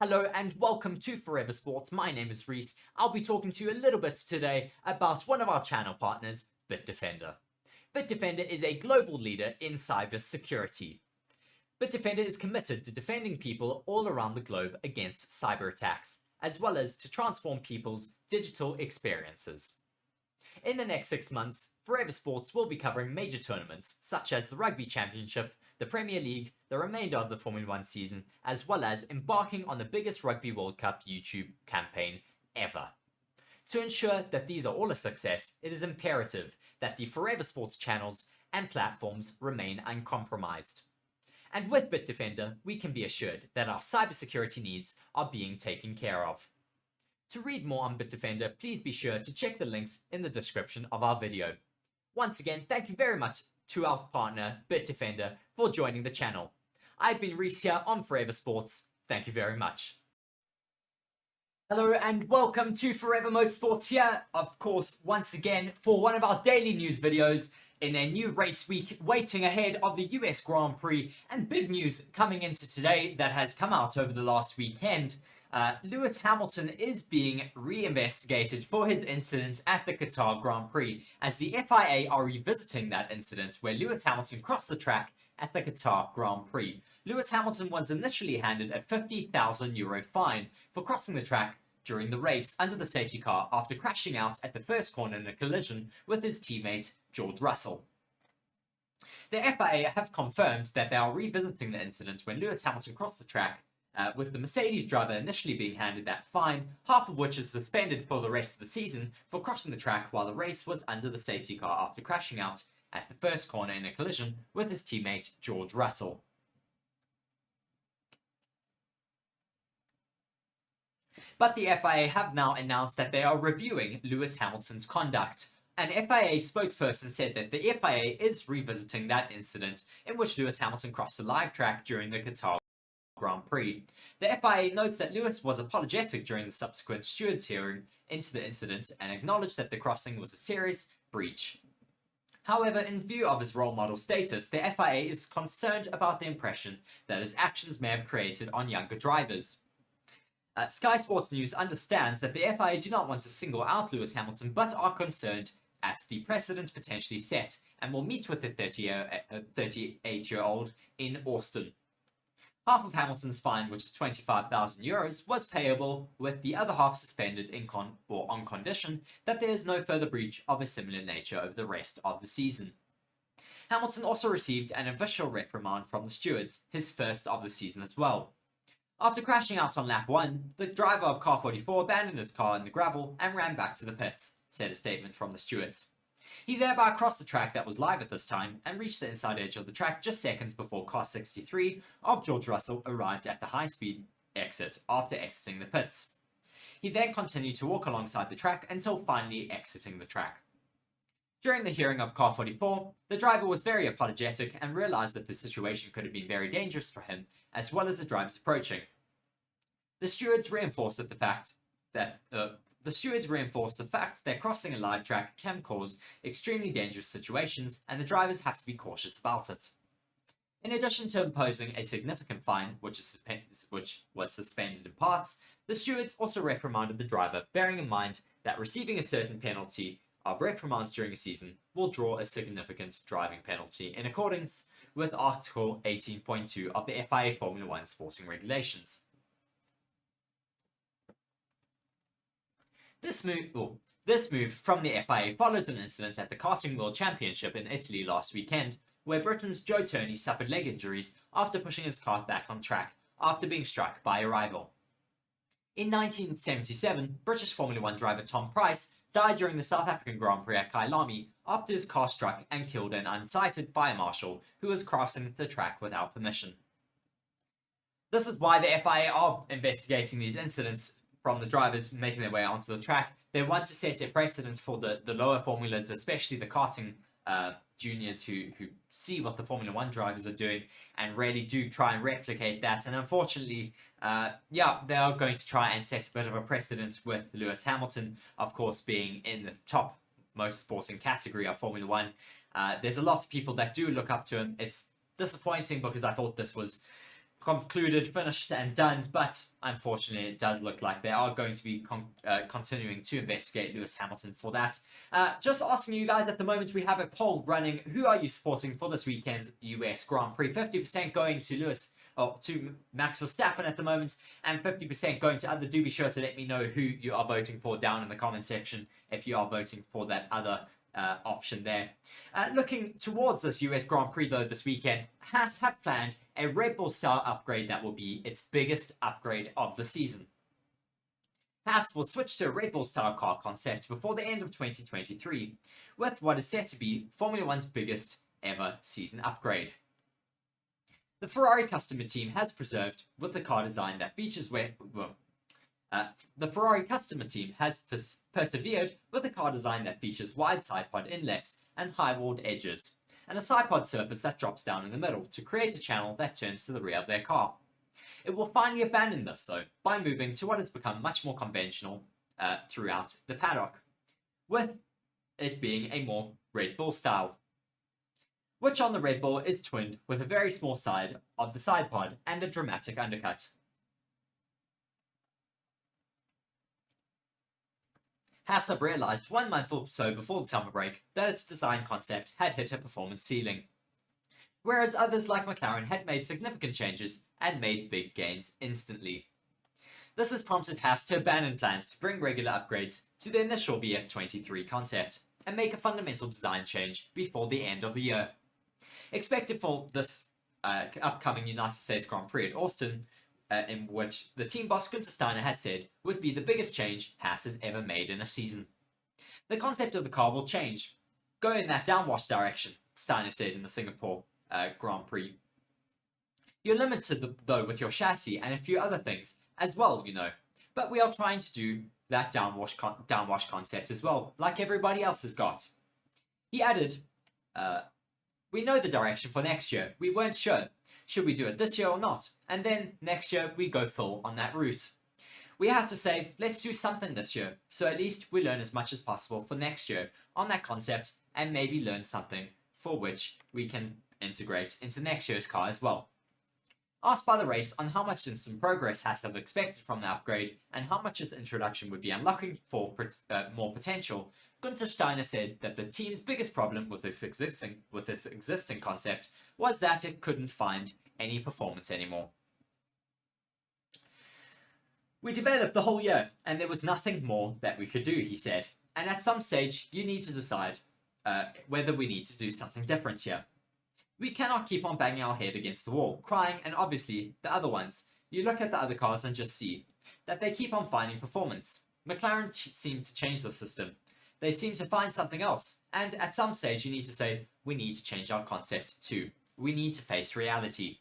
Hello and welcome to Forever Sports. My name is Reece. I'll be talking to you a little bit today about one of our channel partners, Bitdefender. Bitdefender is a global leader in cyber security. Bitdefender is committed to defending people all around the globe against cyber attacks, as well as to transform people's digital experiences. In the next 6 months, Forever Sports will be covering major tournaments such as the Rugby Championship, the Premier League, the remainder of the Formula 1 season, as well as embarking on the biggest Rugby World Cup YouTube campaign ever. To ensure that these are all a success, it is imperative that the Forever Sports channels and platforms remain uncompromised. And with Bitdefender, we can be assured that our cybersecurity needs are being taken care of. To read more on Bitdefender, please be sure to check the links in the description of our video. Once again, thank you very much to our partner, Bitdefender, for joining the channel. I've been Reece here on Forever Sports. Thank you very much. Hello and welcome to Forever Motorsports here, of course, once again, for one of our daily news videos in a new race week waiting ahead of the US Grand Prix, and big news coming into today that has come out over the last weekend. Lewis Hamilton is being re-investigated for his incident at the Qatar Grand Prix, as the FIA are revisiting that incident where Lewis Hamilton crossed the track at the Qatar Grand Prix. Lewis Hamilton was initially handed a €50,000 fine for crossing the track during the race under the safety car after crashing out at the first corner in a collision with his teammate George Russell. The FIA have confirmed that they are revisiting the incident when Lewis Hamilton crossed the track, with the Mercedes driver initially being handed that fine, half of which is suspended for the rest of the season for crossing the track while the race was under the safety car after crashing out at the first corner in a collision with his teammate George Russell. But the FIA have now announced that they are reviewing Lewis Hamilton's conduct. An FIA spokesperson said that the FIA is revisiting that incident in which Lewis Hamilton crossed the live track during the Qatar Grand Prix. The FIA notes that Lewis was apologetic during the subsequent stewards hearing into the incident and acknowledged that the crossing was a serious breach. However, in view of his role model status, the FIA is concerned about the impression that his actions may have created on younger drivers. Sky Sports News understands that the FIA do not want to single out Lewis Hamilton, but are concerned at the precedent potentially set and will meet with the 38-year-old in Austin. Half of Hamilton's fine, which is €25,000, was payable, with the other half suspended on condition that there is no further breach of a similar nature over the rest of the season. Hamilton also received an official reprimand from the stewards, his first of the season as well. After crashing out on lap 1, the driver of car 44 abandoned his car in the gravel and ran back to the pits, said a statement from the stewards. He thereby crossed the track that was live at this time and reached the inside edge of the track just seconds before car 63 of George Russell arrived at the high-speed exit after exiting the pits. He then continued to walk alongside the track until finally exiting the track. During the hearing of car 44, the driver was very apologetic and realized that the situation could have been very dangerous for him, as well as the drivers approaching. The stewards reinforced the fact that crossing a live track can cause extremely dangerous situations, and the drivers have to be cautious about it. In addition to imposing a significant fine, which was suspended in parts, the stewards also reprimanded the driver, bearing in mind that receiving a certain penalty of reprimands during a season will draw a significant driving penalty in accordance with Article 18.2 of the FIA Formula 1 sporting regulations. This move from the FIA follows an incident at the Karting World Championship in Italy last weekend, where Britain's Joe Turney suffered leg injuries after pushing his kart back on track after being struck by a rival. In 1977, British Formula 1 driver Tom Price died during the South African Grand Prix at Kyalami after his car struck and killed an unsighted fire marshal who was crossing the track without permission. This is why the FIA are investigating these incidents from the drivers making their way onto the track. They want to set a precedent for the lower formulas, especially the karting juniors who see what the Formula 1 drivers are doing and really do try and replicate that. And unfortunately, they are going to try and set a bit of a precedent with Lewis Hamilton, of course, being in the top most sporting category of Formula 1. There's a lot of people that do look up to him. It's disappointing because I thought this was concluded, finished and done, but unfortunately it does look like they are going to be continuing to investigate Lewis Hamilton for that. Just asking you guys, at the moment we have a poll running. Who are you supporting for this weekend's US Grand Prix? 50% going to to Max Verstappen at the moment, and 50% going to other. Do be sure to let me know who you are voting for down in the comment section if you are voting for that other option there. Looking towards this US Grand Prix though this weekend, Haas have planned a Red Bull style upgrade that will be its biggest upgrade of the season. Haas will switch to a Red Bull style car concept before the end of 2023, with what is set to be Formula One's biggest ever season upgrade. The Ferrari customer team has preserved with the car design that features the Ferrari customer team has persevered with a car design that features wide sidepod inlets and high-walled edges, and a sidepod surface that drops down in the middle to create a channel that turns to the rear of their car. It will finally abandon this, though, by moving to what has become much more conventional throughout the paddock, with it being a more Red Bull style, which on the Red Bull is twinned with a very small side of the sidepod and a dramatic undercut. Haas have realised 1 month or so before the summer break that its design concept had hit a performance ceiling, whereas others like McLaren had made significant changes and made big gains instantly. This has prompted Haas to abandon plans to bring regular upgrades to the initial VF23 concept and make a fundamental design change before the end of the year. Expected for this upcoming United States Grand Prix at Austin, in which the team boss Günther Steiner has said would be the biggest change Haas has ever made in a season. The concept of the car will change, go in that downwash direction, Steiner said in the Singapore Grand Prix. You're limited though with your chassis and a few other things as well, but we are trying to do that downwash concept as well, like everybody else has got. He added, we know the direction for next year. We weren't sure. Should we do it this year or not? And then next year we go full on that route. We had to say, let's do something this year, so at least we learn as much as possible for next year on that concept, and maybe learn something for which we can integrate into next year's car as well. Asked by the race on how much instant progress Haas have expected from the upgrade and how much its introduction would be unlocking for more potential, Günther Steiner said that the team's biggest problem with this existing concept was that it couldn't find any performance anymore. We developed the whole year and there was nothing more that we could do, he said, and at some stage you need to decide whether we need to do something different here. We cannot keep on banging our head against the wall, crying, and obviously the other ones. You look at the other cars and just see that they keep on finding performance. McLaren seem to change the system. They seem to find something else, and at some stage you need to say, we need to change our concept too. We need to face reality.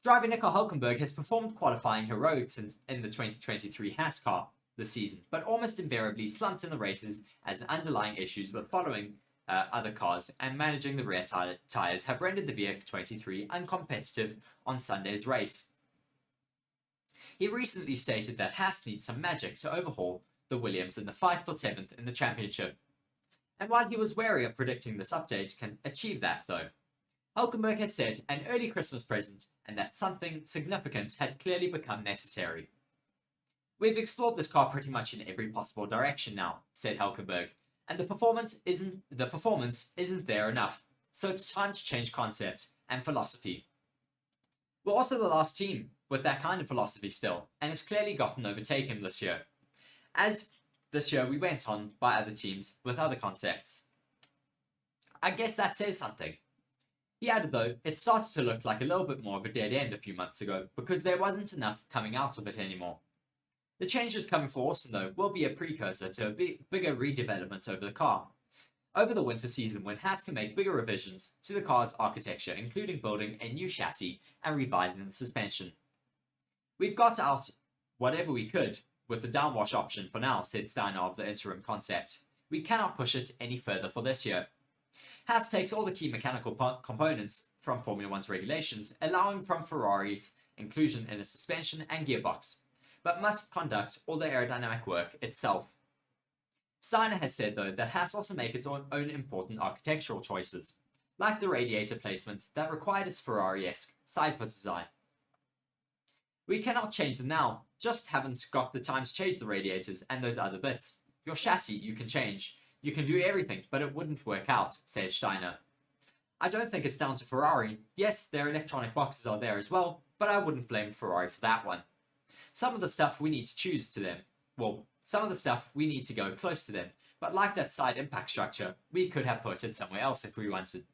Driver Nico Hülkenberg has performed qualifying heroics in the 2023 Haas car this season, but almost invariably slumped in the races as underlying issues with following other cars and managing the rear tyres have rendered the VF23 uncompetitive on Sunday's race. He recently stated that Haas needs some magic to overhaul the Williams in the fight for 7th in the championship. And while he was wary of predicting this update can achieve that though, Hülkenberg has said an early Christmas present and that something significant had clearly become necessary. We've explored this car pretty much in every possible direction now, said Hülkenberg, and the performance isn't there enough, so it's time to change concept and philosophy. We're also the last team with that kind of philosophy still, and it's clearly gotten overtaken this year, as this year we went on by other teams with other concepts. I guess that says something. He added though, it started to look like a little bit more of a dead end a few months ago, because there wasn't enough coming out of it anymore. The changes coming for Austin though will be a precursor to a bigger redevelopment over the car over the winter season, when Haas can make bigger revisions to the car's architecture, including building a new chassis and revising the suspension. We've got out whatever we could with the downwash option for now, said Steiner of the interim concept. We cannot push it any further for this year. Haas takes all the key mechanical components from Formula One's regulations, allowing from Ferrari's inclusion in a suspension and gearbox, but must conduct all the aerodynamic work itself. Steiner has said though that Haas also make its own important architectural choices, like the radiator placement that required its Ferrari-esque side put design. We cannot change them now, just haven't got the time to change the radiators and those other bits. Your chassis you can change. You can do everything, but it wouldn't work out, says Steiner. I don't think it's down to Ferrari. Yes, their electronic boxes are there as well, but I wouldn't blame Ferrari for that one. Some of the stuff we need to choose to them. Well, some of the stuff we need to go close to them, but like that side impact structure, we could have put it somewhere else if we wanted.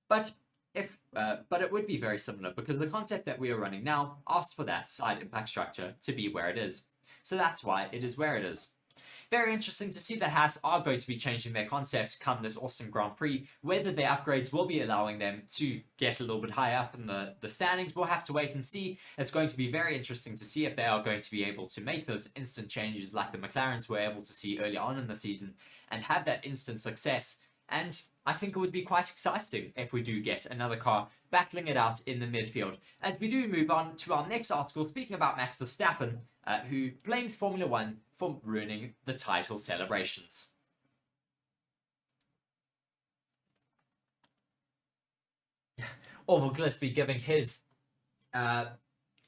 But it would be very similar because the concept that we are running now asked for that side impact structure to be where it is. So that's why it is where it is. Very interesting to see that Haas are going to be changing their concept come this Austin Grand Prix. Whether their upgrades will be allowing them to get a little bit higher up in the standings, we'll have to wait and see. It's going to be very interesting to see if they are going to be able to make those instant changes like the McLarens were able to see early on in the season and have that instant success. And I think it would be quite exciting if we do get another car battling it out in the midfield. As we do move on to our next article, speaking about Max Verstappen, who blames Formula 1 for ruining the title celebrations. Orville Gillespie giving his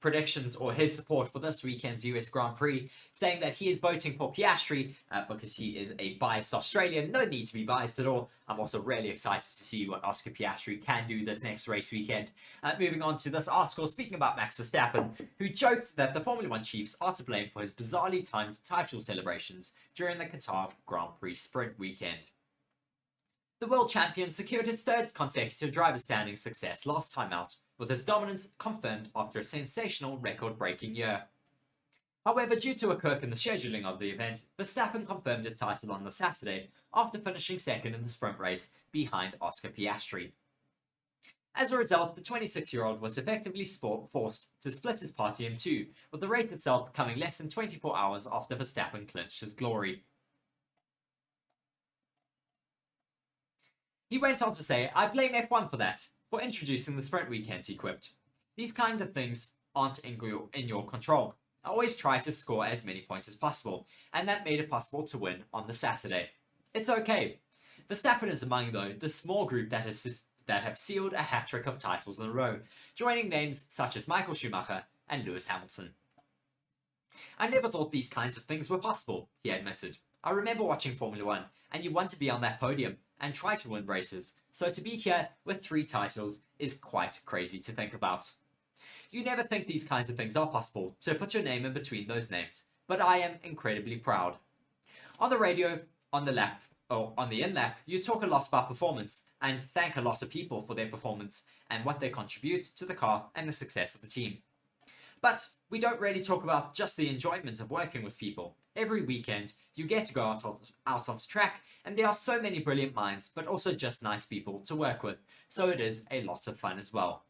predictions or his support for this weekend's US Grand Prix, saying that he is voting for Piastri because he is a biased Australian. No need to be biased at all. I'm also really excited to see what Oscar Piastri can do this next race weekend. Moving on to this article, speaking about Max Verstappen, who joked that the Formula 1 chiefs are to blame for his bizarrely timed title celebrations during the Qatar Grand Prix sprint weekend. The world champion secured his third consecutive driver standing success last time out, with his dominance confirmed after a sensational record-breaking year. However, due to a quirk in the scheduling of the event, Verstappen confirmed his title on the Saturday after finishing second in the sprint race behind Oscar Piastri. As a result, the 26-year-old was effectively forced to split his party in two, with the race itself coming less than 24 hours after Verstappen clinched his glory. He went on to say, "I blame F1 for that, for introducing the sprint weekends," he quipped. "These kind of things aren't in your control. I always try to score as many points as possible, and that made it possible to win on the Saturday. It's okay." Verstappen is among, though, the small group that have sealed a hat-trick of titles in a row, joining names such as Michael Schumacher and Lewis Hamilton. "I never thought these kinds of things were possible," he admitted. "I remember watching Formula 1, and you want to be on that podium and try to win races, so to be here with 3 titles is quite crazy to think about. You never think these kinds of things are possible, so put your name in between those names, but I am incredibly proud." On the radio, on the in-lap, you talk a lot about performance and thank a lot of people for their performance and what they contribute to the car and the success of the team. But we don't really talk about just the enjoyment of working with people. Every weekend, you get to go out onto track, and there are so many brilliant minds, but also just nice people to work with, so it is a lot of fun as well.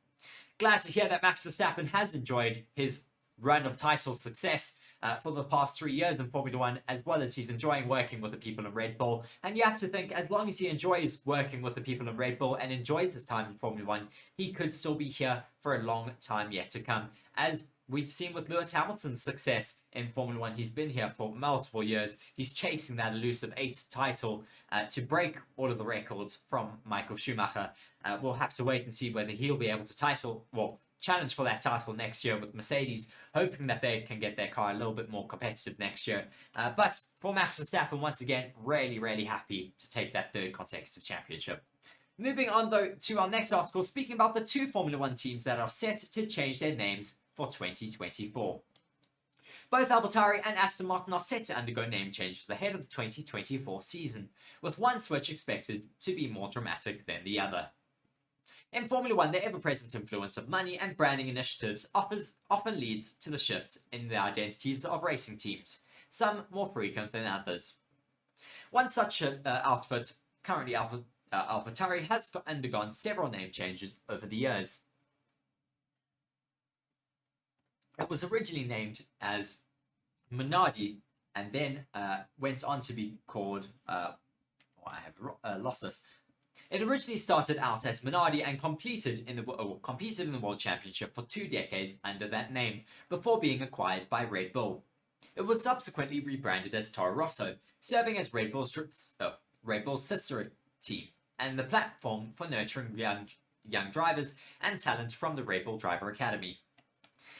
Glad to hear that Max Verstappen has enjoyed his run of title success for the past 3 years in Formula 1, as well as he's enjoying working with the people in Red Bull. And you have to think, as long as he enjoys working with the people in Red Bull and enjoys his time in Formula 1, he could still be here for a long time yet to come. As we've seen with Lewis Hamilton's success in Formula 1, he's been here for multiple years. He's chasing that elusive 8th title to break all of the records from Michael Schumacher. We'll have to wait and see whether he'll be able to challenge for that title next year with Mercedes, hoping that they can get their car a little bit more competitive next year. But for Max Verstappen, once again, really, really happy to take that 3rd consecutive championship. Moving on, though, to our next article, speaking about the 2 Formula 1 teams that are set to change their names for 2024. Both AlphaTauri and Aston Martin are set to undergo name changes ahead of the 2024 season, with one switch expected to be more dramatic than the other. In Formula 1, the ever-present influence of money and branding initiatives often leads to the shifts in the identities of racing teams, some more frequent than others. One such outfit, currently AlphaTauri, has undergone several name changes over the years. It was originally named as Minardi and then went on to be called, I have lost this. It originally started out as Minardi and competed in the World Championship for 2 decades under that name, before being acquired by Red Bull. It was subsequently rebranded as Toro Rosso, serving as Red Bull's sister team. and the platform for nurturing young drivers and talent from the Red Bull Driver Academy.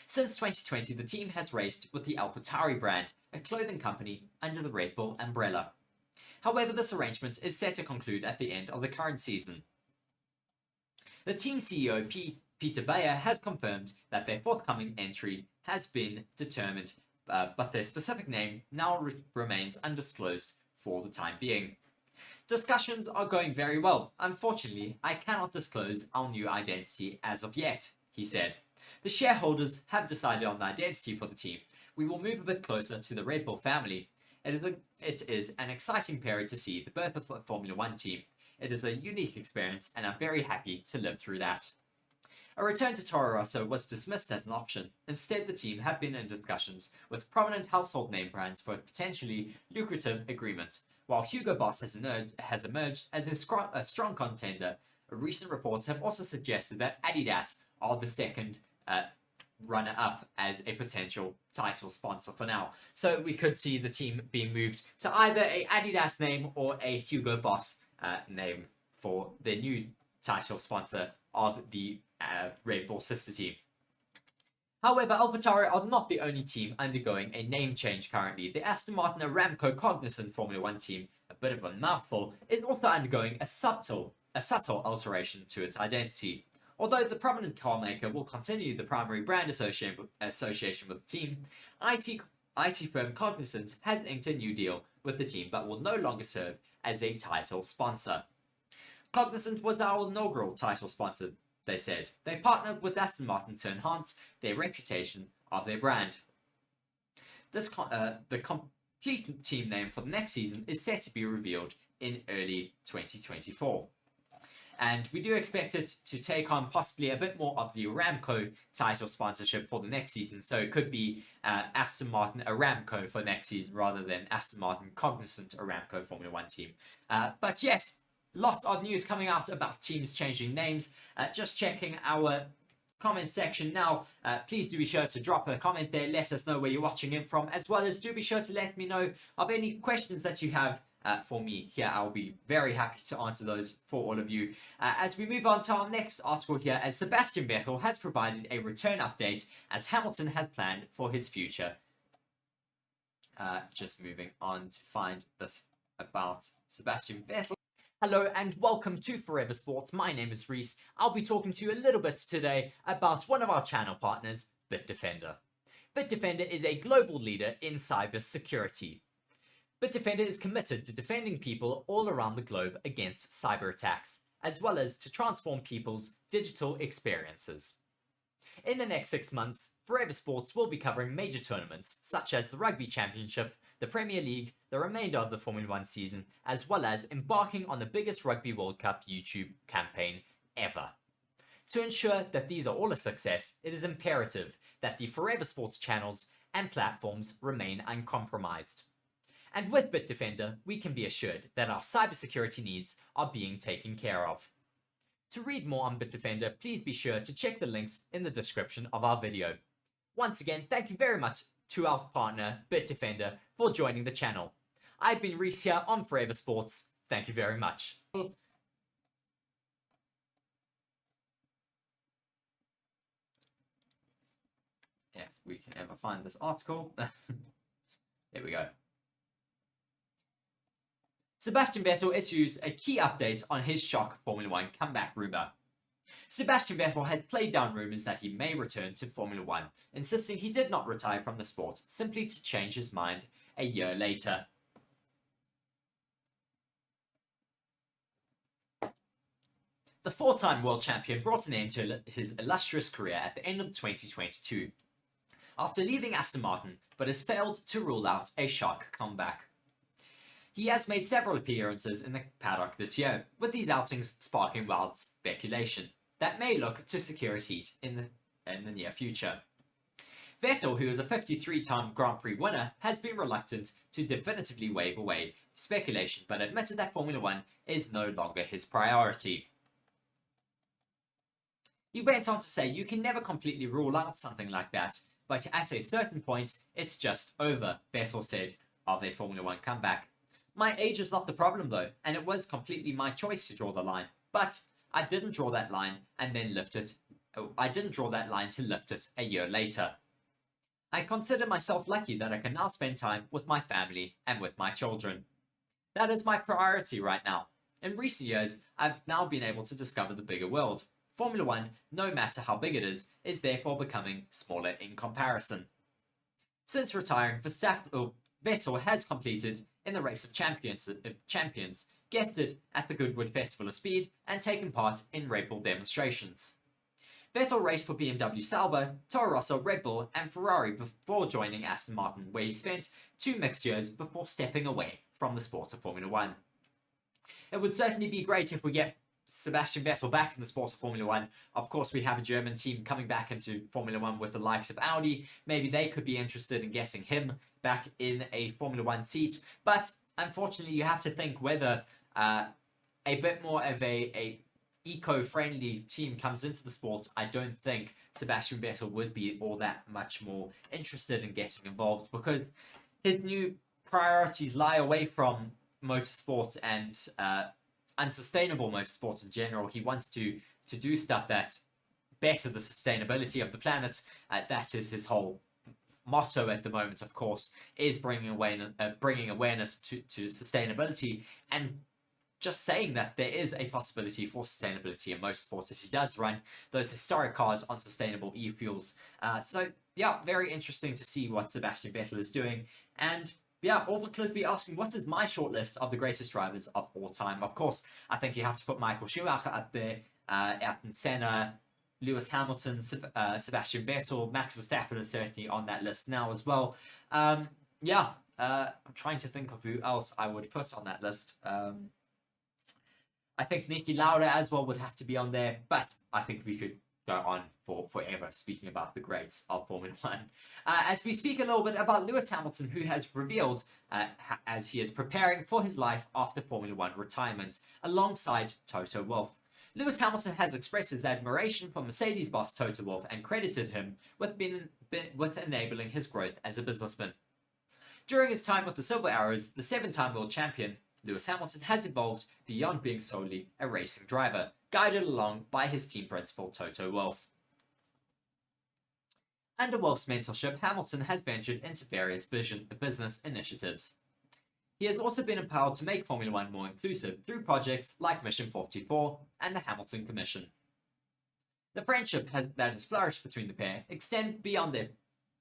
Since 2020, the team has raced with the AlphaTauri brand, a clothing company under the Red Bull umbrella. However, this arrangement is set to conclude at the end of the current season. The team CEO, Peter Bayer, has confirmed that their forthcoming entry has been determined, but their specific name now remains undisclosed for the time being. Discussions are going very well. Unfortunately, I cannot disclose our new identity as of yet, he said. The shareholders have decided on the identity for the team. We will move a bit closer to the Red Bull family. It is an exciting period to see the birth of a Formula One team. It is a unique experience, and I'm very happy to live through that. A return to Toro Rosso was dismissed as an option. Instead, the team have been in discussions with prominent household name brands for a potentially lucrative agreement. While Hugo Boss has emerged as a strong contender, recent reports have also suggested that Adidas are the second runner-up as a potential title sponsor for now. So we could see the team being moved to either a Adidas name or a Hugo Boss name for their new title sponsor of the Red Bull sister team. However, AlphaTauri are not the only team undergoing a name change currently. The Aston Martin Aramco Cognizant Formula One team, a bit of a mouthful, is also undergoing a subtle alteration to its identity. Although the prominent car maker will continue the primary brand association with the team, IT firm Cognizant has inked a new deal with the team but will no longer serve as a title sponsor. Cognizant was our inaugural title sponsor, they said. They partnered with Aston Martin to enhance their reputation of their brand. The complete team name for the next season is set to be revealed in early 2024. And we do expect it to take on possibly a bit more of the Aramco title sponsorship for the next season. So it could be Aston Martin Aramco for next season rather than Aston Martin Cognizant Aramco Formula One team. But yes, lots of news coming out about teams changing names. Just checking our comment section now. Please do be sure to drop a comment there. Let us know where you're watching in from, as well as do be sure to let me know of any questions that you have for me here. I'll be very happy to answer those for all of you. As we move on to our next article here, as Sebastian Vettel has provided a return update as Hamilton has planned for his future. Just moving on to find this about Sebastian Vettel. Hello and welcome to Forever Sports. My name is Reece. I'll be talking to you a little bit today about one of our channel partners, BITDEFENDER. BITDEFENDER is a global leader in cyber security. BITDEFENDER is committed to defending people all around the globe against cyber attacks, as well as to transform people's digital experiences. In the next 6 months, Forever Sports will be covering major tournaments such as the Rugby Championship, the Premier League, the remainder of the Formula One season, as well as embarking on the biggest Rugby World Cup YouTube campaign ever. To ensure that these are all a success, it is imperative that the Forever Sports channels and platforms remain uncompromised. And with BITDEFENDER, we can be assured that our cybersecurity needs are being taken care of. To read more on BITDEFENDER, please be sure to check the links in the description of our video. Once again, thank you very much to our partner, BITDEFENDER, for joining the channel. I've been Reece here on Forever Sports. Thank you very much. If we can ever find this article. There we go. Sebastian Vettel issues a key update on his shock Formula One comeback rumour. Sebastian Vettel has played down rumours that he may return to Formula One, insisting he did not retire from the sport, simply to change his mind a year later. The four-time world champion brought an end to his illustrious career at the end of 2022, after leaving Aston Martin, but has failed to rule out a shock comeback. He has made several appearances in the paddock this year, with these outings sparking wild speculation that may look to secure a seat in the near future. Vettel, who is a 53-time Grand Prix winner, has been reluctant to definitively wave away speculation, but admitted that Formula One is no longer his priority. He went on to say, "You can never completely rule out something like that, but at a certain point, it's just over," Vettel said of a Formula One comeback. My age is not the problem though, and it was completely my choice to draw the line. But I didn't draw that line and then lift it. I didn't draw that line to lift it a year later. I consider myself lucky that I can now spend time with my family and with my children. That is my priority right now. In recent years, I've now been able to discover the bigger world. Formula One, no matter how big it is therefore becoming smaller in comparison. Since retiring, Vettel has completed in the Race of Champions, guested at the Goodwood Festival of Speed, and taken part in Red Bull demonstrations. Vettel raced for BMW Sauber, Toro Rosso Red Bull, and Ferrari before joining Aston Martin, where he spent 2 mixed years before stepping away from the sport of Formula One. It would certainly be great if we get Sebastian Vettel back in the sport of Formula One. Of course, we have a German team coming back into Formula One with the likes of Audi. Maybe they could be interested in getting him back in a Formula One seat. But unfortunately, you have to think whether a bit more of a eco-friendly team comes into the sport. I don't think Sebastian Vettel would be all that much more interested in getting involved, because his new priorities lie away from motorsport and unsustainable motorsport in general. He wants to do stuff that better the sustainability of the planet. That is his whole motto at the moment, of course, is bringing awareness to sustainability, and just saying that there is a possibility for sustainability in motorsports, as he does run those historic cars on sustainable e-fuels. So yeah, very interesting to see what Sebastian Vettel is doing. And yeah, Orville Clisby asking, what is my shortlist of the greatest drivers of all time? Of course, I think you have to put Michael Schumacher up there, Ayrton Senna, Lewis Hamilton, Sebastian Vettel, Max Verstappen is certainly on that list now as well. I'm trying to think of who else I would put on that list. I think Niki Lauda as well would have to be on there, but I think we could go on for forever speaking about the greats of Formula One. As we speak a little bit about Lewis Hamilton, who has revealed as he is preparing for his life after Formula One retirement, alongside Toto Wolff. Lewis Hamilton has expressed his admiration for Mercedes boss Toto Wolff and credited him with enabling his growth as a businessman. During his time with the Silver Arrows, the 7-time world champion Lewis Hamilton has evolved beyond being solely a racing driver, guided along by his team principal Toto Wolff. Under Wolff's mentorship, Hamilton has ventured into various business initiatives. He has also been empowered to make Formula One more inclusive through projects like Mission 424 and the Hamilton Commission. The friendship that has flourished between the pair extends beyond their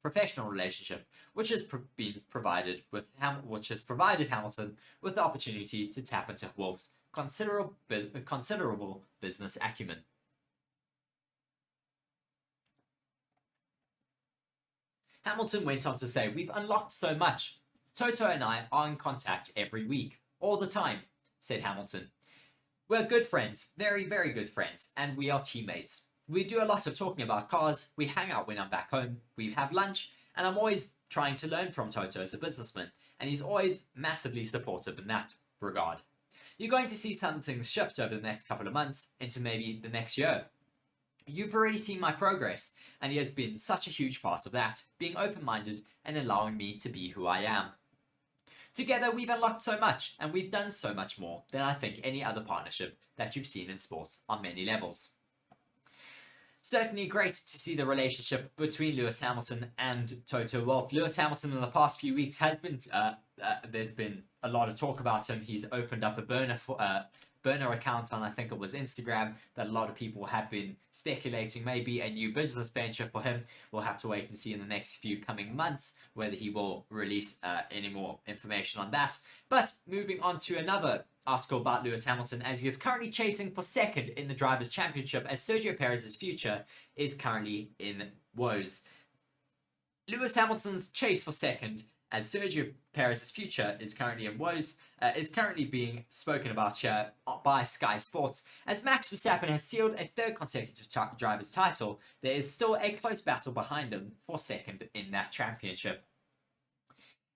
professional relationship, which has provided Hamilton with the opportunity to tap into Wolff's considerable business acumen. Hamilton went on to say, "We've unlocked so much. Toto and I are in contact every week, all the time," said Hamilton. "We're good friends, very, very good friends, and we are teammates. We do a lot of talking about cars, we hang out when I'm back home, we have lunch, and I'm always trying to learn from Toto as a businessman, and he's always massively supportive in that regard. You're going to see some things shift over the next couple of months into maybe the next year. You've already seen my progress, and he has been such a huge part of that, being open-minded and allowing me to be who I am. Together, we've unlocked so much, and we've done so much more than I think any other partnership that you've seen in sports on many levels." Certainly great to see the relationship between Lewis Hamilton and Toto Wolff. Lewis Hamilton in the past few weeks has been, there's been a lot of talk about him. He's opened up a burner account on, I think it was Instagram, that a lot of people have been speculating maybe a new business venture for him. We'll have to wait and see in the next few coming months whether he will release any more information on that. But moving on to another article about Lewis Hamilton, as he is currently chasing for second in the Drivers' Championship, as Sergio Perez's future is currently in woes. Lewis Hamilton's chase for second, as Sergio Perez's future is currently in woes, is currently being spoken about here by Sky Sports. As Max Verstappen has sealed a third consecutive driver's title, there is still a close battle behind him for second in that championship.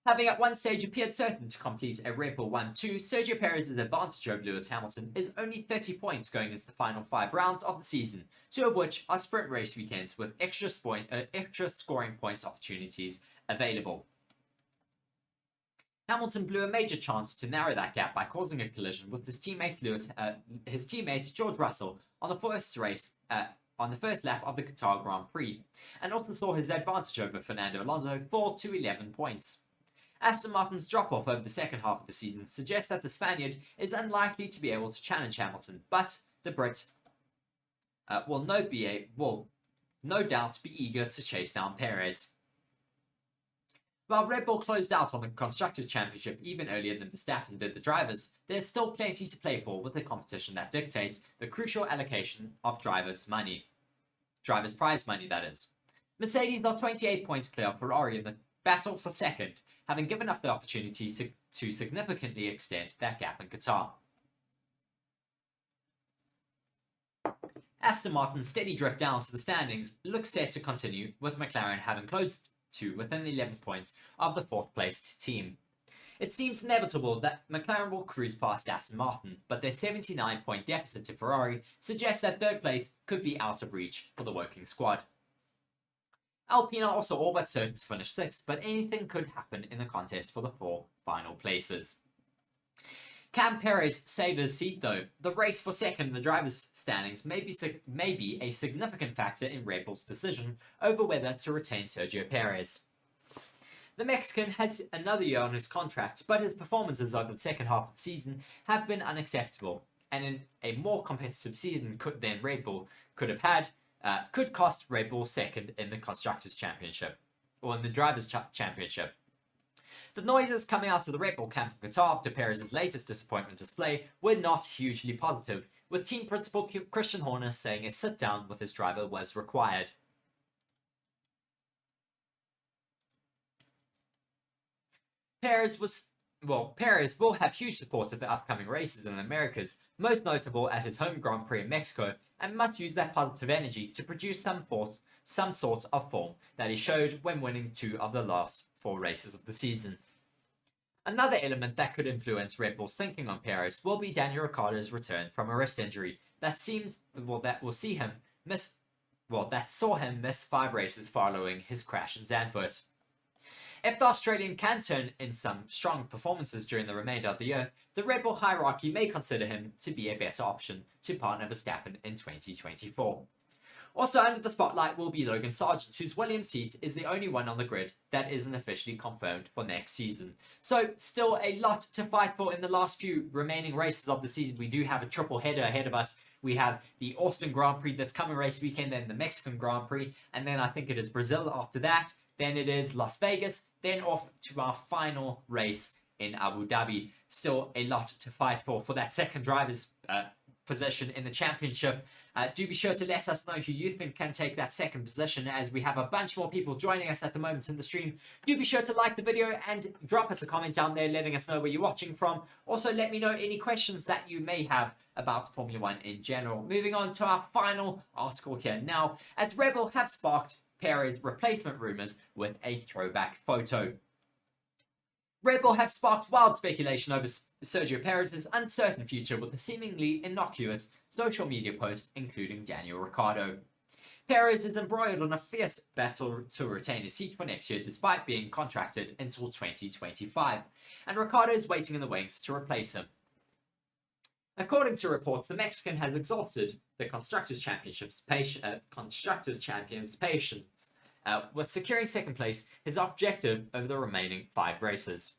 Having at one stage appeared certain to complete a Red Bull 1-2, Sergio Perez's advantage over Lewis Hamilton is only 30 points going into the final 5 rounds of the season, 2 of which are sprint race weekends with extra scoring points opportunities available. Hamilton blew a major chance to narrow that gap by causing a collision with his teammate George Russell on the first lap of the Qatar Grand Prix, and also saw his advantage over Fernando Alonso fall to 11 points. Aston Martin's drop-off over the second half of the season suggests that the Spaniard is unlikely to be able to challenge Hamilton, but the Brit will no doubt be eager to chase down Perez. While Red Bull closed out on the Constructors' Championship even earlier than Verstappen did the drivers, there's still plenty to play for with the competition that dictates the crucial allocation of drivers' prize money, that is. Mercedes are 28 points clear of Ferrari in the battle for second, having given up the opportunity to significantly extend that gap in Qatar. Aston Martin's steady drift down to the standings looks set to continue, with McLaren having closed to within 11 points of the fourth placed team. It seems inevitable that McLaren will cruise past Aston Martin, but their 79-point deficit to Ferrari suggests that third place could be out of reach for the working squad. Alpine are also all but certain to finish sixth, but anything could happen in the contest for the 4 final places. Can Perez save his seat though? The race for second in the drivers' standings may be a significant factor in Red Bull's decision over whether to retain Sergio Perez. The Mexican has another year on his contract, but his performances over the second half of the season have been unacceptable, and in a more competitive season than Red Bull could have had, could cost Red Bull second in the Constructors' Championship, or in the Drivers' Championship. The noises coming out of the Red Bull camp in Qatar after Perez's latest disappointment display were not hugely positive, with team principal Christian Horner saying a sit-down with his driver was required. Perez will have huge support at the upcoming races in the Americas, most notable at his home Grand Prix in Mexico, and must use that positive energy to produce some sort of form that he showed when winning 2 of the last 4 races of the season. Another element that could influence Red Bull's thinking on Perez will be Daniel Ricciardo's return from a wrist injury that saw him miss 5 races following his crash in Zandvoort. If the Australian can turn in some strong performances during the remainder of the year, the Red Bull hierarchy may consider him to be a better option to partner Verstappen in 2024. Also under the spotlight will be Logan Sargent, whose Williams seat is the only one on the grid that isn't officially confirmed for next season. So still a lot to fight for in the last few remaining races of the season. We do have a triple header ahead of us. We have the Austin Grand Prix this coming race weekend, then the Mexican Grand Prix, and then I think it is Brazil after that. Then it is Las Vegas, then off to our final race in Abu Dhabi. Still a lot to fight for that second driver's position in the championship. Do be sure to let us know who you think can take that second position, as we have a bunch more people joining us at the moment in the stream. Do be sure to like the video and drop us a comment down there letting us know where you're watching from. Also, let me know any questions that you may have about Formula 1 in general. Moving on to our final article here. Now, as Red Bull have sparked Perez replacement rumours with a throwback photo. Red Bull have sparked wild speculation over Sergio Perez's uncertain future with a seemingly innocuous social media post including Daniel Ricciardo. Perez is embroiled on a fierce battle to retain his seat for next year despite being contracted until 2025, and Ricciardo is waiting in the wings to replace him. According to reports, the Mexican has exhausted the Constructors' Champion's patience, with securing second place his objective over the remaining 5 races.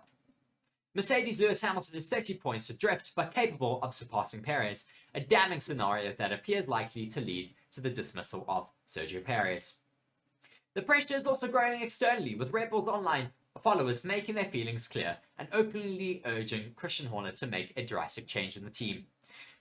Mercedes' Lewis Hamilton is 30 points adrift, but capable of surpassing Perez, a damning scenario that appears likely to lead to the dismissal of Sergio Perez. The pressure is also growing externally, with Red Bull's online followers making their feelings clear and openly urging Christian Horner to make a drastic change in the team.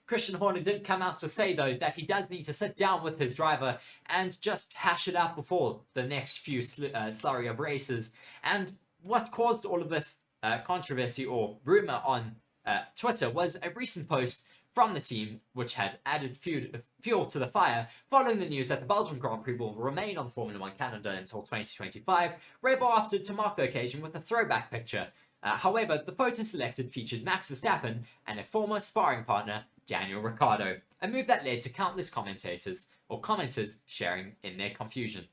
Christian Horner did come out to say, though, that he does need to sit down with his driver and just hash it out before the next few slurry of races. And what caused all of this controversy or rumor on Twitter was a recent post from the team, which had added fuel to the fire following the news that the Belgium Grand Prix will remain on the Formula 1 calendar until 2025. Red Bull opted to mark the occasion with a throwback picture. However, the photo selected featured Max Verstappen and a former sparring partner, Daniel Ricciardo, a move that led to countless commenters sharing in their confusion.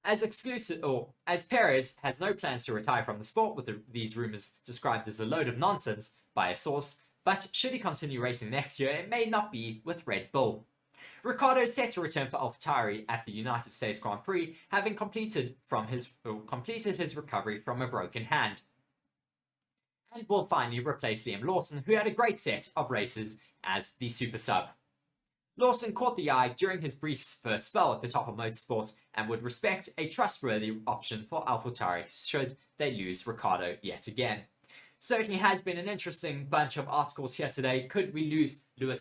as Perez has no plans to retire from the sport, with these rumors described as a load of nonsense by a source, but should he continue racing next year, it may not be with Red Bull. Ricciardo is set to return for AlphaTauri at the United States Grand Prix, having completed his recovery from a broken hand, and will finally replace Liam Lawson, who had a great set of races as the super sub. Lawson caught the eye during his brief first spell at the top of Motorsport and would respect a trustworthy option for AlphaTauri should they lose Ricciardo yet again. Certainly has been an interesting bunch of articles here today. Could we lose Could we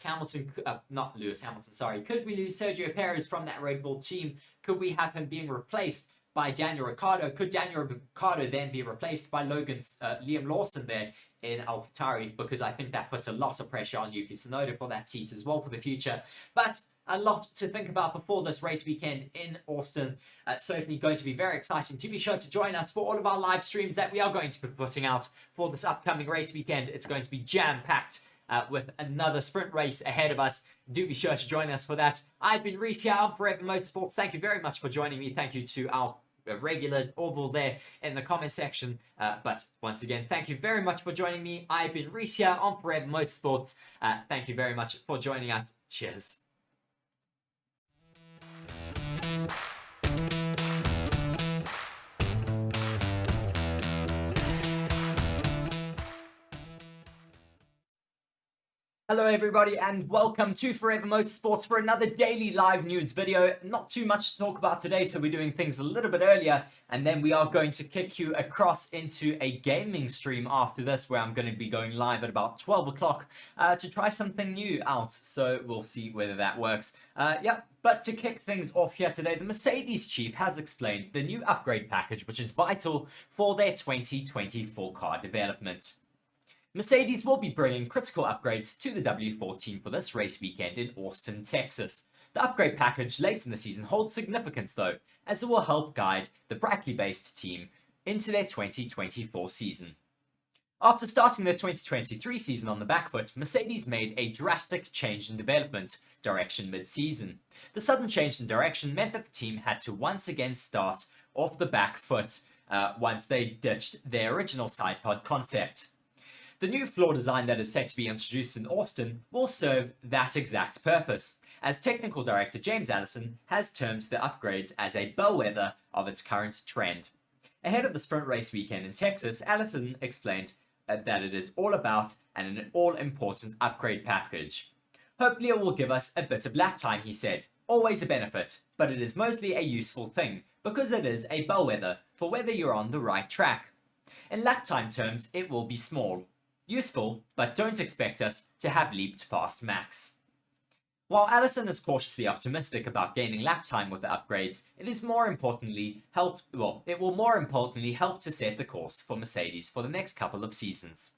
lose Sergio Perez from that Red Bull team? Could we have him being replaced by Daniel Ricciardo? Could Daniel Ricciardo then be replaced by Liam Lawson there in AlphaTauri? Because I think that puts a lot of pressure on Yuki Tsunoda for that seat as well for the future. But a lot to think about before this race weekend in Austin. Certainly going to be very exciting. Do be sure to join us for all of our live streams that we are going to be putting out for this upcoming race weekend. It's going to be jam-packed with another sprint race ahead of us. Do be sure to join us for that. I've been Reece here on Forever Motorsports. Thank you very much for joining me. Thank you to our regulars all there in the comment section. But once again, thank you very much for joining me. I've been Reece here on Forever Motorsports. Thank you very much for joining us. Cheers. Hello everybody and welcome to Forever Motorsports for another daily live news video. Not too much to talk about today, so we're doing things a little bit earlier, and then we are going to kick you across into a gaming stream after this, where I'm going to be going live at about 12 o'clock to try something new out, so we'll see whether that works. But to kick things off here today, the Mercedes chief has explained the new upgrade package, which is vital for their 2024 car development. Mercedes will be bringing critical upgrades to the W14 for this race weekend in Austin, Texas. The upgrade package late in the season holds significance though, as it will help guide the Brackley-based team into their 2024 season. After starting their 2023 season on the back foot, Mercedes made a drastic change in development direction mid-season. The sudden change in direction meant that the team had to once again start off the back foot once they ditched their original side pod concept. The new floor design that is set to be introduced in Austin will serve that exact purpose, as technical director James Allison has termed the upgrades as a bellwether of its current trend. Ahead of the sprint race weekend in Texas, Allison explained that it is all about an all-important upgrade package. Hopefully it will give us a bit of lap time, he said. Always a benefit, but it is mostly a useful thing, because it is a bellwether for whether you're on the right track. In lap time terms, it will be small. Useful, but don't expect us to have leaped past Max. While Allison is cautiously optimistic about gaining lap time with the upgrades, it will more importantly help to set the course for Mercedes for the next couple of seasons.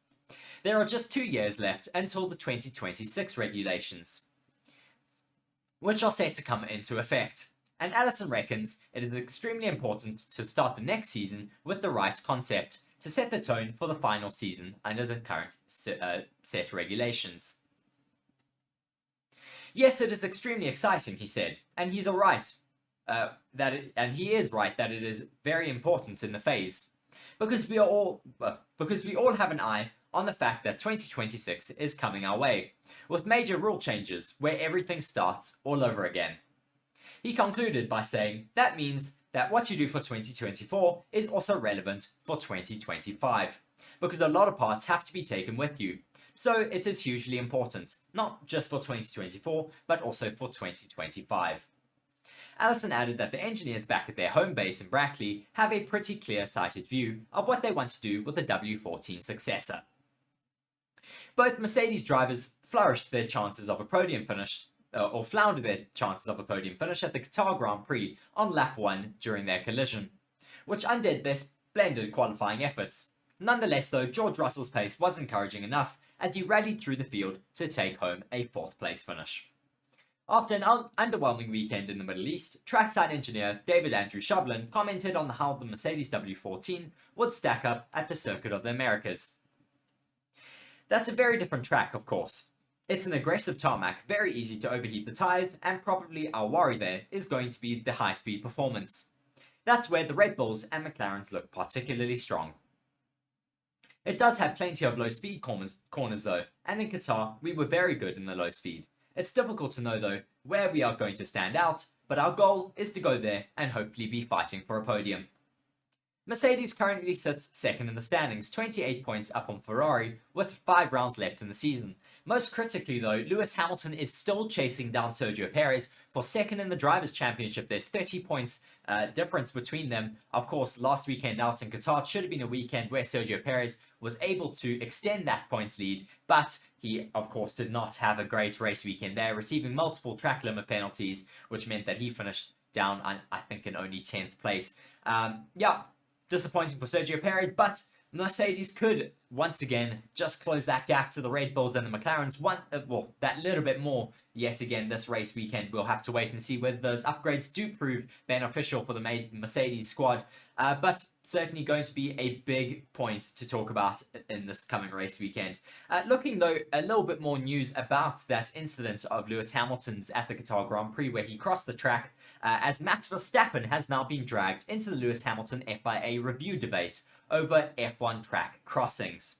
There are just 2 years left until the 2026 regulations, which are set to come into effect, and Allison reckons it is extremely important to start the next season with the right concept, to set the tone for the final season under the current set regulations. Yes, it is extremely exciting, he said, and he's right that it is very important in the phase, because we all have an eye on the fact that 2026 is coming our way, with major rule changes where everything starts all over again. He concluded by saying that means that what you do for 2024 is also relevant for 2025, because a lot of parts have to be taken with you. So it is hugely important, not just for 2024, but also for 2025. Allison added that the engineers back at their home base in Brackley have a pretty clear-sighted view of what they want to do with the W14 successor. Both Mercedes drivers flourished their chances of a podium finish floundered their chances of a podium finish at the Qatar Grand Prix on lap 1 during their collision, which undid their splendid qualifying efforts. Nonetheless though, George Russell's pace was encouraging enough as he rallied through the field to take home a 4th place finish. After an underwhelming weekend in the Middle East, trackside engineer David Andrew Shovlin commented on how the Mercedes W14 would stack up at the Circuit of the Americas. That's a very different track, of course. It's an aggressive tarmac, very easy to overheat the tyres, and probably our worry there is going to be the high-speed performance. That's where the Red Bulls and McLarens look particularly strong. It does have plenty of low speed corners though, and in Qatar we were very good in the low speed. It's difficult to know though where we are going to stand out, but our goal is to go there and hopefully be fighting for a podium. Mercedes currently sits second in the standings, 28 points up on Ferrari, with 5 rounds left in the season. Most critically though, Lewis Hamilton is still chasing down Sergio Perez for second in the Drivers' Championship. There's 30 points difference between them. Of course, last weekend out in Qatar should have been a weekend where Sergio Perez was able to extend that points lead, but he, of course, did not have a great race weekend there, receiving multiple track limit penalties, which meant that he finished down, I think, in only 10th place. Yeah, disappointing for Sergio Perez, but Mercedes could once again just close that gap to the Red Bulls and the McLarens. Well, that little bit more yet again this race weekend. We'll have to wait and see whether those upgrades do prove beneficial for the Mercedes squad. But certainly going to be a big point to talk about in this coming race weekend. Looking though a little bit more news about that incident of Lewis Hamilton's at the Qatar Grand Prix where he crossed the track, as Max Verstappen has now been dragged into the Lewis Hamilton FIA review debate over F1 track crossings.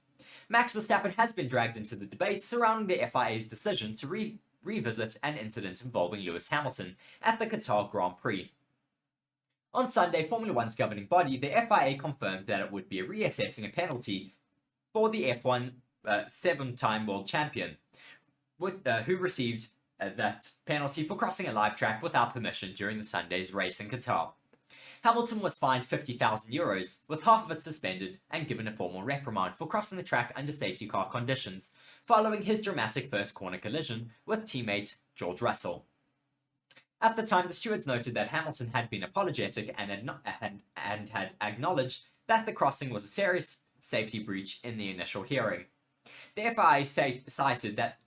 Max Verstappen has been dragged into the debate surrounding the FIA's decision to revisit an incident involving Lewis Hamilton at the Qatar Grand Prix. On Sunday, Formula One's governing body, the FIA confirmed that it would be reassessing a penalty for the F1 7-time world champion, who received that penalty for crossing a live track without permission during the Sunday's race in Qatar. Hamilton was fined €50,000, with half of it suspended and given a formal reprimand for crossing the track under safety car conditions, following his dramatic first corner collision with teammate George Russell. At the time, the stewards noted that Hamilton had been apologetic and had acknowledged that the crossing was a serious safety breach in the initial hearing. The FIA cited that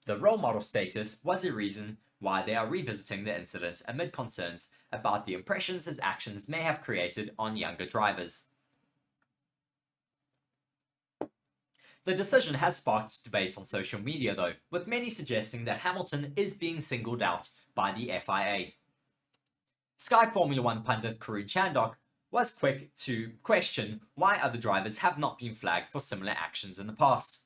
the role model status was a reason why they are revisiting the incident amid concerns about the impressions his actions may have created on younger drivers. The decision has sparked debates on social media though, with many suggesting that Hamilton is being singled out by the FIA. Sky Formula One pundit Karun Chandok was quick to question why other drivers have not been flagged for similar actions in the past.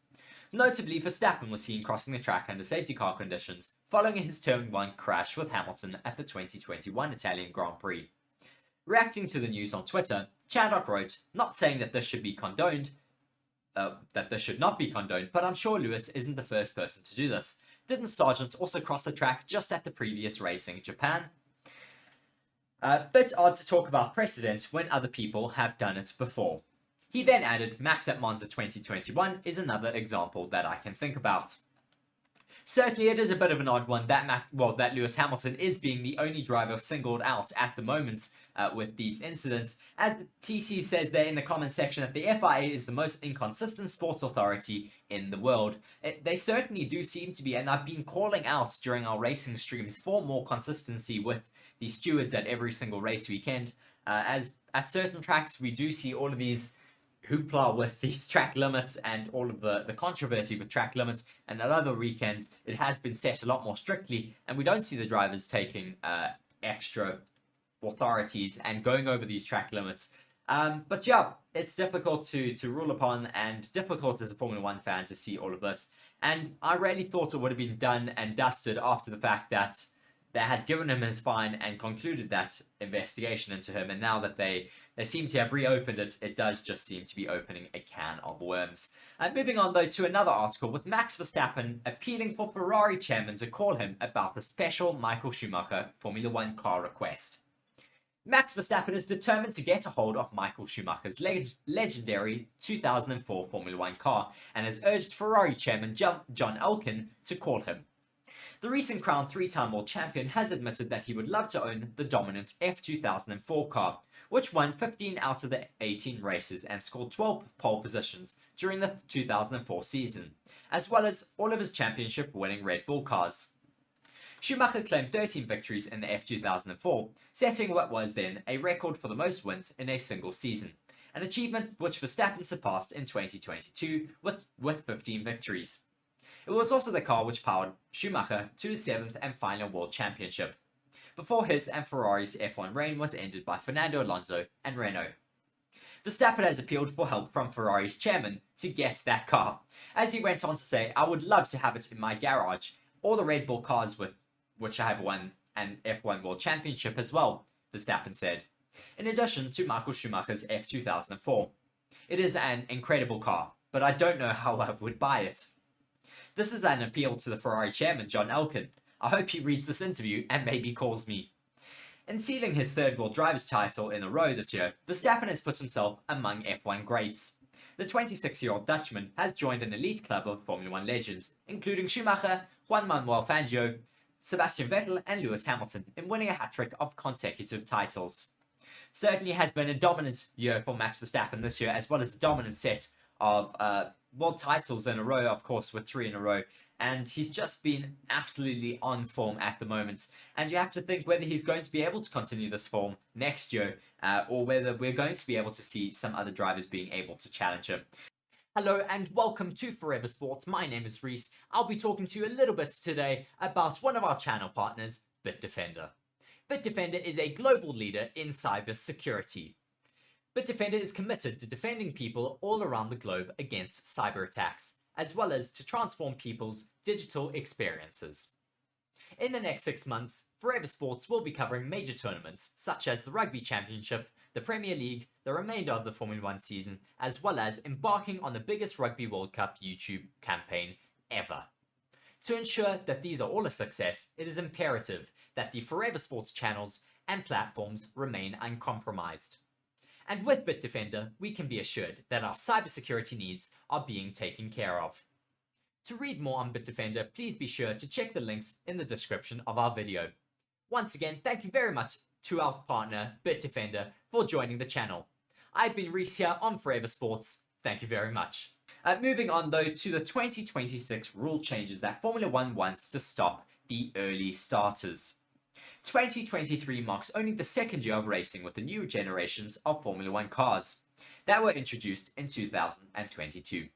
Notably, Verstappen was seen crossing the track under safety car conditions following his Turn 1 crash with Hamilton at the 2021 Italian Grand Prix. Reacting to the news on Twitter, Chandok wrote, "Not saying that this should be condoned, that this should not be condoned, but I'm sure Lewis isn't the first person to do this. Didn't Sargent also cross the track just at the previous racing in Japan? Bit odd to talk about precedent when other people have done it before." He then added, "Max at Monza 2021 is another example that I can think about." Certainly it is a bit of an odd one that Lewis Hamilton is being the only driver singled out at the moment with these incidents. As the TC says there in the comment section that the FIA is the most inconsistent sports authority in the world. They certainly do seem to be, and I've been calling out during our racing streams for more consistency with the stewards at every single race weekend. As at certain tracks we do see all of these hoopla with these track limits and all of the controversy with track limits, and at other weekends it has been set a lot more strictly and we don't see the drivers taking extra authorities and going over these track limits. But yeah, it's difficult to rule upon and difficult as a Formula 1 fan to see all of this, and I really thought it would have been done and dusted after the fact that they had given him his fine and concluded that investigation into him, and now that they seem to have reopened it, it does just seem to be opening a can of worms. Moving on though to another article with Max Verstappen appealing for Ferrari chairman to call him about a special Michael Schumacher Formula 1 car request. Max Verstappen is determined to get a hold of Michael Schumacher's legendary 2004 Formula 1 car and has urged Ferrari chairman John Elkann to call him. The recent crowned 3-time world champion has admitted that he would love to own the dominant F2004 car, which won 15 out of the 18 races and scored 12 pole positions during the 2004 season, as well as all of his championship-winning Red Bull cars. Schumacher claimed 13 victories in the F2004, setting what was then a record for the most wins in a single season, an achievement which Verstappen surpassed in 2022 with 15 victories. It was also the car which powered Schumacher to his 7th and final world championship. before his and Ferrari's F1 reign was ended by Fernando Alonso and Renault. Verstappen has appealed for help from Ferrari's chairman to get that car, as he went on to say, "I would love to have it in my garage, or the Red Bull cars with which I have won an F1 World Championship as well," Verstappen said, in addition to Michael Schumacher's F2004. "It is an incredible car, but I don't know how I would buy it." This is an appeal to the Ferrari chairman, John Elkann. I hope he reads this interview and maybe calls me. In sealing his third World Drivers' title in a row this year, Verstappen has put himself among F1 greats. The 26-year-old Dutchman has joined an elite club of Formula 1 legends, including Schumacher, Juan Manuel Fangio, Sebastian Vettel and Lewis Hamilton, in winning a hat-trick of consecutive titles. Certainly has been a dominant year for Max Verstappen this year, as well as a dominant set of world titles in a row, of course, with 3 in a row. And he's just been absolutely on form at the moment. And you have to think whether he's going to be able to continue this form next year, or whether we're going to be able to see some other drivers being able to challenge him. Hello and welcome to Forever Sports. My name is Reece. I'll be talking to you a little bit today about one of our channel partners, Bitdefender. Bitdefender is a global leader in cyber security. Bitdefender is committed to defending people all around the globe against cyber attacks, as well as to transform people's digital experiences. In the next 6 months, Forever Sports will be covering major tournaments such as the Rugby Championship, the Premier League, the remainder of the Formula 1 season, as well as embarking on the biggest Rugby World Cup YouTube campaign ever. To ensure that these are all a success, it is imperative that the Forever Sports channels and platforms remain uncompromised. And with Bitdefender, we can be assured that our cybersecurity needs are being taken care of. To read more on Bitdefender, please be sure to check the links in the description of our video. Once again, thank you very much to our partner, Bitdefender, for joining the channel. I've been Reece here on Forever Sports. Thank you very much. Moving on though to the 2026 rule changes that Formula 1 wants to stop the early starters. 2023 marks only the second year of racing with the new generations of Formula 1 cars that were introduced in 2022.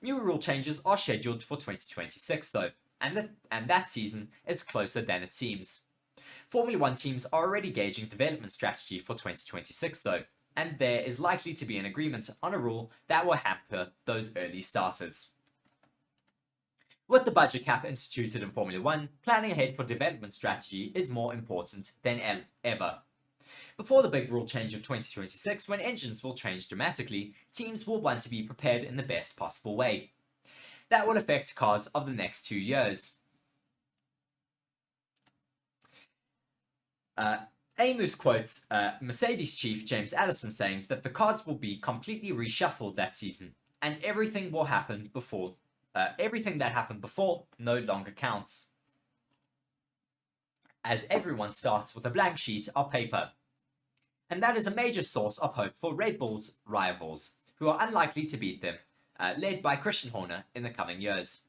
New rule changes are scheduled for 2026 though, and that season is closer than it seems. Formula 1 teams are already gauging development strategy for 2026 though, and there is likely to be an agreement on a rule that will hamper those early starters. With the budget cap instituted in Formula 1, planning ahead for development strategy is more important than ever. Before the big rule change of 2026, when engines will change dramatically, teams will want to be prepared in the best possible way. That will affect cars of the next 2 years. Amos quotes Mercedes chief James Allison saying that the cards will be completely reshuffled that season, and everything that happened before no longer counts, as everyone starts with a blank sheet of paper. And that is a major source of hope for Red Bull's rivals, who are unlikely to beat them, led by Christian Horner in the coming years.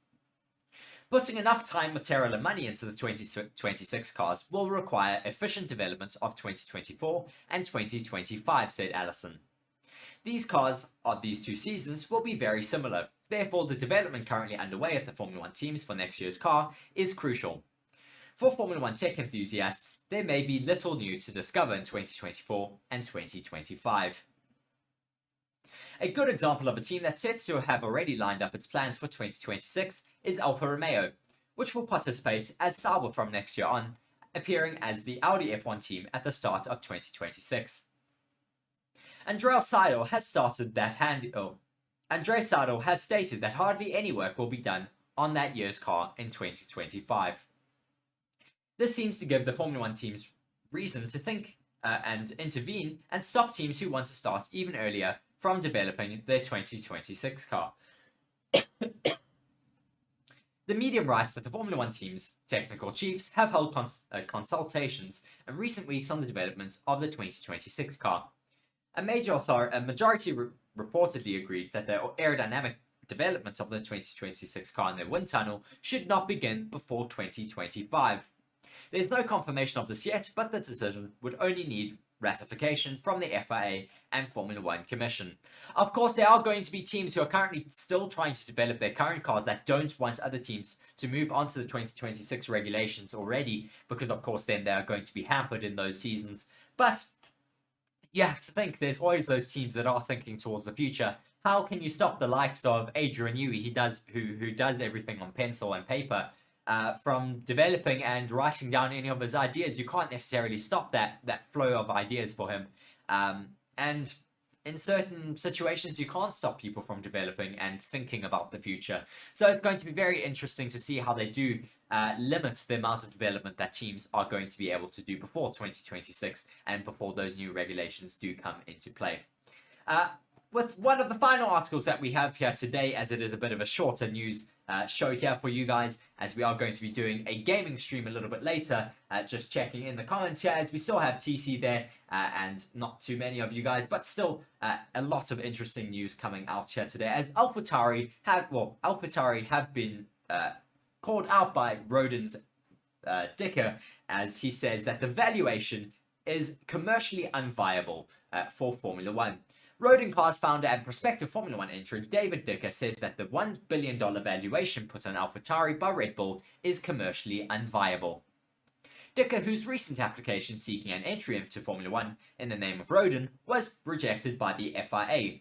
Putting enough time, material and money into the 2026 cars will require efficient development of 2024 and 2025, said Allison. These cars of these 2 seasons will be very similar, therefore the development currently underway at the Formula 1 teams for next year's car is crucial. For Formula 1 tech enthusiasts, there may be little new to discover in 2024 and 2025. A good example of a team that's set to have already lined up its plans for 2026 is Alfa Romeo, which will participate as Sauber from next year on, appearing as the Audi F1 team at the start of 2026. Andrea Seidel has stated that hardly any work will be done on that year's car in 2025. This seems to give the Formula 1 teams reason to think and intervene and stop teams who want to start even earlier from developing their 2026 car. The medium writes that the Formula 1 team's technical chiefs have held consultations in recent weeks on the development of the 2026 car. A majority reportedly agreed that the aerodynamic development of the 2026 car in their wind tunnel should not begin before 2025. There's no confirmation of this yet, but the decision would only need ratification from the FIA and Formula 1 Commission. Of course, there are going to be teams who are currently still trying to develop their current cars that don't want other teams to move on to the 2026 regulations already, because of course then they are going to be hampered in those seasons. But you have to think there's always those teams that are thinking towards the future. How can you stop the likes of Adrian Newey, who does everything on pencil and paper, from developing and writing down any of his ideas? You can't necessarily stop that flow of ideas for him. And in certain situations, you can't stop people from developing and thinking about the future. So it's going to be very interesting to see how they do limit the amount of development that teams are going to be able to do before 2026 and before those new regulations do come into play. With one of the final articles that we have here today, as it is a bit of a shorter news show here for you guys, as we are going to be doing a gaming stream a little bit later. Just checking in the comments here, as we still have TC there, and not too many of you guys, but still a lot of interesting news coming out here today, as AlphaTauri have been called out by Rodin's Dicker, as he says that the valuation is commercially unviable for Formula 1. Rodin Cars founder and prospective Formula 1 entrant David Dicker says that the $1 billion valuation put on AlphaTauri by Red Bull is commercially unviable. Dicker, whose recent application seeking an entry into Formula 1 in the name of Rodin was rejected by the FIA,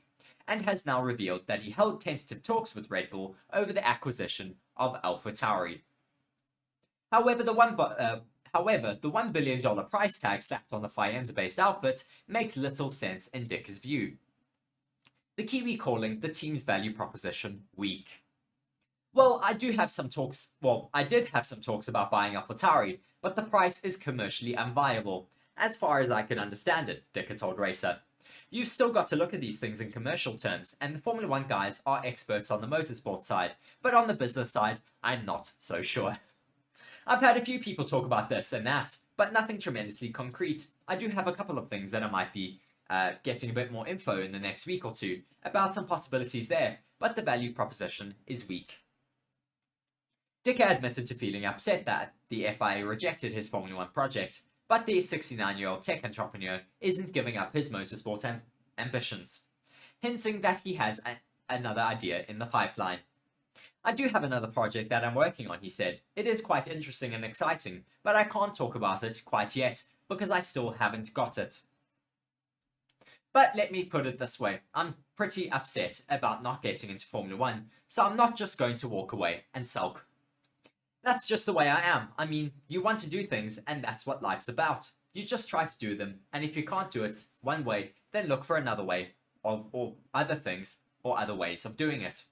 and has now revealed that he held tentative talks with Red Bull over the acquisition of AlphaTauri. However, the $1 billion price tag slapped on the Faenza-based outfit makes little sense in Dicker's view, the Kiwi calling the team's value proposition weak. Well, I did have some talks about buying AlphaTauri, but the price is commercially unviable, as far as I can understand it, Dicker told Racer. You've still got to look at these things in commercial terms, and the Formula 1 guys are experts on the motorsport side, but on the business side, I'm not so sure. I've had a few people talk about this and that, but nothing tremendously concrete. I do have a couple of things that I might be getting a bit more info in the next week or two about some possibilities there, but the value proposition is weak. Dicker admitted to feeling upset that the FIA rejected his Formula 1 project, but the 69-year-old tech entrepreneur isn't giving up his motorsport ambitions, hinting that he has another idea in the pipeline. I do have another project that I'm working on, he said. It is quite interesting and exciting, but I can't talk about it quite yet because I still haven't got it. But let me put it this way, I'm pretty upset about not getting into Formula 1, so I'm not just going to walk away and sulk. That's just the way I am. I mean, you want to do things, and that's what life's about. You just try to do them, and if you can't do it one way, then look for another way, or other things, or other ways of doing it.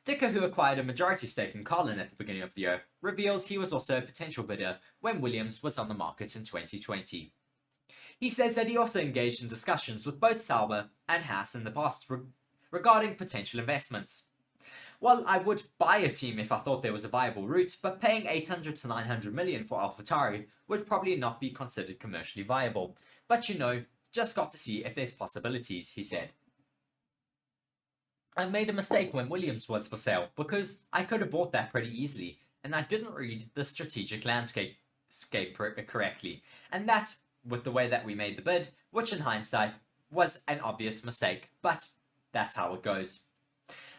Dicker, who acquired a majority stake in Carlin at the beginning of the year, reveals he was also a potential bidder when Williams was on the market in 2020. He says that he also engaged in discussions with both Sauber and Haas in the past regarding potential investments. Well, I would buy a team if I thought there was a viable route, but paying 800 to 900 million for AlphaTauri would probably not be considered commercially viable. But you know, just got to see if there's possibilities, he said. I made a mistake when Williams was for sale, because I could have bought that pretty easily, and I didn't read the strategic landscape correctly. And that, with the way that we made the bid, which in hindsight was an obvious mistake, but that's how it goes.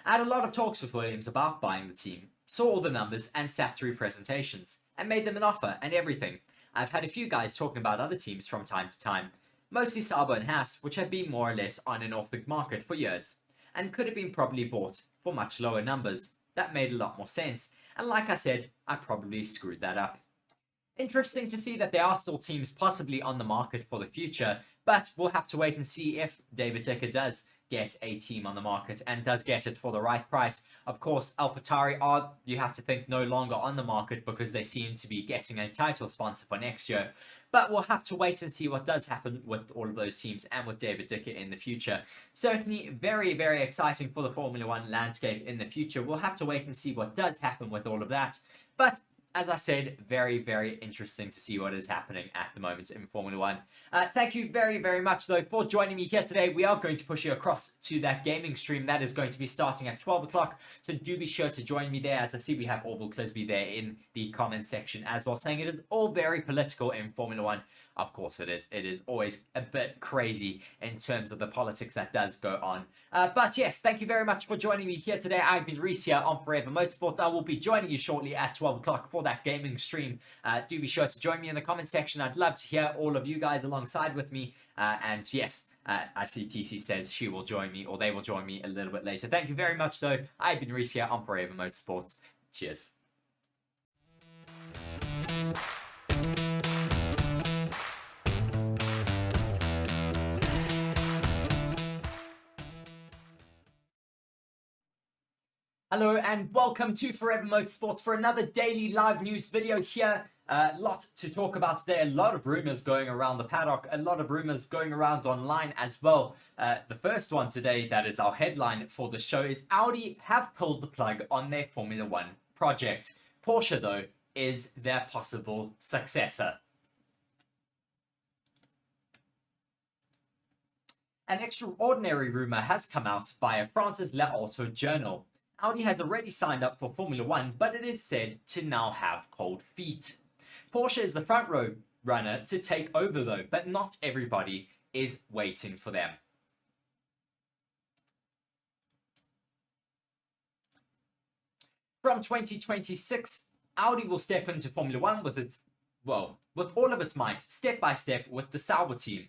I had a lot of talks with Williams about buying the team, saw all the numbers and sat through presentations, and made them an offer and everything. I've had a few guys talking about other teams from time to time, mostly Sauber and Haas, which have been more or less on and off the market for years, and could have been probably bought for much lower numbers. That made a lot more sense, and like I said, I probably screwed that up. Interesting to see that there are still teams possibly on the market for the future, but we'll have to wait and see if David Dicker does get a team on the market and does get it for the right price. Of course, AlphaTauri are, you have to think, no longer on the market because they seem to be getting a title sponsor for next year. But we'll have to wait and see what does happen with all of those teams and with David Dicker in the future. Certainly very, very exciting for the Formula 1 landscape in the future. We'll have to wait and see what does happen with all of that. But as I said, very, very interesting to see what is happening at the moment in Formula 1. Thank you very, very much, though, for joining me here today. We are going to push you across to that gaming stream that is going to be starting at 12 o'clock. So do be sure to join me there. As I see, we have Orville Clisby there in the comment section as well, saying it is all very political in Formula 1. Of course it is. It is always a bit crazy in terms of the politics that does go on. But yes, thank you very much for joining me here today. I've been Reece here on Forever Motorsports. I will be joining you shortly at 12 o'clock for that gaming stream. Do be sure to join me in the comment section. I'd love to hear all of you guys alongside with me. And yes, I see TC says she will join me, or they will join me a little bit later. Thank you very much, though. I've been Reece here on Forever Motorsports. Cheers. Hello and welcome to Forever Motorsports for another daily live news video here. A lot to talk about today, a lot of rumors going around the paddock, a lot of rumors going around online as well. The first one today, that is our headline for the show, is Audi have pulled the plug on their Formula 1 project. Porsche, though, is their possible successor. An extraordinary rumor has come out via France's Le Auto Journal. Audi has already signed up for Formula 1, but it is said to now have cold feet. Porsche is the front row runner to take over though, but not everybody is waiting for them. From 2026, Audi will step into Formula 1 with all of its might, step by step with the Sauber team,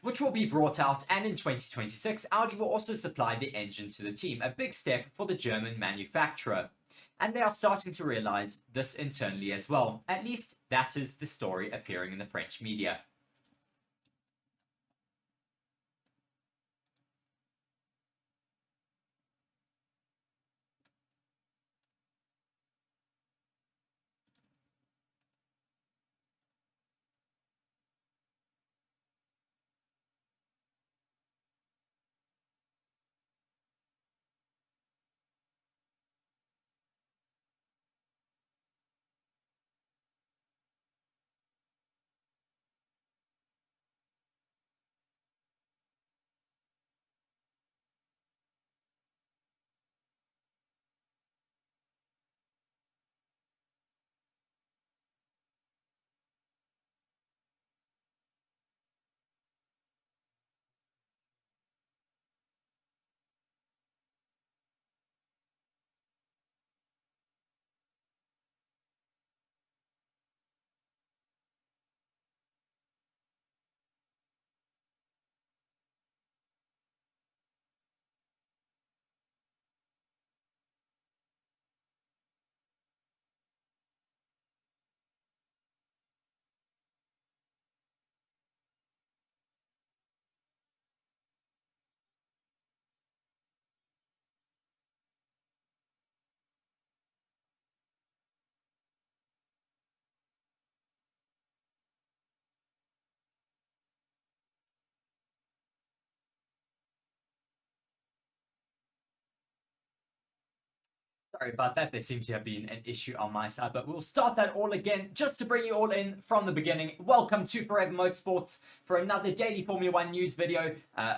which will be brought out, and in 2026, Audi will also supply the engine to the team, a big step for the German manufacturer. And they are starting to realize this internally as well. At least that is the story appearing in the French media. Sorry about that, there seems to have been an issue on my side, but we'll start that all again just to bring you all in from the beginning. Welcome to Forever Motorsports for another daily Formula 1 news video.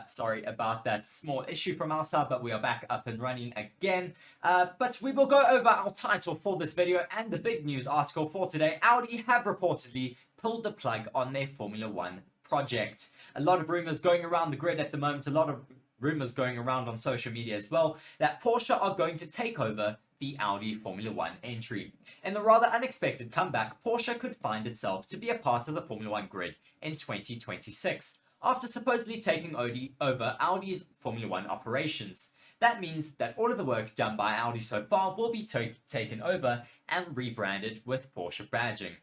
Sorry about that small issue from our side, but we are back up and running again. But we will go over our title for this video and the big news article for today. Audi have reportedly pulled the plug on their Formula 1 project. A lot of rumors going around the grid at the moment, a lot of rumors going around on social media as well, that Porsche are going to take over the Audi Formula 1 entry. In the rather unexpected comeback, Porsche could find itself to be a part of the Formula 1 grid in 2026, after supposedly taking over Audi's Formula 1 operations. That means that all of the work done by Audi so far will be taken over and rebranded with Porsche badging.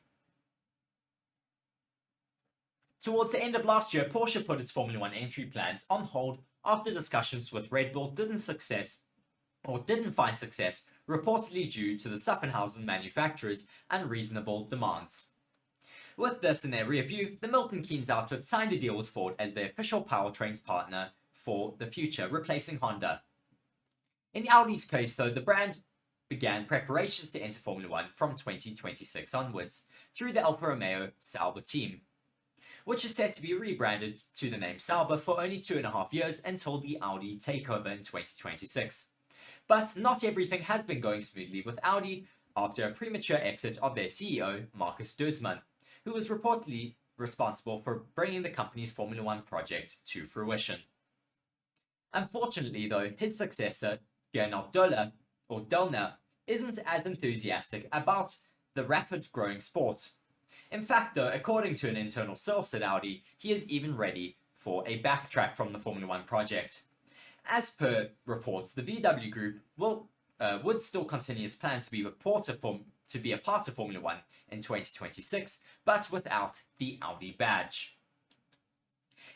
Towards the end of last year, Porsche put its Formula 1 entry plans on hold after discussions with Red Bull didn't find success, reportedly due to the Zuffenhausen manufacturer's unreasonable demands. With this in their rear view, the Milton Keynes outfit signed a deal with Ford as their official powertrains partner for the future, replacing Honda. In Audi's case, though, the brand began preparations to enter Formula 1 from 2026 onwards, through the Alfa Romeo Sauber team, which is set to be rebranded to the name Sauber for only 2.5 years until the Audi takeover in 2026. But not everything has been going smoothly with Audi. after a premature exit of their CEO, Marcus Duesman, who was reportedly responsible for bringing the company's Formula One project to fruition. Unfortunately, though, his successor, Gernot Döllner, isn't as enthusiastic about the rapid growing sport. In fact, though, according to an internal source at Audi, he is even ready for a backtrack from the Formula One project. As per reports, the VW Group would still continue its plans to be a part of Formula One in 2026, but without the Audi badge.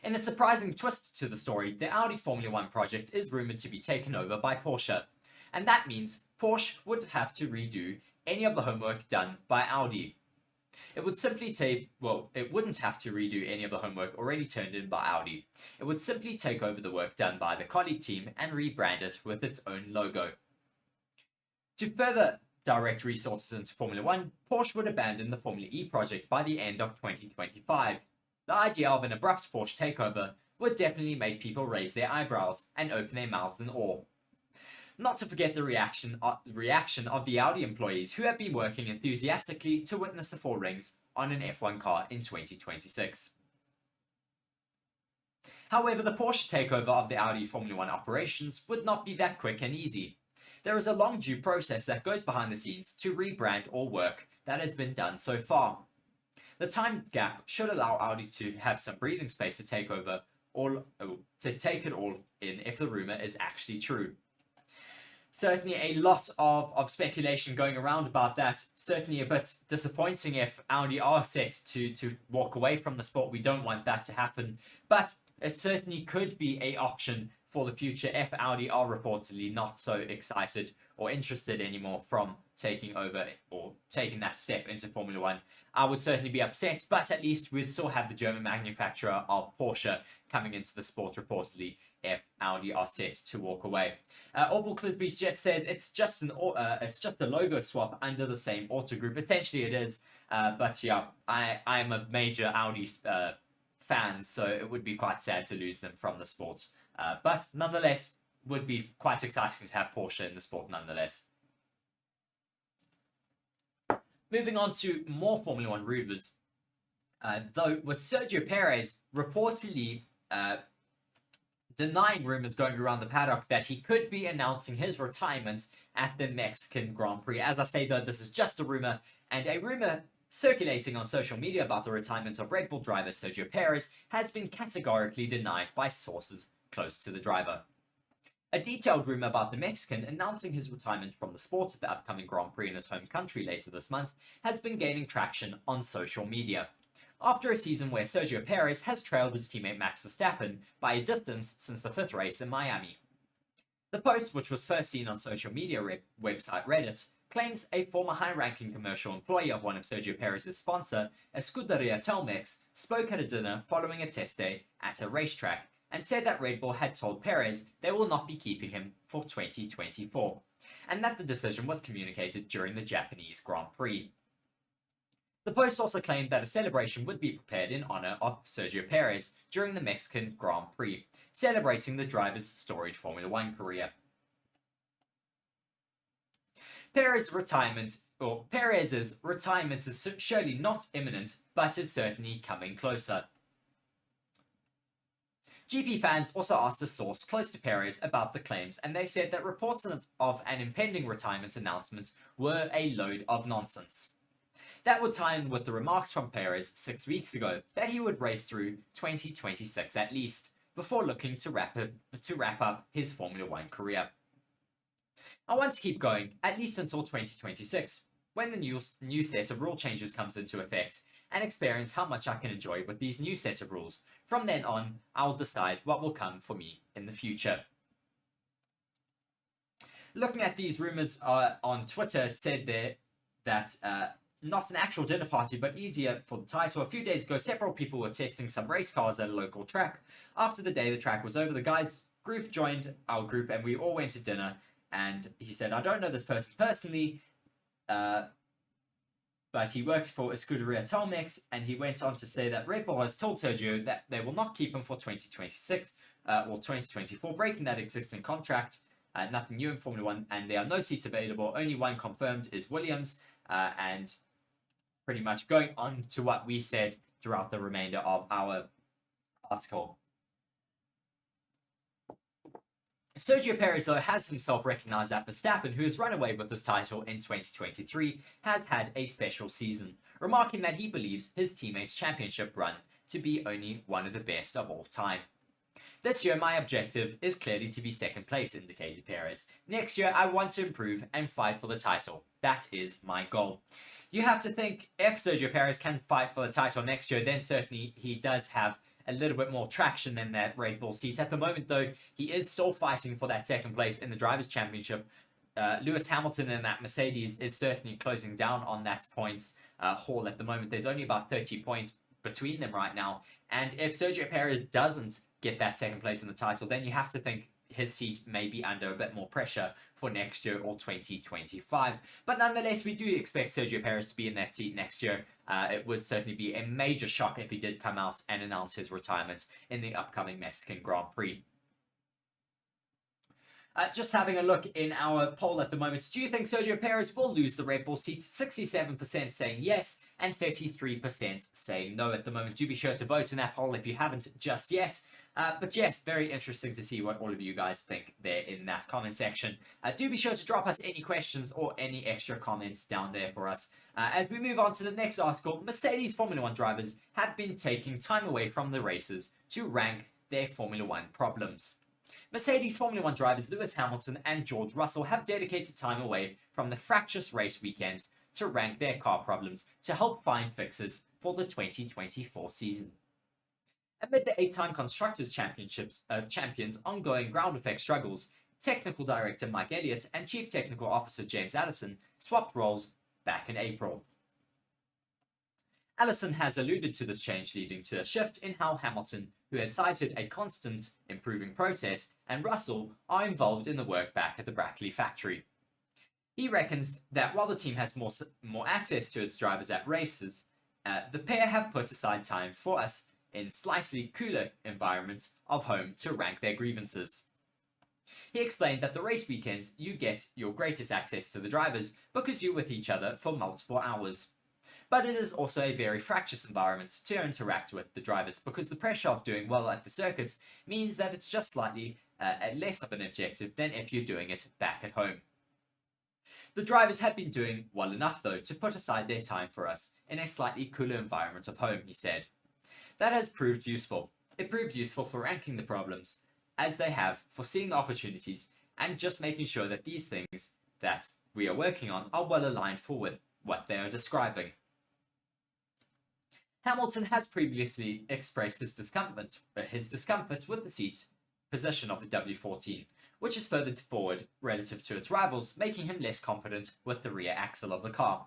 In a surprising twist to the story, the Audi Formula One project is rumoured to be taken over by Porsche, and that means Porsche would have to redo any of the homework done by Audi. It would simply it wouldn't have to redo any of the homework already turned in by Audi. It would simply take over the work done by the colleague team and rebrand it with its own logo. To further direct resources into Formula One, Porsche would abandon the Formula E project by the end of 2025. The idea of an abrupt Porsche takeover would definitely make people raise their eyebrows and open their mouths in awe. Not to forget the reaction of the Audi employees who have been working enthusiastically to witness the four rings on an F1 car in 2026. However, the Porsche takeover of the Audi Formula One operations would not be that quick and easy. There is a long due process that goes behind the scenes to rebrand all work that has been done so far. The time gap should allow Audi to have some breathing space to take it all in if the rumour is actually true. Certainly a lot of speculation going around about that. Certainly a bit disappointing if Audi are set to walk away from the sport. We don't want that to happen. But it certainly could be an option for the future if Audi are reportedly not so excited or interested anymore from taking over or taking that step into Formula One. I would certainly be upset, but at least we'd still have the German manufacturer of Porsche coming into the sport reportedly if Audi are set to walk away. Orville Clisby just says it's just a logo swap under the same auto group. Essentially it is, but yeah, I'm a major Audi fan, so it would be quite sad to lose them from the sport. But nonetheless, would be quite exciting to have Porsche in the sport nonetheless. Moving on to more Formula One rumours, though with Sergio Perez reportedly denying rumours going around the paddock that he could be announcing his retirement at the Mexican Grand Prix. As I say though, this is just a rumour, and a rumour circulating on social media about the retirement of Red Bull driver Sergio Perez has been categorically denied by sources close to the driver. A detailed rumour about the Mexican announcing his retirement from the sport at the upcoming Grand Prix in his home country later this month has been gaining traction on social media. After a season where Sergio Perez has trailed his teammate Max Verstappen by a distance since the fifth race in Miami. The post, which was first seen on social media website Reddit, claims a former high-ranking commercial employee of one of Sergio Perez's sponsor, Escuderia Telmex, spoke at a dinner following a test day at a racetrack and said that Red Bull had told Perez they will not be keeping him for 2024, and that the decision was communicated during the Japanese Grand Prix. The post also claimed that a celebration would be prepared in honour of Sergio Perez during the Mexican Grand Prix, celebrating the driver's storied Formula One career. Perez's retirement is surely not imminent, but is certainly coming closer. GP fans also asked a source close to Perez about the claims, and they said that reports of an impending retirement announcement were a load of nonsense. That would tie in with the remarks from Perez 6 weeks ago that he would race through 2026 at least, before looking to wrap up his Formula One career. I want to keep going, at least until 2026, when the new set of rule changes comes into effect, and experience how much I can enjoy with these new set of rules. From then on, I'll decide what will come for me in the future. Looking at these rumours on Twitter, it said there that not an actual dinner party, but easier for the title. A few days ago, several people were testing some race cars at a local track. After the day the track was over, the guys' group joined our group and we all went to dinner. And he said, I don't know this person personally, but he works for Escuderia Telmex, and he went on to say that Red Bull has told Sergio that they will not keep him for 2026 or 2024, breaking that existing contract. Nothing new in Formula 1, and there are no seats available. Only one confirmed is Williams, and pretty much going on to what we said throughout the remainder of our article. Sergio Perez, though, has himself recognised that Verstappen, who has run away with this title in 2023, has had a special season, remarking that he believes his teammates' championship run to be only one of the best of all time. This year, my objective is clearly to be second place, indicated Perez. Next year, I want to improve and fight for the title. That is my goal. You have to think, if Sergio Perez can fight for the title next year, then certainly he does have a little bit more traction in that Red Bull seat. At the moment, though, he is still fighting for that second place in the Drivers' Championship. Lewis Hamilton in that Mercedes is certainly closing down on that points haul at the moment. There's only about 30 points between them right now. And if Sergio Perez doesn't get that second place in the title, then you have to think his seat may be under a bit more pressure for next year or 2025. But nonetheless, we do expect Sergio Perez to be in that seat next year. It would certainly be a major shock if he did come out and announce his retirement in the upcoming Mexican Grand Prix. Just having a look in our poll at the moment, do you think Sergio Perez will lose the Red Bull seat? 67% saying yes and 33% saying no at the moment. Do be sure to vote in that poll if you haven't just yet. But yes, very interesting to see what all of you guys think there in that comment section. Do be sure to drop us any questions or any extra comments down there for us. As we move on to the next article, Mercedes Formula 1 drivers have been taking time away from the races to rank their Formula 1 problems. Mercedes Formula 1 drivers Lewis Hamilton and George Russell have dedicated time away from the fractious race weekends to rank their car problems to help find fixes for the 2024 season. Amid the 8-time Constructors' Championships champions' ongoing ground effect struggles, Technical Director Mike Elliott and Chief Technical Officer James Allison swapped roles back in April. Allison has alluded to this change leading to a shift in how Hamilton, who has cited a constant improving process, and Russell are involved in the work back at the Brackley factory. He reckons that while the team has more access to its drivers at races, the pair have put aside time for us in slightly cooler environments of home to rank their grievances. He explained that the race weekends you get your greatest access to the drivers because you're with each other for multiple hours. But it is also a very fractious environment to interact with the drivers because the pressure of doing well at the circuit means that it's just slightly less of an objective than if you're doing it back at home. The drivers had been doing well enough though to put aside their time for us in a slightly cooler environment of home, he said. That has proved useful. It proved useful for ranking the problems, as they have for seeing the opportunities and just making sure that these things that we are working on are well aligned for what they are describing. Hamilton has previously expressed his discomfort with the seat position of the W14, which is further forward relative to its rivals, making him less confident with the rear axle of the car.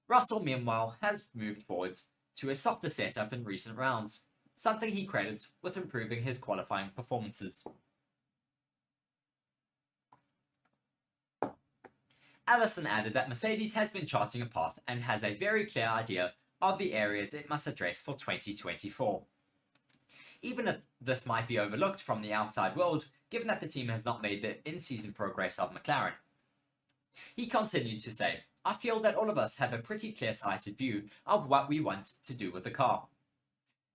Russell, meanwhile, has moved forwards to a softer setup in recent rounds, something he credits with improving his qualifying performances. Allison added that Mercedes has been charting a path and has a very clear idea of the areas it must address for 2024. Even if this might be overlooked from the outside world, given that the team has not made the in-season progress of McLaren. He continued to say, I feel that all of us have a pretty clear-sighted view of what we want to do with the car.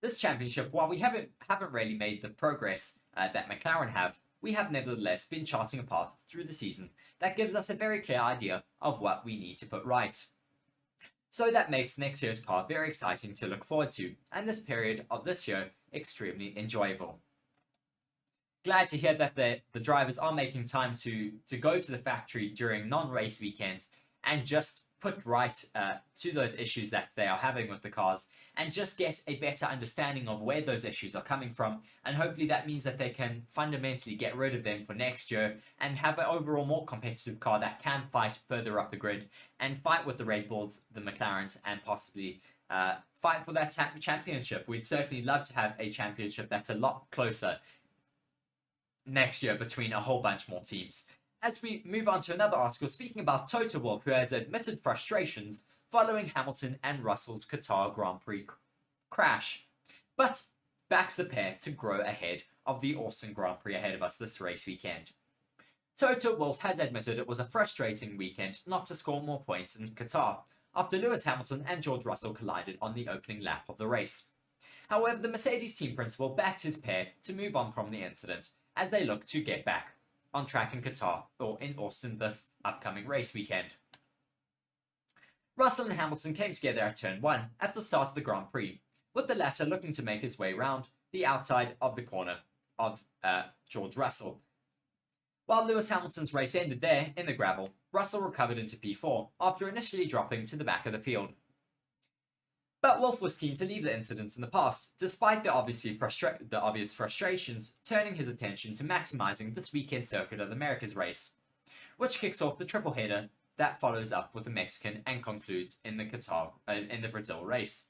This championship, while we haven't really made the progress that McLaren have, we have nevertheless been charting a path through the season that gives us a very clear idea of what we need to put right. So that makes next year's car very exciting to look forward to, and this period of this year extremely enjoyable. Glad to hear that the drivers are making time to go to the factory during non-race weekends and just put right to those issues that they are having with the cars and just get a better understanding of where those issues are coming from, and hopefully that means that they can fundamentally get rid of them for next year and have an overall more competitive car that can fight further up the grid and fight with the Red Bulls, the McLarens, and possibly fight for that championship. We'd certainly love to have a championship that's a lot closer next year between a whole bunch more teams. As we move on to another article speaking about Toto Wolff, who has admitted frustrations following Hamilton and Russell's Qatar Grand Prix crash, but backs the pair to grow ahead of the Austin Grand Prix ahead of us this race weekend. Toto Wolff has admitted it was a frustrating weekend not to score more points in Qatar, after Lewis Hamilton and George Russell collided on the opening lap of the race. However, the Mercedes team principal backed his pair to move on from the incident as they look to get back on track in Qatar or in Austin this upcoming race weekend. Russell and Hamilton came together at turn 1 at the start of the Grand Prix, with the latter looking to make his way round the outside of the corner of George Russell. While Lewis Hamilton's race ended there in the gravel, Russell recovered into P4 after initially dropping to the back of the field. But Wolff was keen to leave the incident in the past, despite the obvious frustrations, turning his attention to maximising this weekend's Circuit of the Americas race, which kicks off the triple header that follows up with the Mexican and concludes in the Brazil race.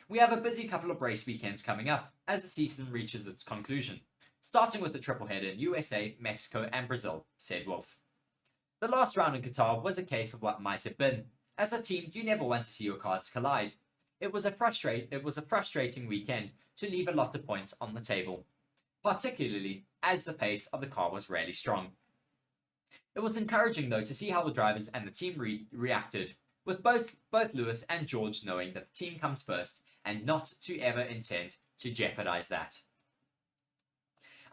We have a busy couple of race weekends coming up as the season reaches its conclusion, starting with the triple header in USA, Mexico and Brazil, said Wolff. The last round in Qatar was a case of what might have been. As a team, you never want to see your cars collide. It was a frustrating weekend to leave a lot of points on the table, particularly as the pace of the car was really strong. It was encouraging though to see how the drivers and the team reacted, with both Lewis and George knowing that the team comes first and not to ever intend to jeopardize that.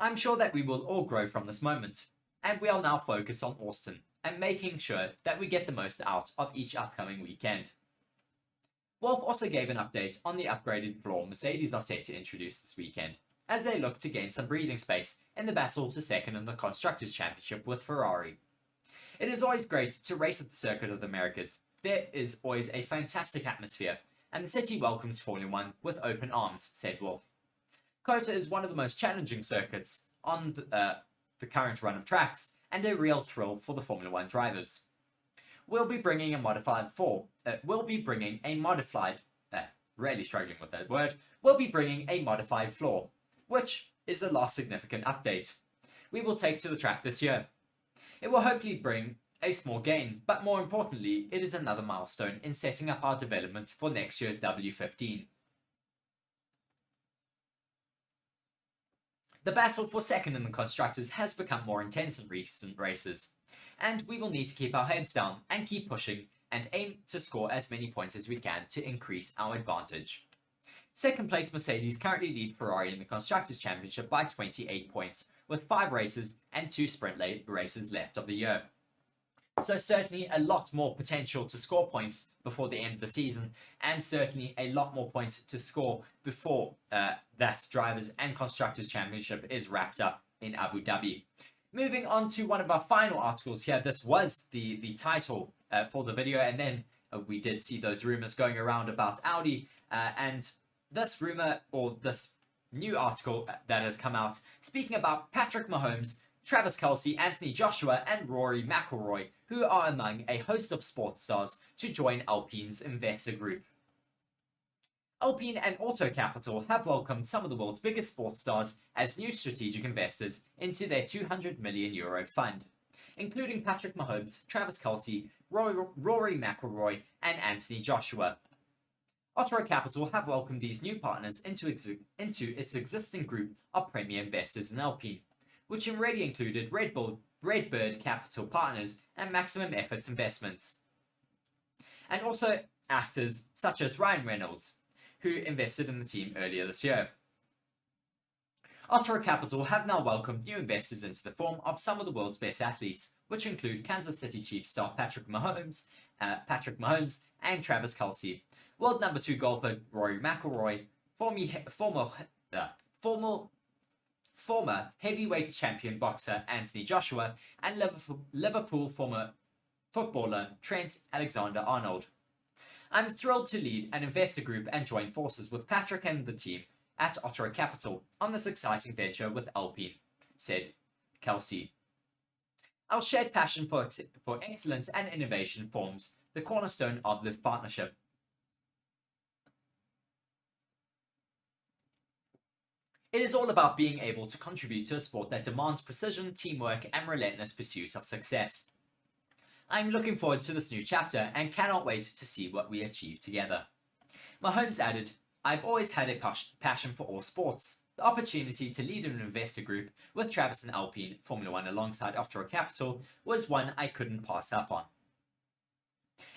I'm sure that we will all grow from this moment, and we are now focused on Austin and making sure that we get the most out of each upcoming weekend. Wolff also gave an update on the upgraded floor Mercedes are set to introduce this weekend, as they look to gain some breathing space in the battle to second in the Constructors' Championship with Ferrari. It is always great to race at the Circuit of the Americas. There is always a fantastic atmosphere, and the city welcomes Formula 1 with open arms, said Wolff. Qatar is one of the most challenging circuits on the current run of tracks, and a real thrill for the Formula 1 drivers. We'll be bringing a modified floor, which is the last significant update we will take to the track this year. It will hopefully bring a small gain, but more importantly, it is another milestone in setting up our development for next year's W15. The battle for second in the Constructors has become more intense in recent races, and we will need to keep our heads down and keep pushing and aim to score as many points as we can to increase our advantage. Second place Mercedes currently lead Ferrari in the Constructors' Championship by 28 points, with 5 races and 2 sprint races left of the year. So certainly a lot more potential to score points before the end of the season, and certainly a lot more points to score before that Drivers' and Constructors' Championship is wrapped up in Abu Dhabi. Moving on to one of our final articles here. This was the title for the video, and then we did see those rumours going around about Audi, and this rumour, or this new article that has come out, speaking about Patrick Mahomes, Travis Kelce, Anthony Joshua and Rory McIlroy, who are among a host of sports stars to join Alpine's investor group. Alpine and Auto Capital have welcomed some of the world's biggest sports stars as new strategic investors into their €200 million fund, including Patrick Mahomes, Travis Kelce, Rory McIlroy and Anthony Joshua. Auto Capital have welcomed these new partners into its existing group of premier investors in Alpine, which already included Redbird Capital Partners and Maximum Efforts Investments, and also actors such as Ryan Reynolds, who invested in the team earlier this year. Auto Capital have now welcomed new investors into the form of some of the world's best athletes, which include Kansas City Chiefs star Patrick Mahomes and Travis Kelce, world number 2 golfer Rory McIlroy, former heavyweight champion boxer Anthony Joshua, and Liverpool former footballer Trent Alexander-Arnold. I'm thrilled to lead an investor group and join forces with Patrick and the team at Auto Capital on this exciting venture with Alpine, said Kelce. Our shared passion for excellence and innovation forms the cornerstone of this partnership. It is all about being able to contribute to a sport that demands precision, teamwork, and relentless pursuit of success. I'm looking forward to this new chapter and cannot wait to see what we achieve together. Mahomes added, I've always had a passion for all sports. The opportunity to lead an investor group with Travis and Alpine Formula 1 alongside Otro Capital was one I couldn't pass up on.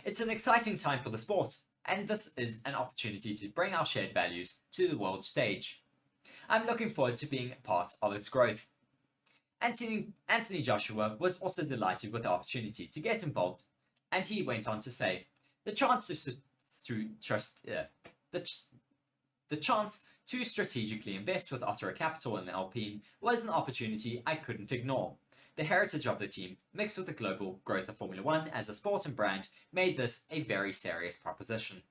It's an exciting time for the sport, and this is an opportunity to bring our shared values to the world stage. I'm looking forward to being part of its growth. Anthony Joshua was also delighted with the opportunity to get involved, and he went on to say, the chance to strategically invest with Otro Capital and Alpine was an opportunity I couldn't ignore. The heritage of the team, mixed with the global growth of Formula 1 as a sport and brand, made this a very serious proposition.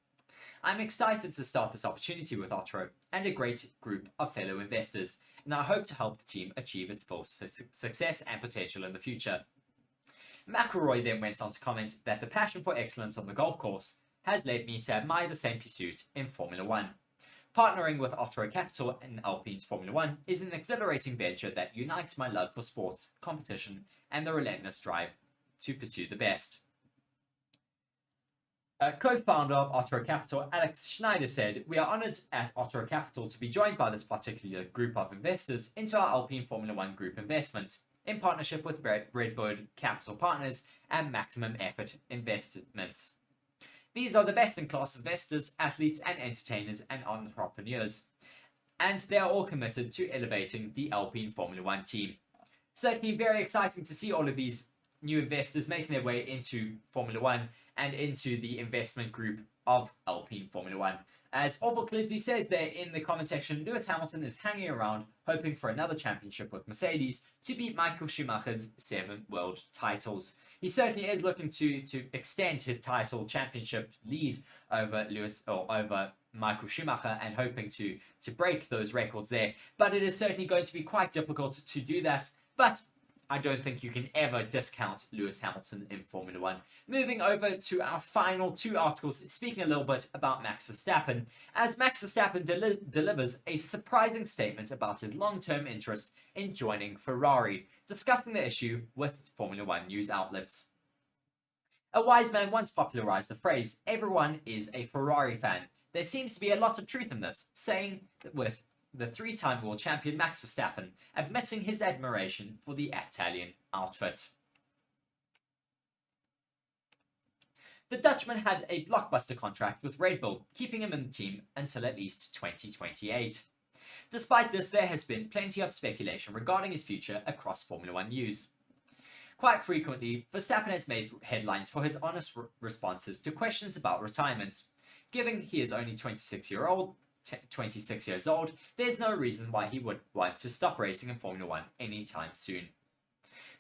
I'm excited to start this opportunity with Otro and a great group of fellow investors, and I hope to help the team achieve its full success and potential in the future. McElroy then went on to comment that the passion for excellence on the golf course has led me to admire the same pursuit in Formula 1. Partnering with Otro Capital and Alpine's Formula 1 is an exhilarating venture that unites my love for sports, competition, and the relentless drive to pursue the best. Co-founder of Otro Capital, Alex Schneider, said, "We are honoured at Otro Capital to be joined by this particular group of investors into our Alpine Formula 1 group investment, in partnership with Redbird Capital Partners and Maximum Effort Investments. These are the best-in-class investors, athletes and entertainers and entrepreneurs, and they are all committed to elevating the Alpine Formula 1 team." Certainly very exciting to see all of these new investors making their way into Formula 1 and into the investment group of Alpine Formula 1. As Orville Clisby says there in the comment section, Lewis Hamilton is hanging around hoping for another championship with Mercedes to beat Michael Schumacher's 7 world titles. He certainly is looking to extend his title championship lead over over Michael Schumacher and hoping to break those records there. But it is certainly going to be quite difficult to do that. But I don't think you can ever discount Lewis Hamilton in Formula 1. Moving over to our final 2 articles, speaking a little bit about Max Verstappen, as Max Verstappen delivers a surprising statement about his long-term interest in joining Ferrari, discussing the issue with Formula 1 news outlets. A wise man once popularized the phrase, "Everyone is a Ferrari fan." There seems to be a lot of truth in this, saying that with the 3-time world champion Max Verstappen admitting his admiration for the Italian outfit. The Dutchman had a blockbuster contract with Red Bull, keeping him in the team until at least 2028. Despite this, there has been plenty of speculation regarding his future across Formula 1 news. Quite frequently, Verstappen has made headlines for his honest responses to questions about retirement. Given he is only 26 years old, there's no reason why he would want to stop racing in Formula 1 anytime soon.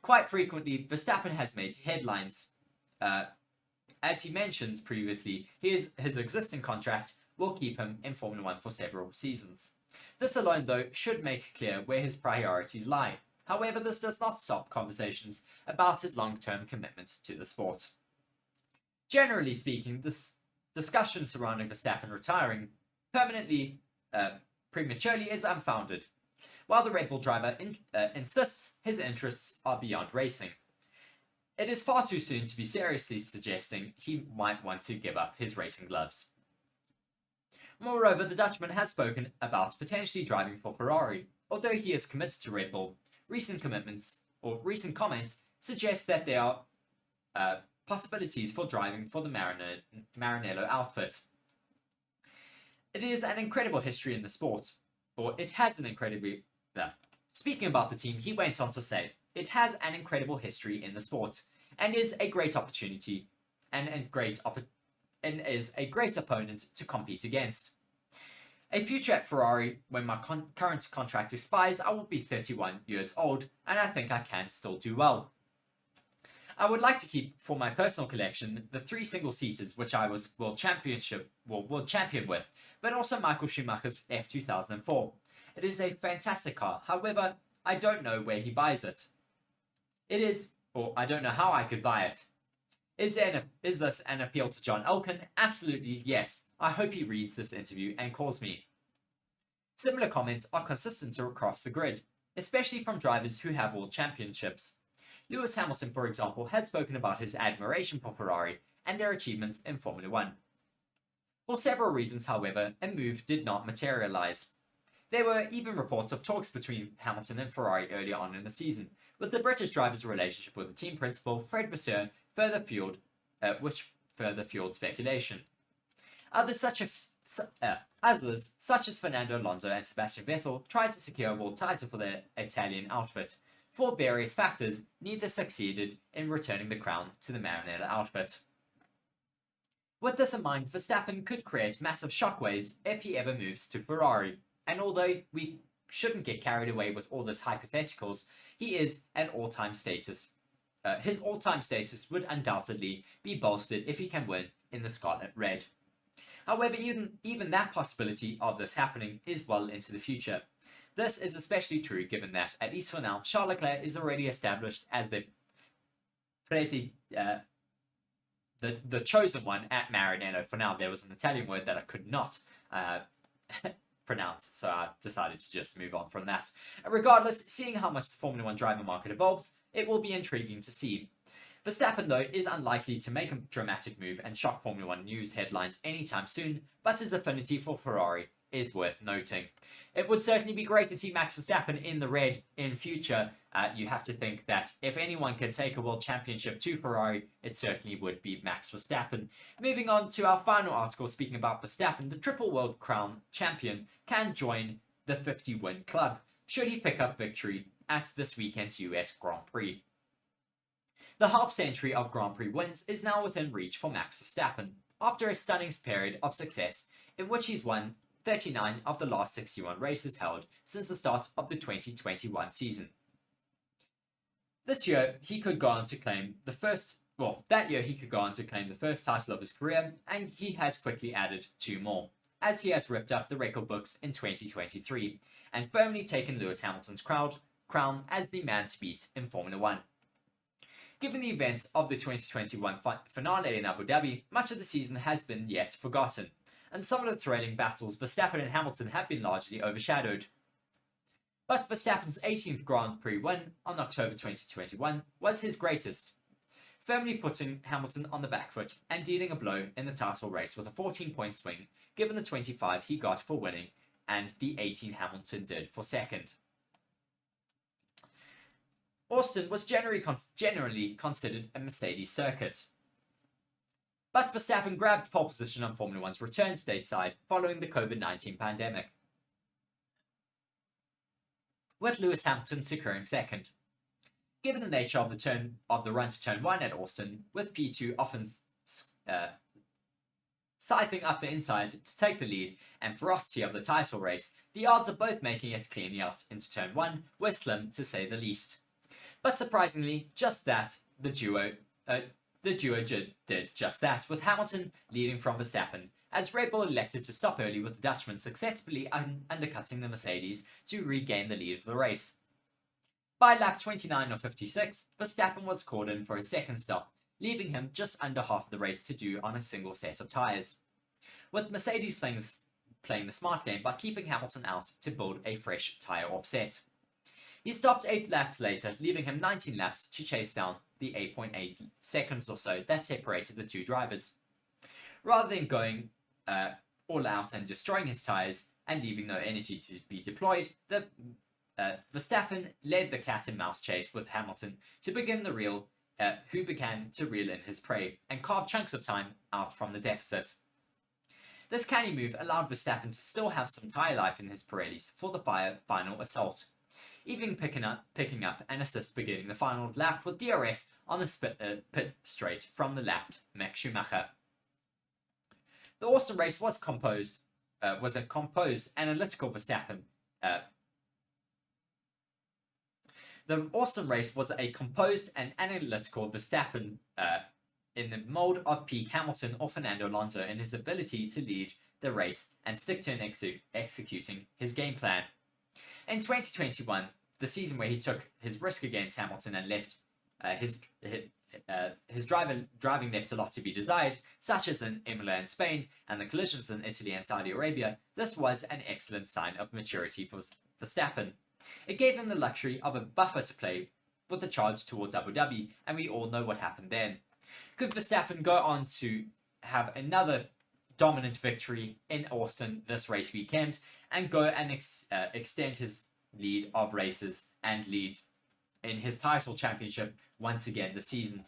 Quite frequently, Verstappen has made headlines. As he mentions previously, his existing contract will keep him in Formula 1 for several seasons. This alone, though, should make clear where his priorities lie. However, this does not stop conversations about his long-term commitment to the sport. Generally speaking, this discussion surrounding Verstappen retiring permanently prematurely is unfounded, while the Red Bull driver insists his interests are beyond racing. It is far too soon to be seriously suggesting he might want to give up his racing gloves. Moreover, the Dutchman has spoken about potentially driving for Ferrari. Although he is committed to Red Bull, recent comments suggest that there are possibilities for driving for the Maranello outfit. It is an incredible history in the sport, or it has an incredibly... Speaking about the team, he went on to say, "It has an incredible history in the sport, and is a great opportunity, and is a great opponent to compete against. A future at Ferrari, when my current contract expires, I will be 31 years old, and I think I can still do well. I would like to keep for my personal collection the 3 single-seaters which I was world champion with, but also Michael Schumacher's F2004. It is a fantastic car, however, I don't know where he buys it. I don't know how I could buy it. Is this an appeal to John Elkann? Absolutely yes. I hope he reads this interview and calls me." Similar comments are consistent across the grid, especially from drivers who have world championships. Lewis Hamilton, for example, has spoken about his admiration for Ferrari and their achievements in Formula 1. For several reasons, however, a move did not materialize. There were even reports of talks between Hamilton and Ferrari earlier on in the season, with the British driver's relationship with the team principal Fred Vasseur which further fueled speculation. Others such as Fernando Alonso and Sebastian Vettel tried to secure a world title for their Italian outfit. For various factors, neither succeeded in returning the crown to the Maranello outfit. With this in mind, Verstappen could create massive shockwaves if he ever moves to Ferrari. And although we shouldn't get carried away with all this hypotheticals, he is an all-time status. His all-time status would undoubtedly be bolstered if he can win in the Scarlet Red. However, even that possibility of this happening is well into the future. This is especially true given that, at least for now, Charles Leclerc is already established as the chosen one at Maranello. For now, there was an Italian word that I could not pronounce, so I decided to just move on from that. Regardless, seeing how much the Formula 1 driver market evolves, it will be intriguing to see. Verstappen, though, is unlikely to make a dramatic move and shock Formula 1 news headlines anytime soon, but his affinity for Ferrari is worth noting. It would certainly be great to see Max Verstappen in the red in future. You have to think that if anyone can take a world championship to Ferrari, it certainly would be Max Verstappen. Moving on to our final article speaking about Verstappen, the triple world crown champion can join the 50-win club should he pick up victory at this weekend's US Grand Prix. The half-century of Grand Prix wins is now within reach for Max Verstappen, after a stunning period of success in which he's won 39 of the last 61 races held since the start of the 2021 season. This year, he could go on to claim the first title of his career, and he has quickly added 2 more, as he has ripped up the record books in 2023 and firmly taken Lewis Hamilton's crown as the man to beat in Formula 1. Given the events of the 2021 finale in Abu Dhabi, much of the season has been yet forgotten, and some of the thrilling battles Verstappen and Hamilton have been largely overshadowed. But Verstappen's 18th Grand Prix win on October 2021 was his greatest, firmly putting Hamilton on the back foot and dealing a blow in the title race with a 14-point swing, given the 25 he got for winning and the 18 Hamilton did for second. Austin was generally considered a Mercedes circuit, but Verstappen grabbed pole position on Formula 1's return stateside following the COVID-19 pandemic, with Lewis Hamilton securing second. Given the nature of the run to turn 1 at Austin, with P2 often scything up the inside to take the lead and ferocity of the title race, the odds of both making it cleanly out into turn 1 were slim to say the least. But surprisingly, the duo did just that, with Hamilton leading from Verstappen, as Red Bull elected to stop early with the Dutchman successfully undercutting the Mercedes to regain the lead of the race. By lap 29 of 56, Verstappen was called in for his second stop, leaving him just under half the race to do on a single set of tyres, with Mercedes playing the smart game by keeping Hamilton out to build a fresh tyre offset. He stopped 8 laps later, leaving him 19 laps to chase down the 8.8 seconds or so that separated the two drivers. Rather than going all out and destroying his tyres and leaving no energy to be deployed, Verstappen led the cat and mouse chase with Hamilton to begin the reel, who began to reel in his prey and carve chunks of time out from the deficit. This canny move allowed Verstappen to still have some tyre life in his Pirellis for the final assault, even picking up an assist beginning the final lap with DRS on the pit straight from the lapped Mick Schumacher. The Austin race was a composed, analytical Verstappen. The Austin race was a composed and analytical Verstappen in the mold of peak Hamilton or Fernando Alonso in his ability to lead the race and stick to executing his game plan. In 2021, the season where he took his risk against Hamilton and left his driving left a lot to be desired, such as in Imola in Spain and the collisions in Italy and Saudi Arabia, this was an excellent sign of maturity for Verstappen. It gave him the luxury of a buffer to play with the charge towards Abu Dhabi, and we all know what happened then. Could Verstappen go on to have another dominant victory in Austin this race weekend and go and extend his lead of races and lead in his title championship once again this season.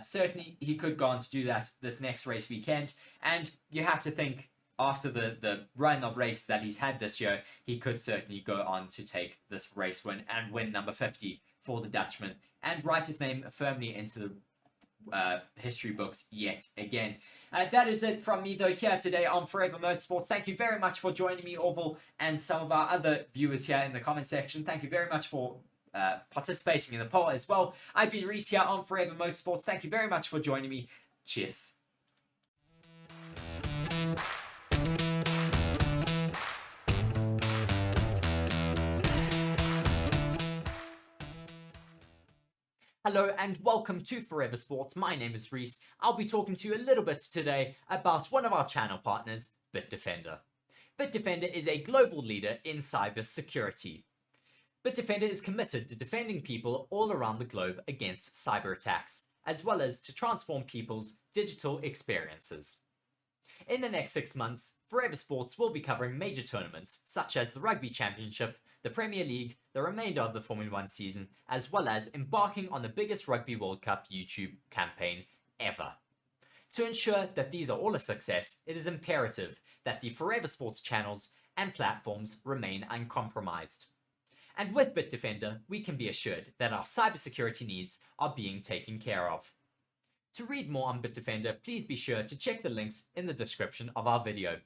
Certainly, he could go on to do that this next race weekend, and you have to think after the run of races that he's had this year, he could certainly go on to take this race win and win number 50 for the Dutchman and write his name firmly into the history books yet again. That is it from me though here today on Forever Motorsports. Thank you very much for joining me, Orville, and some of our other viewers here in the comment section. Thank you very much for participating in the poll as well. I've been Reece here on Forever Motorsports. Thank you very much for joining me. Cheers. Hello and welcome to Forever Sports. My name is Reece. I'll be talking to you a little bit today about one of our channel partners, BITDEFENDER. BITDEFENDER is a global leader in cyber security. BITDEFENDER is committed to defending people all around the globe against cyber attacks, as well as to transform people's digital experiences. In the next 6 months, Forever Sports will be covering major tournaments such as the Rugby Championship, the Premier League, the remainder of the Formula 1 season, as well as embarking on the biggest Rugby World Cup YouTube campaign ever. To ensure that these are all a success, it is imperative that the Forever Sports channels and platforms remain uncompromised. And with BITDEFENDER, we can be assured that our cybersecurity needs are being taken care of. To read more on BITDEFENDER, please be sure to check the links in the description of our video.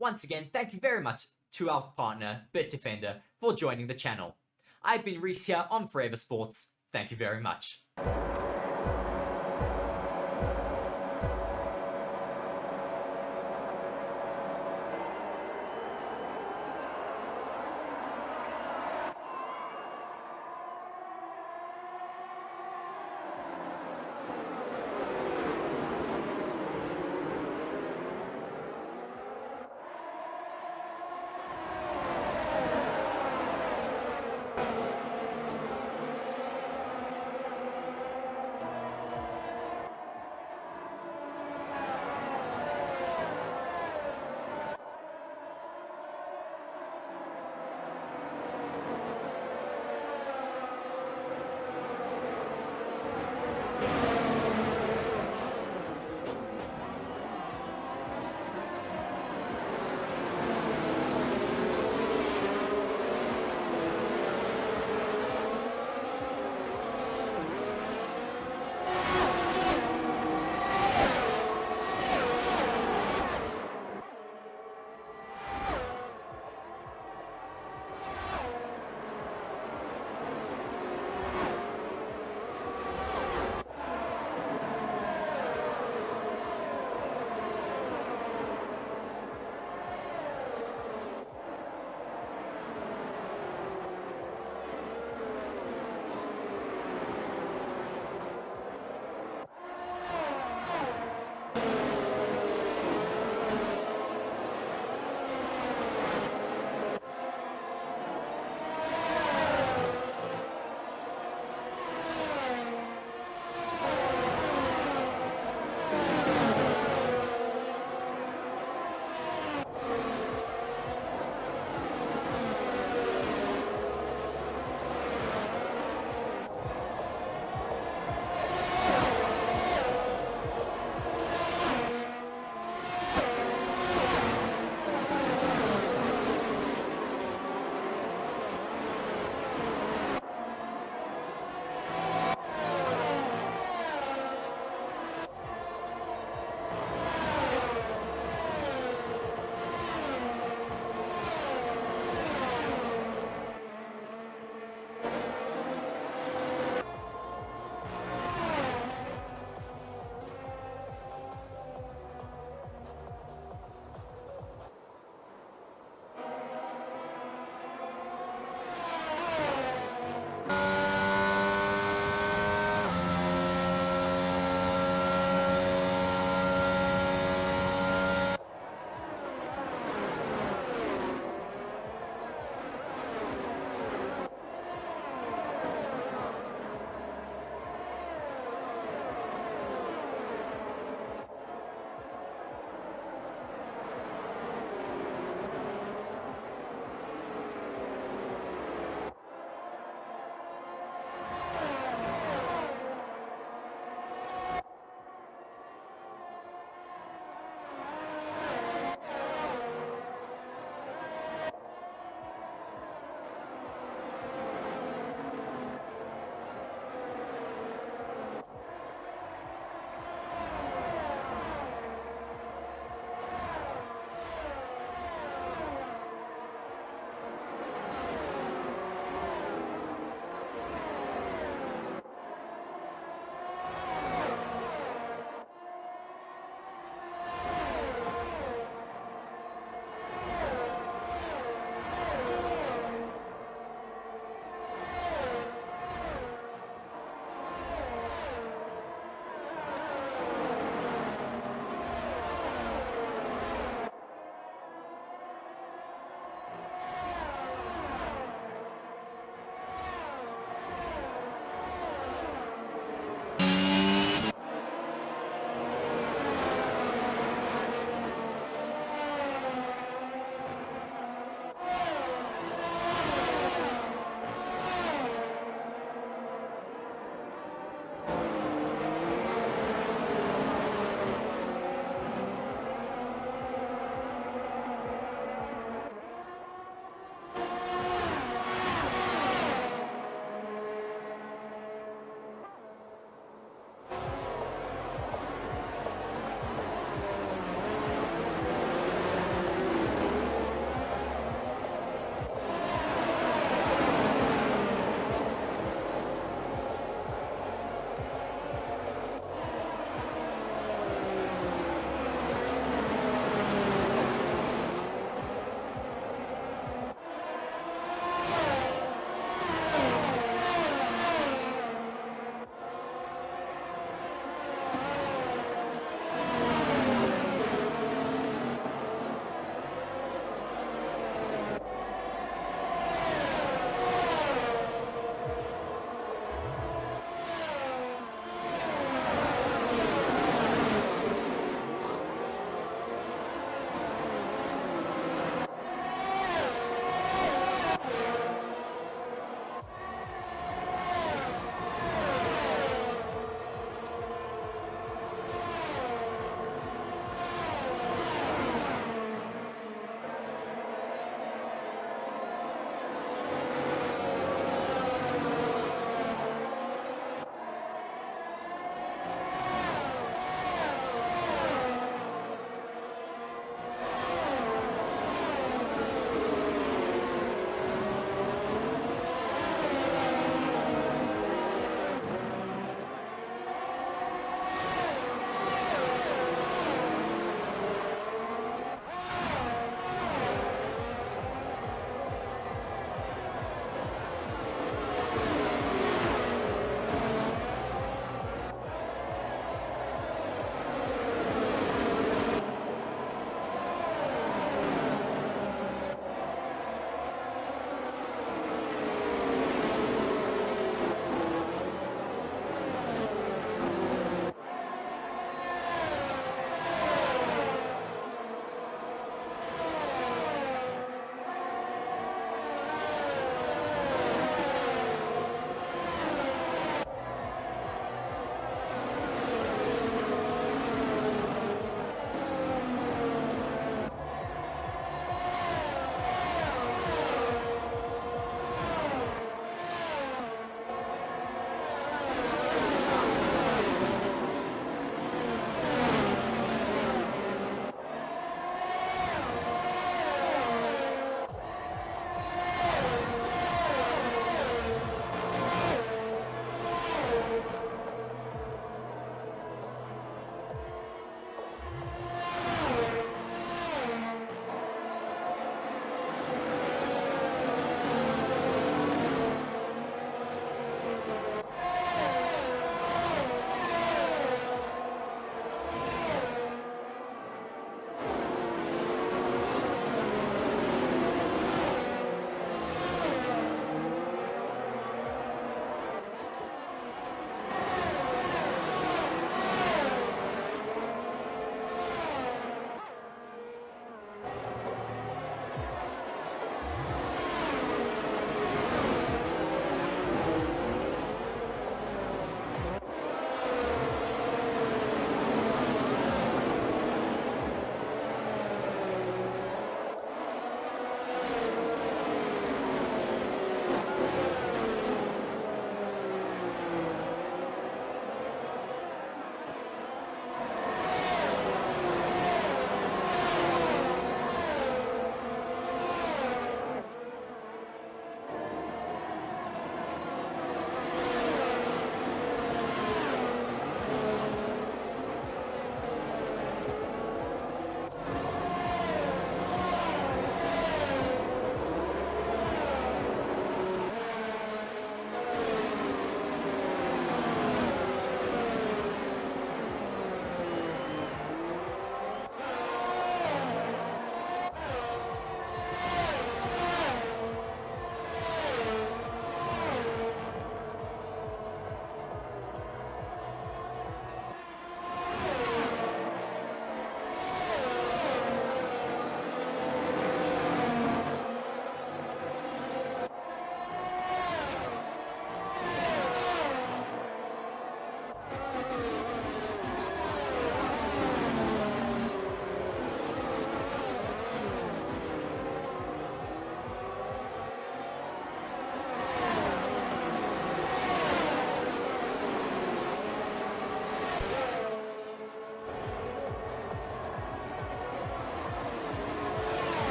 Once again, thank you very much to our partner, BITDEFENDER, for joining the channel. I've been Reece here on Forever Sports. Thank you very much.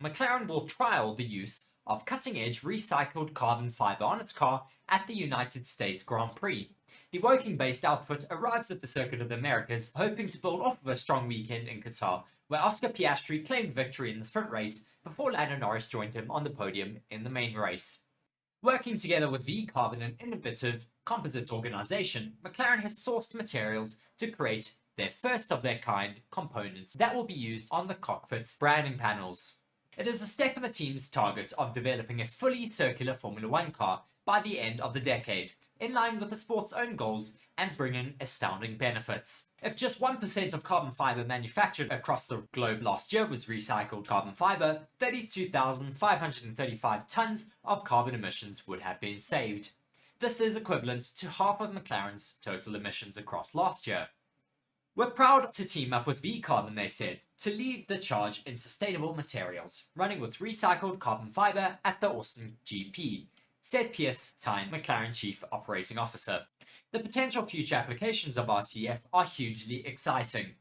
McLaren will trial the use of cutting-edge recycled carbon fiber on its car at the United States Grand Prix. The Woking-based outfit arrives at the Circuit of the Americas, hoping to build off of a strong weekend in Qatar, where Oscar Piastri claimed victory in the sprint race before Lando Norris joined him on the podium in the main race. Working together with V-Carbon, an innovative composites organization, McLaren has sourced materials to create their first-of-their-kind components that will be used on the cockpit's branding panels. It is a step in the team's target of developing a fully circular Formula 1 car by the end of the decade, in line with the sport's own goals and bringing astounding benefits. If just 1% of carbon fiber manufactured across the globe last year was recycled carbon fiber, 32,535 tons of carbon emissions would have been saved. This is equivalent to half of McLaren's total emissions across last year. We're proud to team up with V-Carbon, they said, to lead the charge in sustainable materials, running with recycled carbon fiber at the Austin GP, said Piers Tyne, McLaren Chief Operating Officer. The potential future applications of RCF are hugely exciting.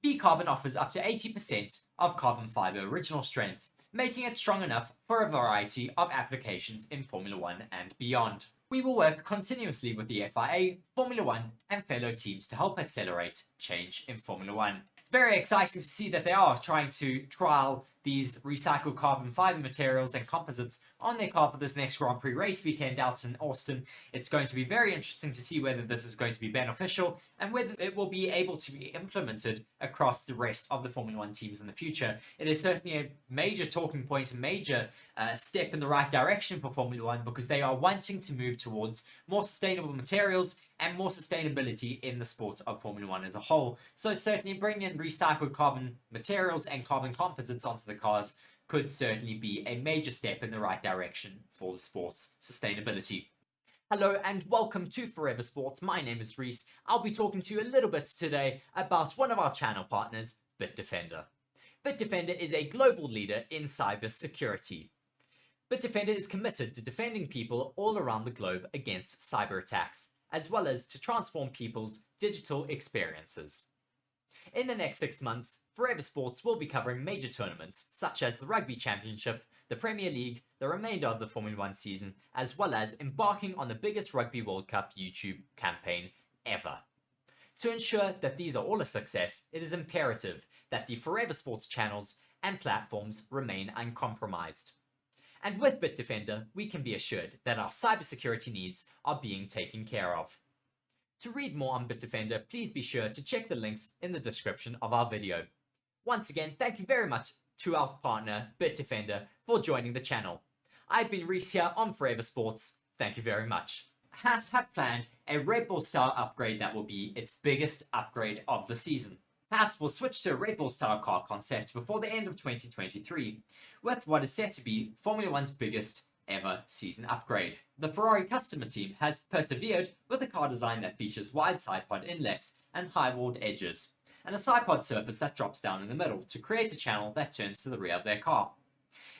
V-Carbon offers up to 80% of carbon fiber original strength, making it strong enough for a variety of applications in Formula 1 and beyond. We will work continuously with the FIA, Formula 1 and fellow teams to help accelerate change in Formula 1. It's very exciting to see that they are trying to trial these recycled carbon fiber materials and composites on their car for this next Grand Prix race weekend out in Austin. It's going to be very interesting to see whether this is going to be beneficial and whether it will be able to be implemented across the rest of the Formula 1 teams in the future. It is certainly a major talking point, a major step in the right direction for Formula 1 because they are wanting to move towards more sustainable materials and more sustainability in the sport of Formula 1 as a whole. So certainly bringing in recycled carbon materials and carbon composites onto the cars could certainly be a major step in the right direction for the sport's sustainability. Hello and welcome to Forever Sports. My name is Reece. I'll be talking to you a little bit today about one of our channel partners, BITDEFENDER. BITDEFENDER is a global leader in cybersecurity. BITDEFENDER is committed to defending people all around the globe against cyber attacks, as well as to transform people's digital experiences. In the next 6 months, Forever Sports will be covering major tournaments such as the Rugby Championship, the Premier League, the remainder of the Formula 1 season, as well as embarking on the biggest Rugby World Cup YouTube campaign ever. To ensure that these are all a success, it is imperative that the Forever Sports channels and platforms remain uncompromised. And with BITDEFENDER, we can be assured that our cybersecurity needs are being taken care of. To read more on BITDEFENDER, please be sure to check the links in the description of our video. Once again, thank you very much to our partner, BITDEFENDER, for joining the channel. I've been Reece here on Forever Sports. Thank you very much. Haas have planned a Red Bull style upgrade that will be its biggest upgrade of the season. Haas will switch to a Red Bull style car concept before the end of 2023, with what is set to be Formula 1's biggest ever season upgrade. The Ferrari customer team has persevered with a car design that features wide sidepod inlets and high-walled edges, and a sidepod surface that drops down in the middle to create a channel that turns to the rear of their car.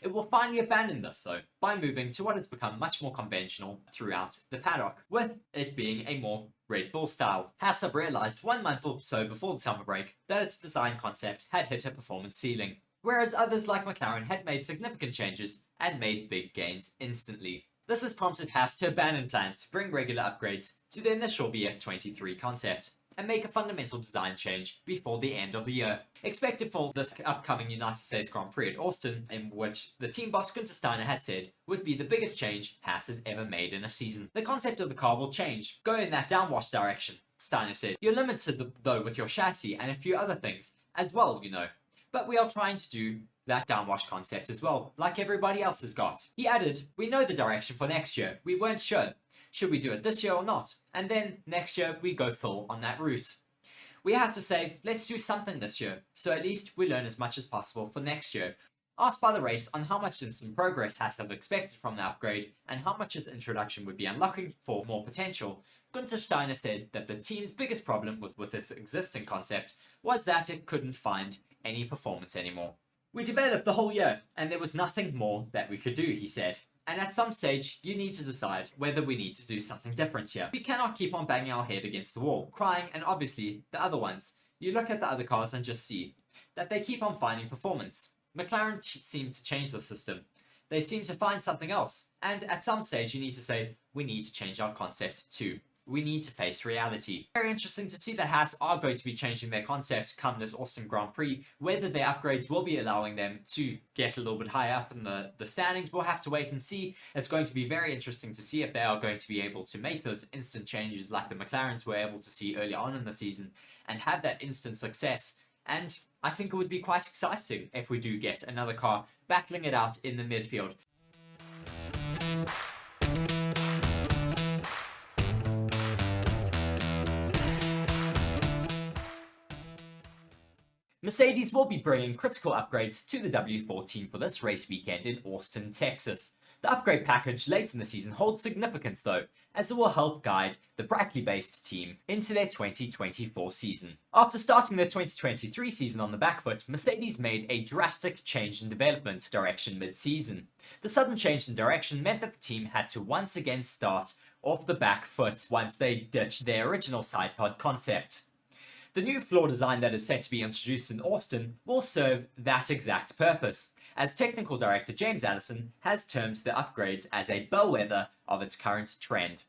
It will finally abandon this though, by moving to what has become much more conventional throughout the paddock, with it being a more Red Bull style. Haas have realised 1 month or so before the summer break that its design concept had hit a performance ceiling, whereas others like McLaren had made significant changes and made big gains instantly. This has prompted Haas to abandon plans to bring regular upgrades to the initial VF23 concept and make a fundamental design change before the end of the year. Expected for this upcoming United States Grand Prix at Austin, in which the team boss Günther Steiner has said would be the biggest change Haas has ever made in a season. The concept of the car will change, go in that downwash direction, Steiner said. You're limited though with your chassis and a few other things as well, you know. But we are trying to do that downwash concept as well, like everybody else has got. He added, we know the direction for next year. We weren't sure. Should we do it this year or not? And then next year we go full on that route. We had to say, let's do something this year, so at least we learn as much as possible for next year. Asked by the race on how much instant progress Haas have expected from the upgrade and how much its introduction would be unlocking for more potential, Günther Steiner said that the team's biggest problem with this existing concept was that it couldn't find any performance anymore. We developed the whole year and there was nothing more that we could do, he said. And at some stage, you need to decide whether we need to do something different here. We cannot keep on banging our head against the wall, crying, and obviously, the other ones. You look at the other cars and just see that they keep on finding performance. McLaren seem to change the system. They seem to find something else, and at some stage you need to say, we need to change our concept too. We need to face reality. Very interesting to see that Haas are going to be changing their concept come this Austin Grand Prix. Whether their upgrades will be allowing them to get a little bit higher up in the standings, we'll have to wait and see. It's going to be very interesting to see if they are going to be able to make those instant changes like the McLarens were able to see early on in the season and have that instant success. And I think it would be quite exciting if we do get another car battling it out in the midfield. Mercedes will be bringing critical upgrades to the W14 for this race weekend in Austin, Texas. The upgrade package late in the season holds significance though, as it will help guide the Brackley-based team into their 2024 season. After starting their 2023 season on the back foot, Mercedes made a drastic change in development direction mid-season. The sudden change in direction meant that the team had to once again start off the back foot once they ditched their original sidepod concept. The new floor design that is set to be introduced in Austin will serve that exact purpose, as technical director James Allison has termed the upgrades as a bellwether of its current trend.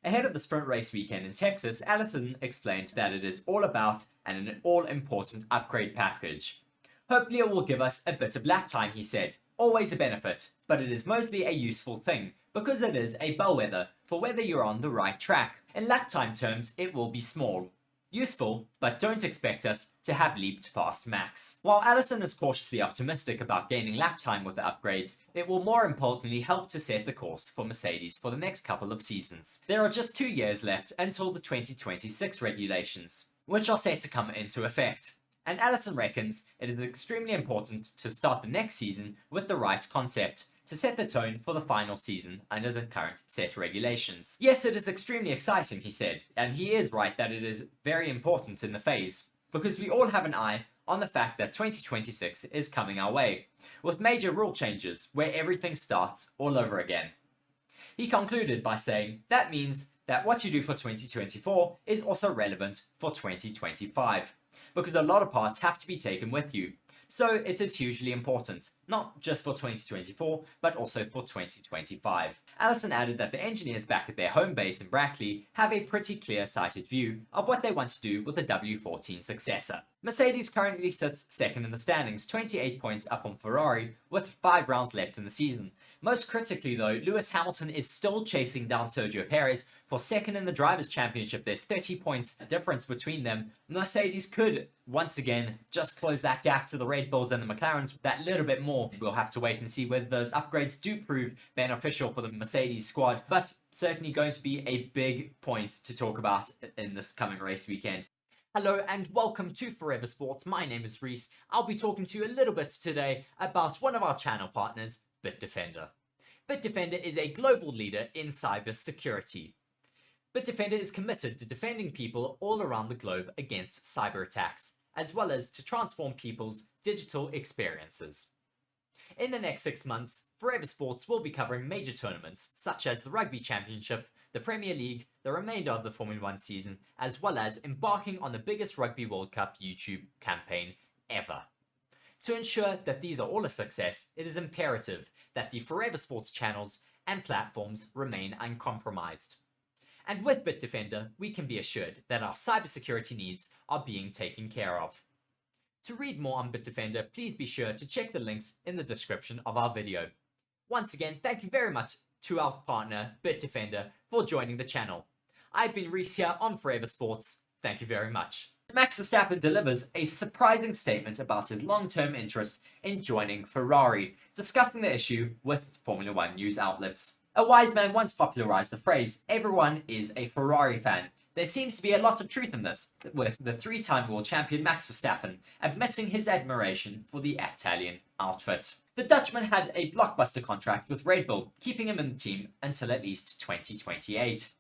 Ahead of the sprint race weekend in Texas, Allison explained that it is all about an all-important upgrade package. Hopefully it will give us a bit of lap time, he said. Always a benefit, but it is mostly a useful thing, because it is a bellwether for whether you're on the right track. In lap time terms, it will be small. Useful, but don't expect us to have leaped past Max. While Allison is cautiously optimistic about gaining lap time with the upgrades, it will more importantly help to set the course for Mercedes for the next couple of seasons. There are just 2 years left until the 2026 regulations, which are set to come into effect. And Allison reckons it is extremely important to start the next season with the right concept, to set the tone for the final season under the current set regulations. Yes, it is extremely exciting, he said, and he is right that it is very important in the phase, because we all have an eye on the fact that 2026 is coming our way, with major rule changes where everything starts all over again. He concluded by saying that means that what you do for 2024 is also relevant for 2025, because a lot of parts have to be taken with you. So it is hugely important, not just for 2024, but also for 2025. Allison added that the engineers back at their home base in Brackley have a pretty clear-sighted view of what they want to do with the W14 successor. Mercedes currently sits second in the standings, 28 points up on Ferrari, with 5 rounds left in the season. Most critically though, Lewis Hamilton is still chasing down Sergio Perez for second in the Drivers' Championship. There's 30 points difference between them. Mercedes could, once again, just close that gap to the Red Bulls and the McLarens that little bit more. We'll have to wait and see whether those upgrades do prove beneficial for the Mercedes squad, but certainly going to be a big point to talk about in this coming race weekend. Hello and welcome to Forever Sports. My name is Reece. I'll be talking to you a little bit today about one of our channel partners, BITDEFENDER. BITDEFENDER is a global leader in cyber security. BITDEFENDER is committed to defending people all around the globe against cyber attacks, as well as to transform people's digital experiences. In the next 6 months, Forever Sports will be covering major tournaments such as the Rugby Championship, the Premier League, the remainder of the Formula 1 season, as well as embarking on the biggest Rugby World Cup YouTube campaign ever. To ensure that these are all a success, it is imperative that the Forever Sports channels and platforms remain uncompromised. And with BITDEFENDER, we can be assured that our cybersecurity needs are being taken care of. To read more on BITDEFENDER, please be sure to check the links in the description of our video. Once again, thank you very much to our partner, BITDEFENDER, for joining the channel. I've been Reece here on Forever Sports. Thank you very much. Max Verstappen delivers a surprising statement about his long-term interest in joining Ferrari, discussing the issue with Formula 1 news outlets. A wise man once popularized the phrase, "Everyone is a Ferrari fan." There seems to be a lot of truth in this, with the 3-time world champion Max Verstappen admitting his admiration for the Italian outfit. The Dutchman had a blockbuster contract with Red Bull, keeping him in the team until at least 2028.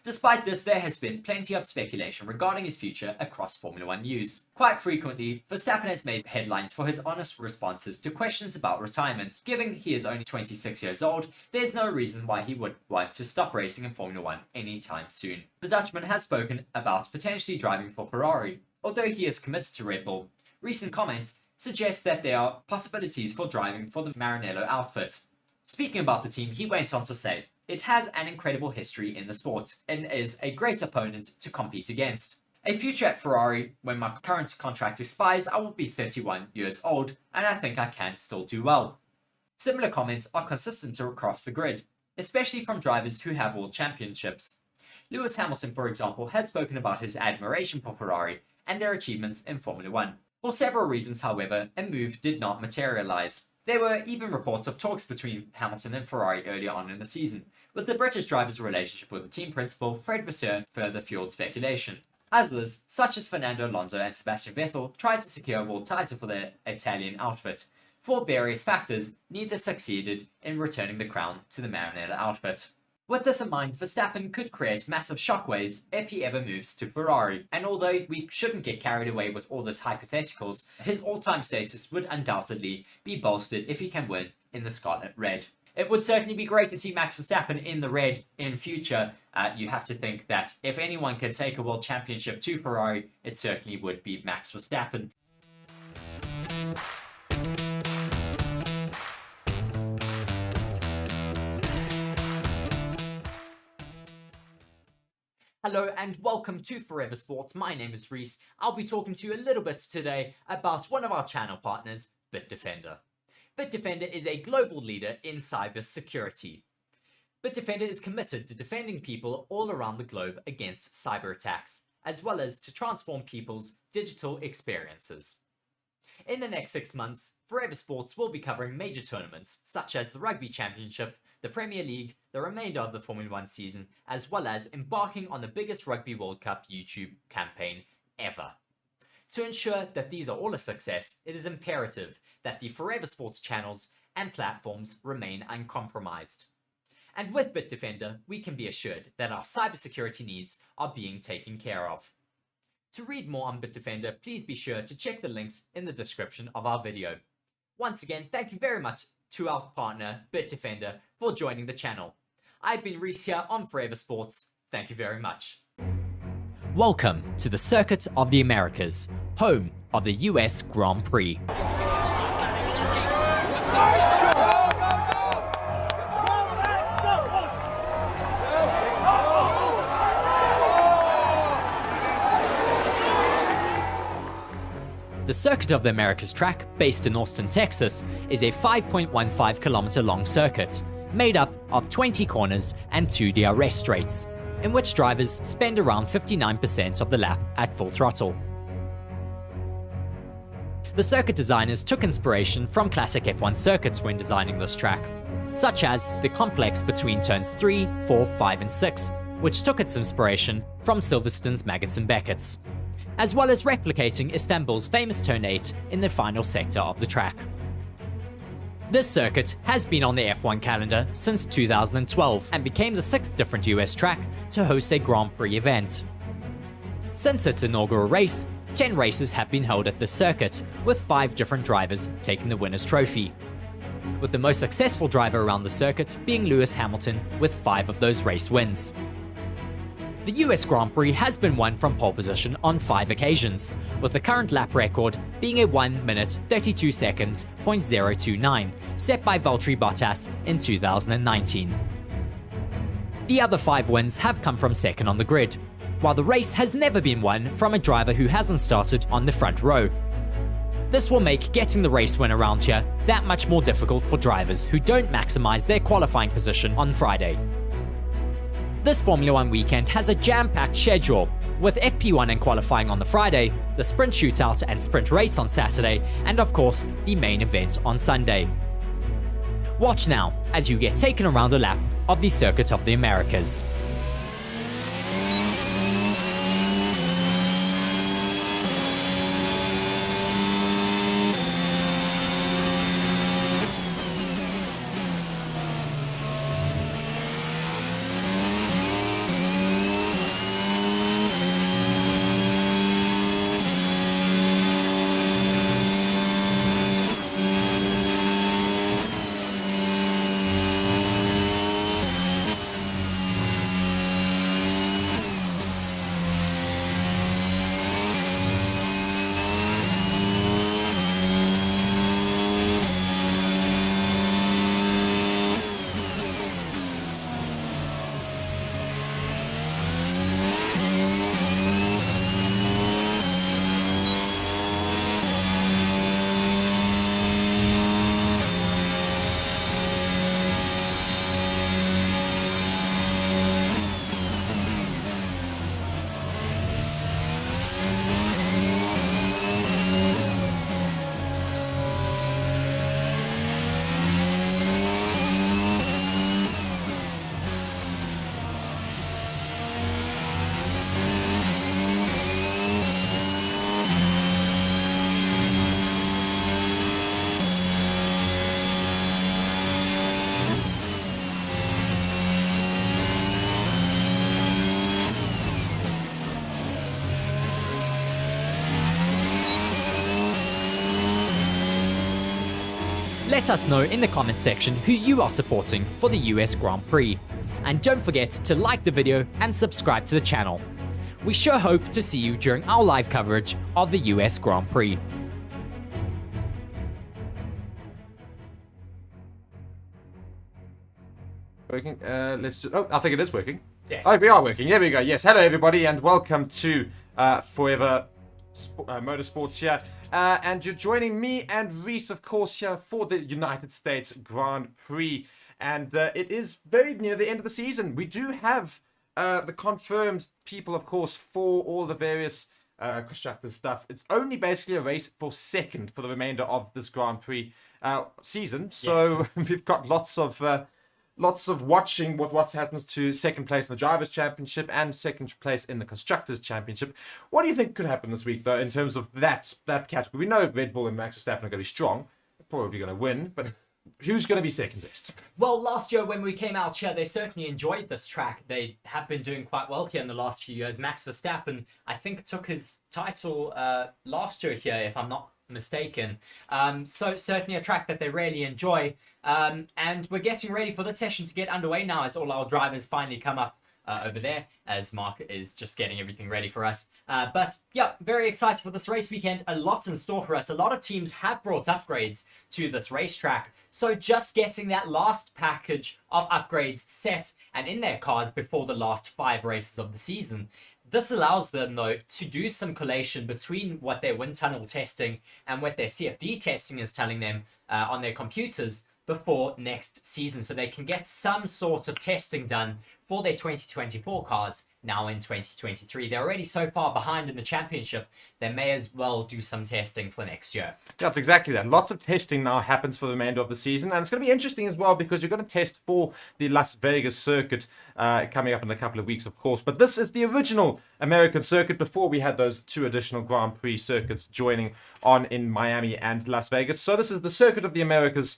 Despite this, there has been plenty of speculation regarding his future across Formula 1 news. Quite frequently, Verstappen has made headlines for his honest responses to questions about retirement. Given he is only 26 years old, there's no reason why he would want to stop racing in Formula 1 anytime soon. The Dutchman has spoken about potentially driving for Ferrari. Although he is committed to Red Bull, recent comments suggests that there are possibilities for driving for the Maranello outfit. Speaking about the team, he went on to say, "It has an incredible history in the sport and is a great opponent to compete against. A future at Ferrari, when my current contract expires, I will be 31 years old, and I think I can still do well." Similar comments are consistent across the grid, especially from drivers who have world championships. Lewis Hamilton, for example, has spoken about his admiration for Ferrari and their achievements in Formula 1. For several reasons, however, a move did not materialize. There were even reports of talks between Hamilton and Ferrari earlier on in the season, with the British driver's relationship with the team principal, Fred Vasseur, further fueled speculation. Others, such as Fernando Alonso and Sebastian Vettel, tried to secure a world title for their Italian outfit. For various factors, neither succeeded in returning the crown to the Maranello outfit. With this in mind, Verstappen could create massive shockwaves if he ever moves to Ferrari, and although we shouldn't get carried away with all this hypotheticals, his all-time status would undoubtedly be bolstered if he can win in the Scarlet Red. It would certainly be great to see Max Verstappen in the red in future. You have to think that if anyone can take a world championship to Ferrari, it certainly would be Max Verstappen. Hello and welcome to Forever Sports. My name is Reece. I'll be talking to you a little bit today about one of our channel partners, Bitdefender. Bitdefender is a global leader in cyber security. Bitdefender is committed to defending people all around the globe against cyber attacks, as well as to transform people's digital experiences. In the next 6 months, Forever Sports will be covering major tournaments such as the Rugby Championship, the Premier League, the remainder of the Formula 1 season, as well as embarking on the biggest Rugby World Cup YouTube campaign ever. To ensure that these are all a success, it is imperative that the Forever Sports channels and platforms remain uncompromised. And with Bitdefender, we can be assured that our cybersecurity needs are being taken care of. To read more on Bitdefender, please be sure to check the links in the description of our video. Once again, thank you very much to our partner, Bitdefender, for joining the channel. I've been Reece here on Forever Sports. Thank you very much. Welcome to the Circuit of the Americas, home of the US Grand Prix. The Circuit of the Americas track, based in Austin, Texas, is a 5.15 kilometer long circuit, made up of 20 corners and 2 DRS straights, in which drivers spend around 59% of the lap at full throttle. The circuit designers took inspiration from classic F1 circuits when designing this track, such as the complex between turns 3, 4, 5 and 6, which took its inspiration from Silverstone's Maggots and Beckett's, as well as replicating Istanbul's famous turn 8 in the final sector of the track. This circuit has been on the F1 calendar since 2012 and became the 6th different US track to host a Grand Prix event. Since its inaugural race, 10 races have been held at this circuit, with 5 different drivers taking the winner's trophy, with the most successful driver around the circuit being Lewis Hamilton with 5 of those race wins. The US Grand Prix has been won from pole position on 5 occasions, with the current lap record being a 1 minute 32 seconds .029 set by Valtteri Bottas in 2019. The other 5 wins have come from second on the grid, while the race has never been won from a driver who hasn't started on the front row. This will make getting the race win around here that much more difficult for drivers who don't maximize their qualifying position on Friday. This Formula 1 weekend has a jam-packed schedule, with FP1 and qualifying on the Friday, the sprint shootout and sprint race on Saturday, and of course, the main event on Sunday. Watch now as you get taken around a lap of the Circuit of the Americas. Let us know in the comment section who you are supporting for the US Grand Prix. And don't forget to like the video and subscribe to the channel. We sure hope to see you during our live coverage of the US Grand Prix. Working. Let's just. Oh, I think it is working. Yes. Oh, we are working. There we go. Yes. Hello, everybody, and welcome to Forever Motorsports here. And you're joining me and Reece, of course, here for the United States Grand Prix. And it is very near the end of the season. We do have the confirmed people, of course, for all the various constructors stuff. It's only basically a race for second for the remainder of this Grand Prix season. So yes. We've got lots of watching what happens to second place in the Drivers' Championship and second place in the Constructors' Championship. What do you think could happen this week, though, in terms of that category? We know Red Bull and Max Verstappen are going to be strong. They're probably going to win, but who's going to be second best? Well, last year when we came out here, they certainly enjoyed this track. They have been doing quite well here in the last few years. Max Verstappen, I think, took his title last year here, if I'm not mistaken. So certainly a track that they really enjoy. And we're getting ready for the session to get underway now as all our drivers finally come up over there, as Mark is just getting everything ready for us. But yeah, very excited for this race weekend. A lot in store for us. A lot of teams have brought upgrades to this racetrack. So just getting that last package of upgrades set and in their cars before the last 5 races of the season. This allows them, though, to do some collation between what their wind tunnel testing and what their CFD testing is telling them on their computers before next season, so they can get some sort of testing done for their 2024 cars now in 2023. They're already so far behind in the championship, they may as well do some testing for next year. That's exactly that. Lots of testing now happens for the remainder of the season, and it's going to be interesting as well because you're going to test for the Las Vegas circuit coming up in a couple of weeks, of course. But this is the original American circuit before we had those 2 additional Grand Prix circuits joining on in Miami and Las Vegas. So this is the circuit of the Americas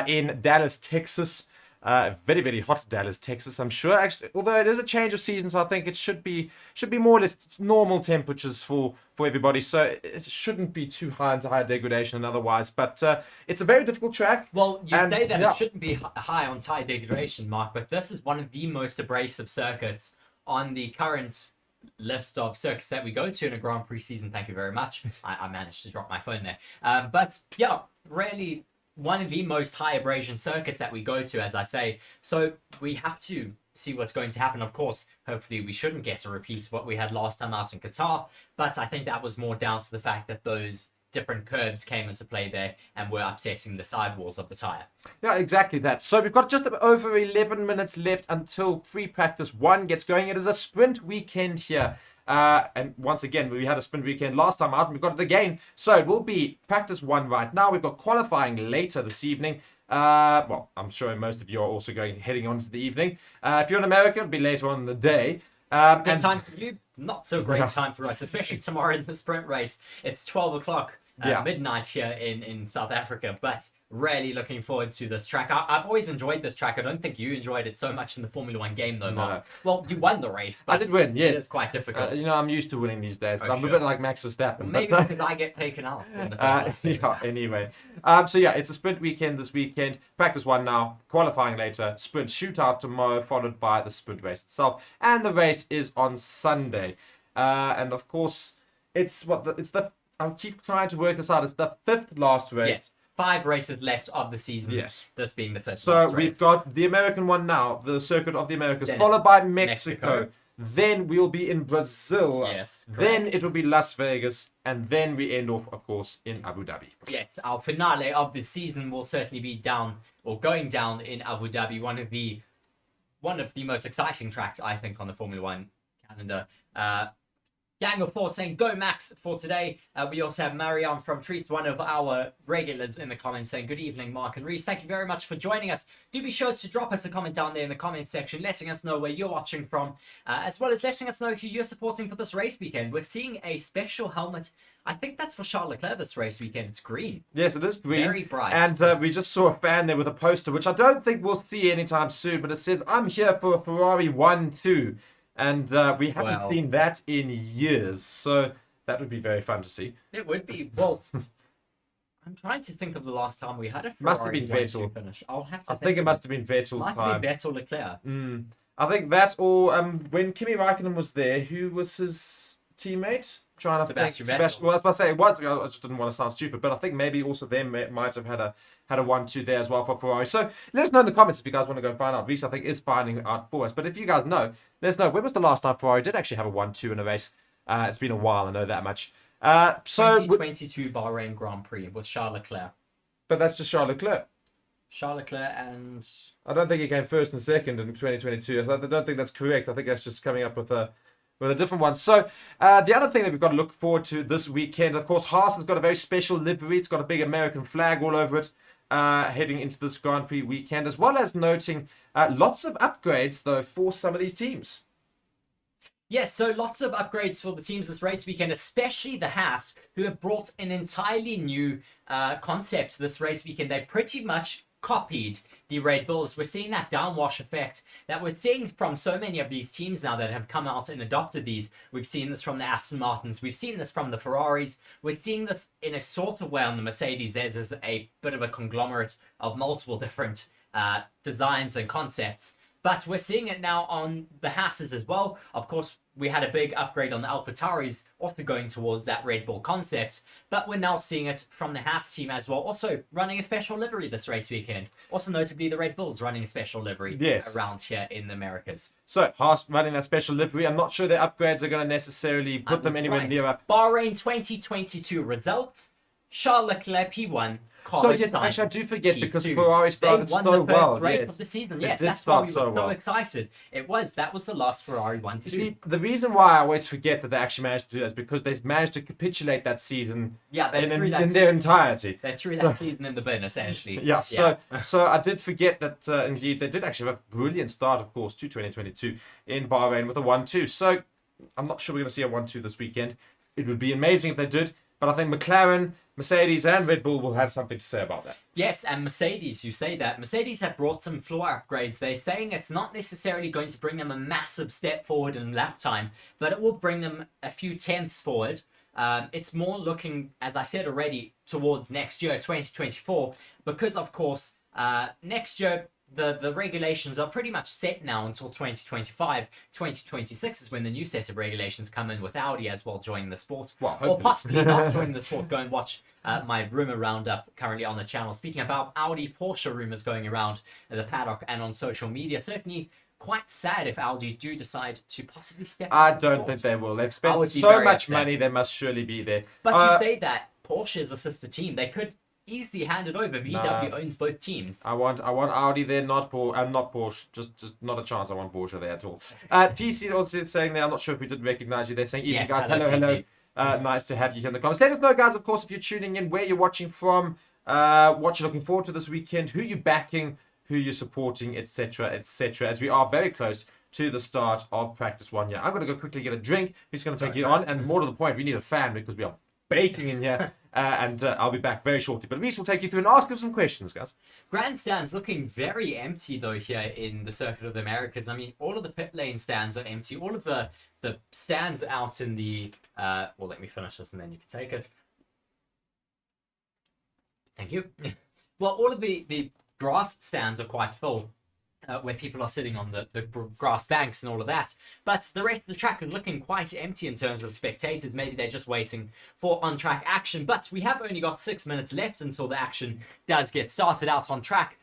in Dallas, Texas. Very, very hot Dallas, Texas, I'm sure. Actually, although it is a change of season, so I think it should be more or less normal temperatures for everybody. So it shouldn't be too high into high degradation and otherwise. But it's a very difficult track. Well, you say that it shouldn't be high on tire degradation, Mark, but this is one of the most abrasive circuits on the current list of circuits that we go to in a Grand Prix season. Thank you very much. I managed to drop my phone there. But yeah, really one of the most high abrasion circuits that we go to, as I say. So we have to see what's going to happen. Of course, hopefully we shouldn't get a repeat of what we had last time out in Qatar, but I think that was more down to the fact that those different curbs came into play there and were upsetting the sidewalls of the tyre. Yeah, exactly that. So we've got just over 11 minutes left until pre-practice 1 gets going. It is a sprint weekend here. And once again, we had a sprint weekend last time out, and we've got it again. So it will be practice 1 right now. We've got qualifying later this evening. Well, I'm sure most of you are also heading on to the evening. If you're in America, it'll be later on in the day. It's a good time for you. Not so great time for us, especially tomorrow in the sprint race. It's 12 o'clock. Midnight here in South Africa, but really looking forward to this track. I've always enjoyed this track. I don't think you enjoyed it so much in the Formula 1 game, though, Mark. Well, you won the race. But I did win, yes. It's quite difficult. I'm used to winning these days, but I'm a bit like Max Verstappen. Well, maybe because I get taken out. Anyway. So yeah, it's a sprint weekend this weekend. Practice 1 now, qualifying later, sprint shootout tomorrow, followed by the sprint race itself. And the race is on Sunday. And of course, I'll keep trying to work this out. It's the 5th last race. Yes. 5 races left of the season. Yes. This being the 5th. So we've got the American one now, the Circuit of the Americas, followed by Mexico. Then we'll be in Brazil. Yes. Correct. Then it will be Las Vegas. And then we end off, of course, in Abu Dhabi. Yes. Our finale of the season will certainly be going down in Abu Dhabi. One of the most exciting tracks, I think, on the Formula 1 calendar. Gang of 4 saying go Max for today. We also have Marianne from Trees, one of our regulars in the comments, saying good evening, Mark and Reece. Thank you very much for joining us. Do be sure to drop us a comment down there in the comment section, letting us know where you're watching from, as well as letting us know who you're supporting for this race weekend. We're seeing a special helmet. I think that's for Charles Leclerc this race weekend. It's green. Yes, it is green. Very bright. And we just saw a fan there with a poster, which I don't think we'll see anytime soon, but it says, I'm here for a Ferrari 1-2. And we haven't seen that in years. So that would be very fun to see. It would be. Well, I'm trying to think of the last time we had a Ferrari Must have been 1-2 Vettel. finish. I'll have to I think it must have been Vettel's Might time. have been Vettel Leclerc. I think that, or when Kimi Raikkonen was there, who was his teammate? Trying to Sebastian think. Vettel. Well, I was about to say it was. I just didn't want to sound stupid, but I think maybe also they might have had a 1-2 there as well for Ferrari. So let us know in the comments if you guys want to go and find out. Reece, I think, is finding out for us. But if you guys know, let us know when was the last time Ferrari did actually have a 1-2 in a race. It's been a while. I know that much. So 2022 Bahrain Grand Prix with Charles Leclerc. But that's just Charles Leclerc. Charles Leclerc and I don't think he came first and second in 2022. I don't think that's correct. I think that's just coming up with a different one. So the other thing that we've got to look forward to this weekend, of course, Haas has got a very special livery. It's got a big American flag all over it heading into this Grand Prix weekend, as well as noting lots of upgrades, though, for some of these teams. yes, so lots of upgrades for the teams this race weekend, especially the Haas, who have brought an entirely new concept to this race weekend. They pretty much copied the Red Bulls. We're seeing that downwash effect that we're seeing from so many of these teams now that have come out and adopted these. We've seen this from the Aston Martins. We've seen this from the Ferraris. We're seeing this in a sort of way on the Mercedes. Theirs is a bit of a conglomerate of multiple different designs and concepts. But we're seeing it now on the Haas's as well. Of course, we had a big upgrade on the AlphaTauris, also going towards that Red Bull concept. But we're now seeing it from the Haas team as well, also running a special livery this race weekend. Also notably, the Red Bulls running a special livery around here in the Americas. So, Haas running that special livery. I'm not sure their upgrades are going to necessarily put them anywhere near up. Bahrain 2022 results. Charles Leclerc P1. So yes, actually I do forget P2. Because Ferrari started so well. Race of the season. Yes, that's why we were so excited. That was the last Ferrari 1-2. See, the reason why I always forget that they actually managed to do that is because they managed to capitulate that season in their entirety. They threw that season in the bin, essentially. Yeah, so I did forget that indeed they did actually have a brilliant start, of course, to 2022 in Bahrain with a 1-2. So I'm not sure we're going to see a 1-2 this weekend. It would be amazing if they did. But I think McLaren, Mercedes and Red Bull will have something to say about that. Yes, and Mercedes, you say that. Mercedes have brought some floor upgrades. They're saying it's not necessarily going to bring them a massive step forward in lap time, but it will bring them a few tenths forward. It's more looking, as I said already, towards next year, 2024, because, of course, next year, the regulations are pretty much set now until 2025. 2026 is when the new set of regulations come in with Audi as well joining the sport. Well, or possibly not joining the sport. Go and watch my rumour roundup currently on the channel. Speaking about Audi Porsche rumours going around the paddock and on social media. Certainly quite sad if Audi do decide to possibly step I into don't the think sport. they will. They've spent so much money, they must surely be there. But you say that Porsche's a sister team. They could easily hand it over. VW owns both teams. I want Audi there, not Porsche. Just not a chance. I want Porsche there at all. TC also saying there, I'm not sure if we did recognize you. They're saying, Yes, guys, hello. nice to have you here in the comments. Let us know, guys, of course, if you're tuning in, where you're watching from, what you're looking forward to this weekend, who you're backing, who you're supporting, etc., etc., as we are very close to the start of practice 1 year. I'm going to go quickly get a drink. Who's going to take you on? And more to the point, we need a fan because we are baking in here. And I'll be back very shortly. But Reece will take you through and ask him some questions, guys. Grandstands looking very empty, though, here in the Circuit of the Americas. I mean, all of the pit lane stands are empty. All of the stands out in the... well, let me finish this and then you can take it. Thank you. Well, all of the grass stands are quite full. Where people are sitting on the grass banks and all of that. But the rest of the track is looking quite empty in terms of spectators. Maybe they're just waiting for on-track action. But we have only got 6 minutes left until the action does get started out on track.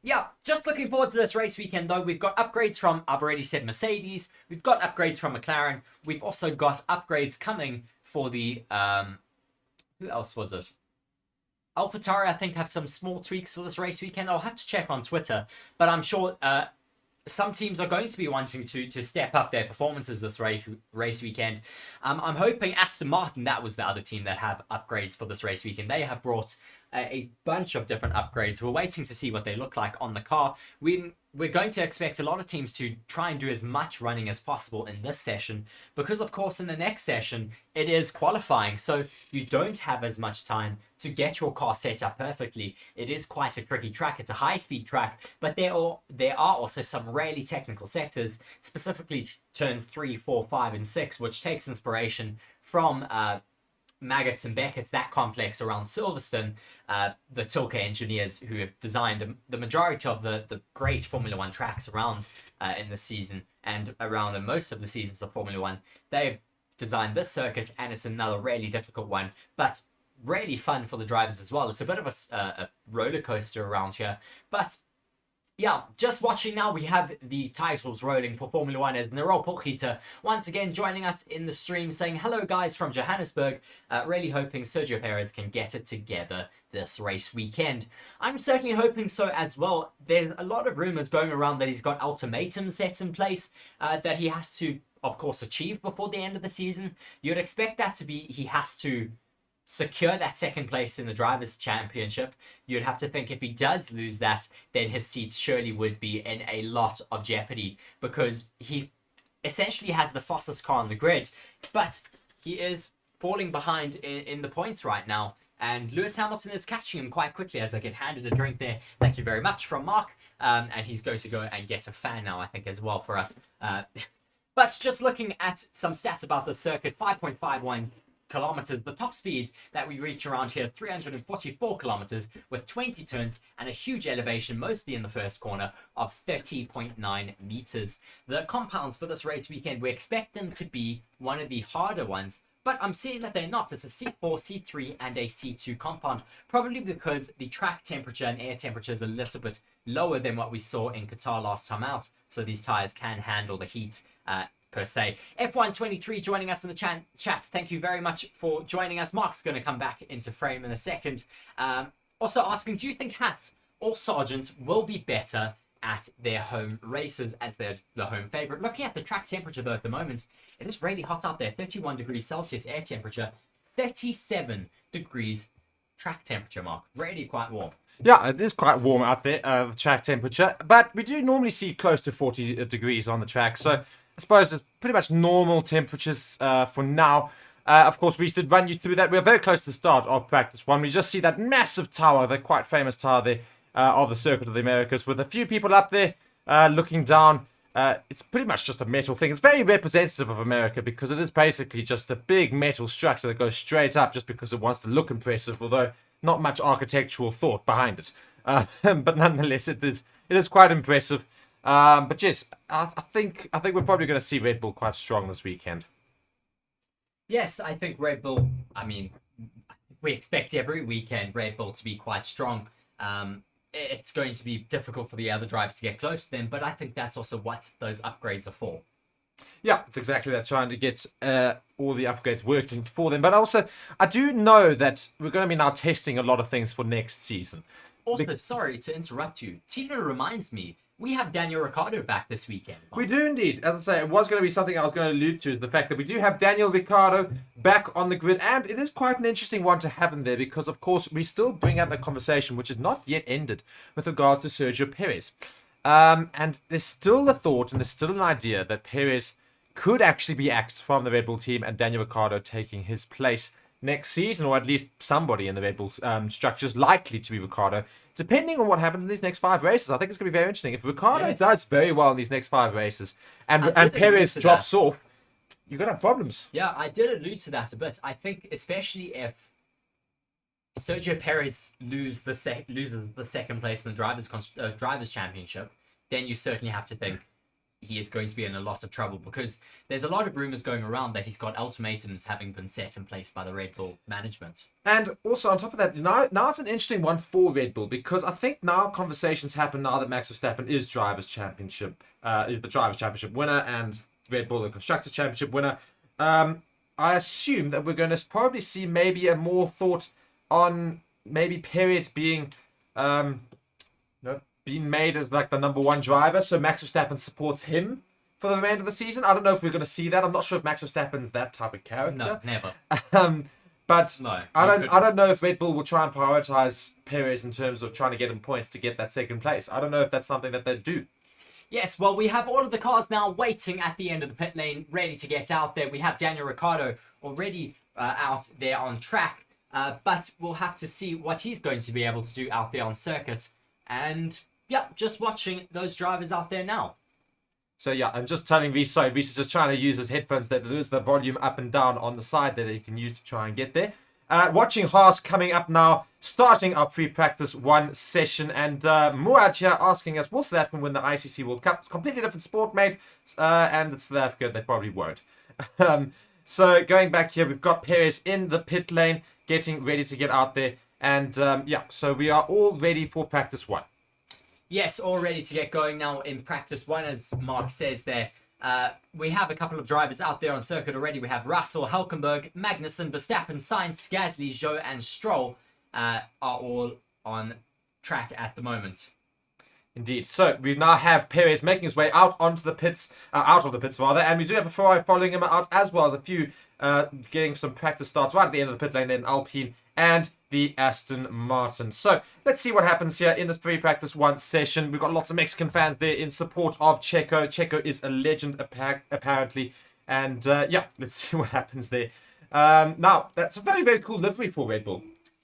Yeah, just looking forward to this race weekend, though. We've got upgrades from, I've already said, Mercedes. We've got upgrades from McLaren. We've also got upgrades coming for the... who else was it? AlphaTauri, I think, have some small tweaks for this race weekend. I'll have to check on Twitter, but I'm sure some teams are going to be wanting to step up their performances this race weekend. I'm hoping Aston Martin, that was the other team that have upgrades for this race weekend. They have brought a bunch of different upgrades. We're waiting to see what they look like on the car. We're going to expect a lot of teams to try and do as much running as possible in this session because, of course, in the next session, it is qualifying. So you don't have as much time to get your car set up perfectly. It is quite a tricky track. It's a high-speed track, but there are also some really technical sectors, specifically turns 3, 4, 5, and 6, which takes inspiration from Maggots and Beckett's, that complex around Silverstone, the Tilke engineers who have designed the majority of the great Formula One tracks around in the season and around most of the seasons of Formula One, they've designed this circuit, and it's another really difficult one, but really fun for the drivers as well. It's a bit of a roller coaster around here, but yeah, just watching now, we have the titles rolling for Formula One as Nerol Porchita once again joining us in the stream, saying hello guys from Johannesburg. Really hoping Sergio Perez can get it together this race weekend. I'm certainly hoping so as well. There's a lot of rumors going around that he's got ultimatums set in place that he has to, of course, achieve before the end of the season. You'd expect that to be he has to secure that second place in the Drivers' Championship. You'd have to think if he does lose that, then his seats surely would be in a lot of jeopardy, because he essentially has the fastest car on the grid, but he is falling behind in the points right now. And Lewis Hamilton is catching him quite quickly as I get handed a drink there. Thank you very much from Mark. And he's going to go and get a fan now, I think, as well for us. But just looking at some stats about the circuit, 5.51 kilometers. The top speed that we reach around here is 344 kilometers with 20 turns and a huge elevation, mostly in the first corner, of 30.9 meters. The compounds for this race weekend, we expect them to be one of the harder ones, but I'm seeing that they're not. It's a C4, C3, and a C2 compound, probably because the track temperature and air temperature is a little bit lower than what we saw in Qatar last time out, so these tires can handle the heat per se. F123 joining us in the chat. Thank you very much for joining us. Mark's going to come back into frame in a second. Also asking, do you think Haas or Sargent will be better at their home races as they're the home favorite? Looking at the track temperature though at the moment, it is really hot out there. 31 degrees Celsius air temperature, 37 degrees track temperature, Mark. Really quite warm. Yeah, it is quite warm out there, the track temperature, but we do normally see close to 40 degrees on the track, so I suppose it's pretty much normal temperatures for now. Of course, Reece did run you through that. We're very close to the start of practice one. We just see that massive tower, the quite famous tower there of the Circuit of the Americas, with a few people up there looking down. It's pretty much just a metal thing. It's very representative of America because it is basically just a big metal structure that goes straight up just because it wants to look impressive, although not much architectural thought behind it. But nonetheless, it is quite impressive. But yes, I think we're probably going to see Red Bull quite strong this weekend. Yes, I think Red Bull, I mean, we expect every weekend Red Bull to be quite strong. It's going to be difficult for the other drivers to get close to them, but I think that's also what those upgrades are for. Yeah, it's exactly that, trying to get all the upgrades working for them. But also, I do know that we're going to be now testing a lot of things for next season. Also, sorry to interrupt you. Tina reminds me, we have Daniel Ricciardo back this weekend. Mark. We do indeed. As I say, it was going to be something I was going to allude to, is the fact that we do have Daniel Ricciardo back on the grid. And it is quite an interesting one to have him there because, of course, we still bring up that conversation, which is not yet ended, with regards to Sergio Perez. And there's still a thought and there's still an idea that Perez could actually be axed from the Red Bull team and Daniel Ricciardo taking his place next season, or at least somebody in the Red Bull structure is likely to be Ricciardo, depending on what happens in these next 5 races. I think it's going to be very interesting. If Ricciardo does very well in these next 5 races and Perez drops off, you're going to have problems. Yeah, I did allude to that a bit. I think especially if Sergio Perez loses the second place in the Drivers' Championship, then you certainly have to think he is going to be in a lot of trouble, because there's a lot of rumors going around that he's got ultimatums having been set in place by the Red Bull management. And also on top of that, now it's an interesting one for Red Bull, because I think now conversations happen now that Max Verstappen is the Drivers' Championship winner and Red Bull the Constructors' Championship winner. I assume that we're going to probably see maybe a more thought on maybe Perez being made as like the number 1 driver, so Max Verstappen supports him for the remainder of the season. I don't know if we're going to see that. I'm not sure if Max Verstappen's that type of character. No, never. But no, I don't know if Red Bull will try and prioritize Perez in terms of trying to get him points to get that second place. I don't know if that's something that they do. Yes, well, we have all of the cars now waiting at the end of the pit lane, ready to get out there. We have Daniel Ricciardo already out there on track, but we'll have to see what he's going to be able to do out there on circuit. And yeah, just watching those drivers out there now. So yeah, I'm just telling Reece, sorry, Reece is just trying to use his headphones that there's the volume up and down on the side there that you can use to try and get there. Watching Haas coming up now, starting our pre-practice 1 session, and Muad here asking us, will South Africa win the ICC World Cup? It's a completely different sport, mate, and it's South Africa, they probably won't. So going back here, we've got Perez in the pit lane, getting ready to get out there, and yeah, so we are all ready for practice 1. Yes, all ready to get going now in practice 1, as Mark says there. We have a couple of drivers out there on circuit already. We have Russell, Hülkenberg, Magnussen, Verstappen, Sainz, Gasly, Zhou, and Stroll are all on track at the moment. Indeed. So we now have Perez making his way out onto the pits, out of the pits rather, and we do have a Ferrari following him out, as well as a few getting some practice starts right at the end of the pit lane, then Alpine and the Aston Martin. So let's see what happens here in this pre-practice 1 session. We've got lots of Mexican fans there in support of Checo. Checo is a legend apparently, and yeah, let's see what happens there. Now that's a very, very cool livery for Red Bull.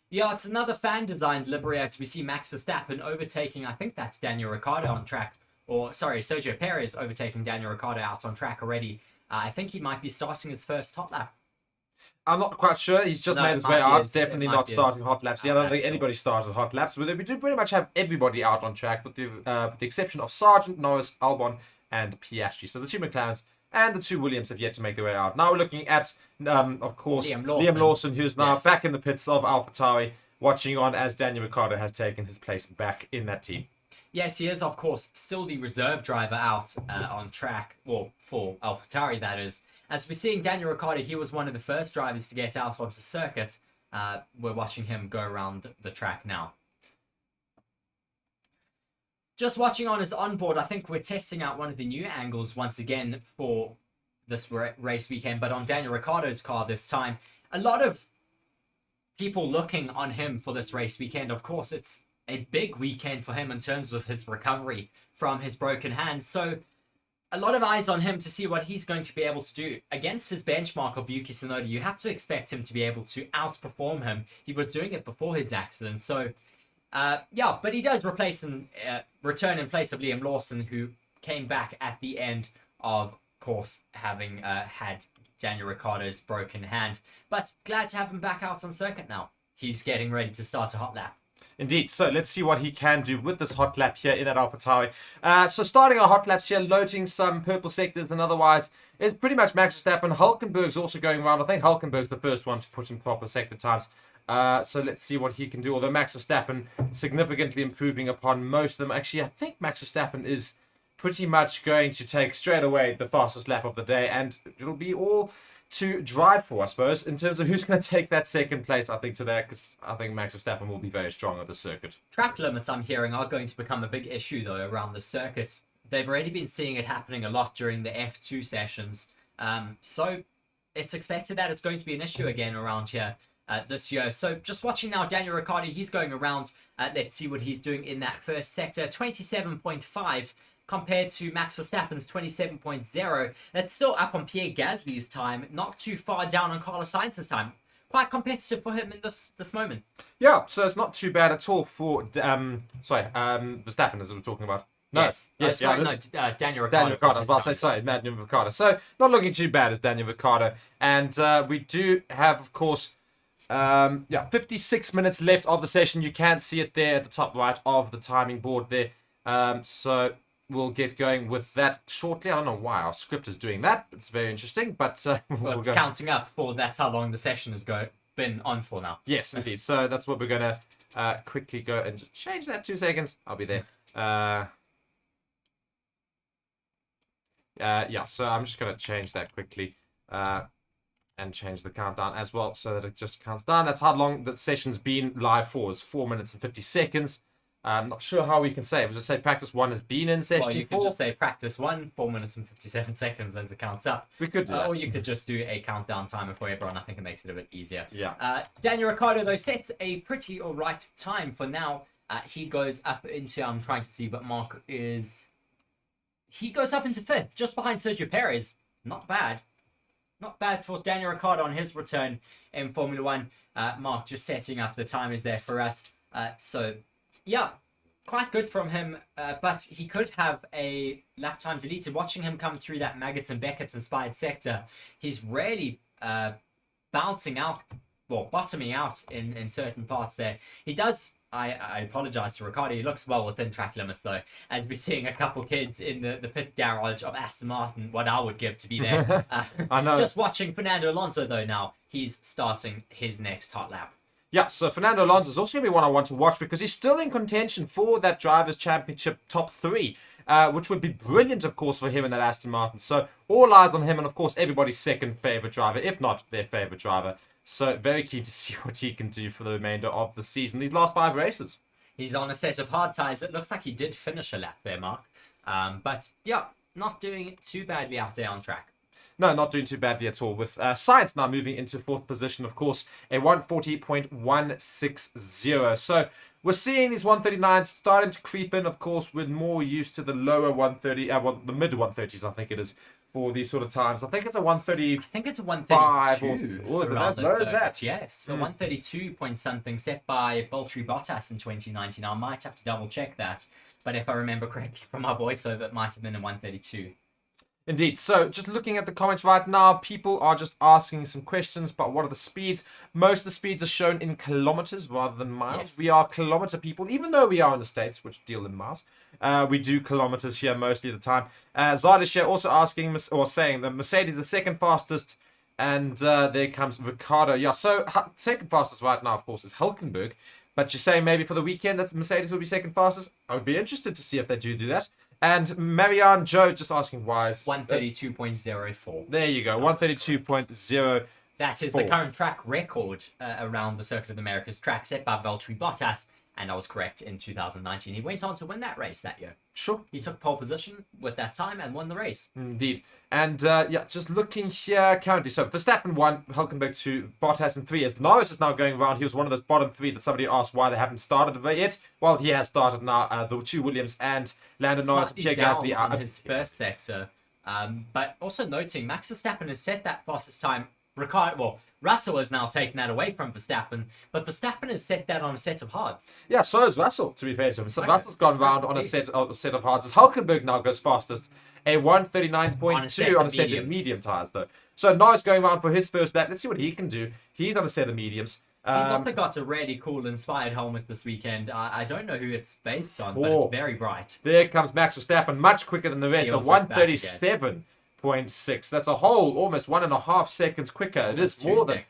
Yeah, it's another fan-designed livery as we see Max Verstappen overtaking, I think that's Daniel Ricciardo on track. Or, sorry, Sergio Perez overtaking Daniel Ricciardo out on track already. I think he might be starting his first hot lap. I'm not quite sure. He's just made his way out. Definitely not starting hot laps. Yeah, I don't think anybody started hot laps. But we do pretty much have everybody out on track, with the exception of Sargent, Norris, Albon, and Piastri. So the 2 McLarens and the 2 Williams have yet to make their way out. Now we're looking at, of course, Liam Lawson, who's now back in the pits of AlphaTauri, watching on as Daniel Ricciardo has taken his place back in that team. Yes, he is, of course, still the reserve driver out on track, or for AlphaTauri, that is. As we're seeing Daniel Ricciardo, he was one of the first drivers to get out onto circuit. We're watching him go around the track now. Just watching on his onboard, I think we're testing out one of the new angles once again for this race weekend, but on Daniel Ricciardo's car this time. A lot of people looking on him for this race weekend. Of course, it's a big weekend for him in terms of his recovery from his broken hand. So a lot of eyes on him to see what he's going to be able to do. Against his benchmark of Yuki Tsunoda, you have to expect him to be able to outperform him. He was doing it before his accident. So, yeah, but he does return in place of Liam Lawson, who came back at the end of course, having had Daniel Ricciardo's broken hand. But glad to have him back out on circuit now. He's getting ready to start a hot lap. Indeed. So let's see what he can do with this hot lap here in at AlphaTauri. So starting our hot laps here, loading some purple sectors and otherwise, is pretty much Max Verstappen. Hülkenberg's also going around. I think Hülkenberg's the first one to put in proper sector times. So let's see what he can do. Although Max Verstappen significantly improving upon most of them. Actually, I think Max Verstappen is pretty much going to take straight away the fastest lap of the day, and it'll be all to drive for, I suppose, in terms of who's going to take that second place, I think, today, because I think Max Verstappen will be very strong at the circuit. Track limits, I'm hearing, are going to become a big issue, though, around the circuit. They've already been seeing it happening a lot during the F2 sessions. So it's expected that it's going to be an issue again around here this year. So just watching now, Daniel Ricciardo, he's going around. Let's see what he's doing in that first sector. 27.5. compared to Max Verstappen's 27.0. That's still up on Pierre Gasly's time, not too far down on Carlos Sainz's time. Quite competitive for him in this moment. Yeah, so it's not too bad at all for Verstappen, as we were talking about. No, yes, Daniel Ricciardo. Daniel Ricciardo, I was about to say, Daniel Ricciardo. So not looking too bad as Daniel Ricciardo. And we do have, of course, 56 minutes left of the session. You can see it there at the top right of the timing board there. So we'll get going with that shortly. I don't know why our script is doing that. It's very interesting, but well, it's counting up for that's how long the session has been on for now. Yes, indeed. So that's what we're going to quickly go and just change that 2 seconds. I'll be there. Yeah, so I'm just going to change that quickly and change the countdown as well so that it just counts down. That's how long the session's been live for. It's 4 minutes and 50 seconds. I'm not sure how we can say it. We'll just say practice 1 has been in session 4. Well, you could just say practice 1, 4 minutes and 57 seconds, and it counts up. We could do that. Or you could just do a countdown timer for everyone. I think it makes it a bit easier. Yeah. Daniel Ricciardo, though, sets a pretty alright time for now. He goes up into, I'm trying to see, but Mark is... He goes up into 5th, just behind Sergio Perez. Not bad. Not bad for Daniel Ricciardo on his return in Formula 1. Mark just setting up the timers there for us. So... yeah, quite good from him, but he could have a lap time deleted. Watching him come through that Maggots and Beckett's inspired sector, he's really bouncing out, well, bottoming out in certain parts there. He does, I apologize to Ricciardo, he looks well within track limits though, as we're seeing a couple kids in the pit garage of Aston Martin, what I would give to be there. I know. Just watching Fernando Alonso though now, he's starting his next hot lap. Yeah, so Fernando Alonso is also going to be one I want to watch because he's still in contention for that Drivers' Championship top 3, which would be brilliant, of course, for him and that Aston Martin. So all eyes on him and, of course, everybody's second favourite driver, if not their favourite driver. So very keen to see what he can do for the remainder of the season, these last 5 races. He's on a set of hard tyres. It looks like he did finish a lap there, Mark. But, yeah, not doing too badly out there on track. No, not doing too badly at all. With Science now moving into 4th position, of course, a 140.160. So we're seeing these 139s starting to creep in. Of course, we're more used to the lower 130, the mid 130s, I think it is, for these sort of times. I think it's a 130. I think it's a 132. Or is it as low as that? Yes, a 132 point something set by Valtteri Bottas in 2019. I might have to double check that, but if I remember correctly from my voiceover, it might have been a 132. Indeed. So just looking at the comments right now, people are just asking some questions about what are the speeds. Most of the speeds are shown in kilometers rather than miles. Yes. We are kilometer people, even though we are in the States, which deal in miles. We do kilometers here mostly of the time. Zardish here also asking, or saying, that Mercedes is the second fastest. And there comes Ricciardo. Yeah, so second fastest right now, of course, is Hülkenberg. But you're saying maybe for the weekend that Mercedes will be second fastest? I would be interested to see if they do that. And Marianne Joe just asking why. 132.04. There you go, 132.0. That is the current track record around the Circuit of the Americas, track set by Valtteri Bottas. And I was correct in 2019. He went on to win that race that year. Sure. He took pole position with that time and won the race. Indeed. And yeah, just looking here currently. So Verstappen 1, Hülkenberg 2, Bottas in 3. As Norris is now going around, he was one of those bottom 3 that somebody asked why they haven't started yet. Well, he has started now. The 2 Williams and Lando Norris, Pierre Gasly on his first sector. But also noting, Max Verstappen has set that fastest time. Russell has now taken that away from Verstappen, but Verstappen has set that on a set of hards. Yeah, so has Russell, to be fair to him. So Russell's gone round on a set of hards. As Hülkenberg now goes fastest, a 139.2 on a set of medium tyres, though. So Norris going round for his first lap. Let's see what he can do. He's on a set of mediums. He's also got a really cool inspired helmet this weekend. I don't know who it's based on, but it's very bright. There comes Max Verstappen, much quicker than the rest. A 137.6. That's a whole almost 1.5 seconds quicker. It is more than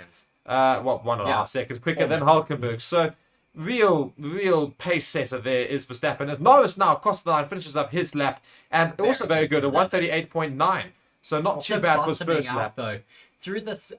1.5 seconds quicker than Hülkenberg. So real pace setter there is Verstappen. As Norris now across the line finishes up his lap, and also very good, a 138.9. So not also too bad for his first lap though. Through this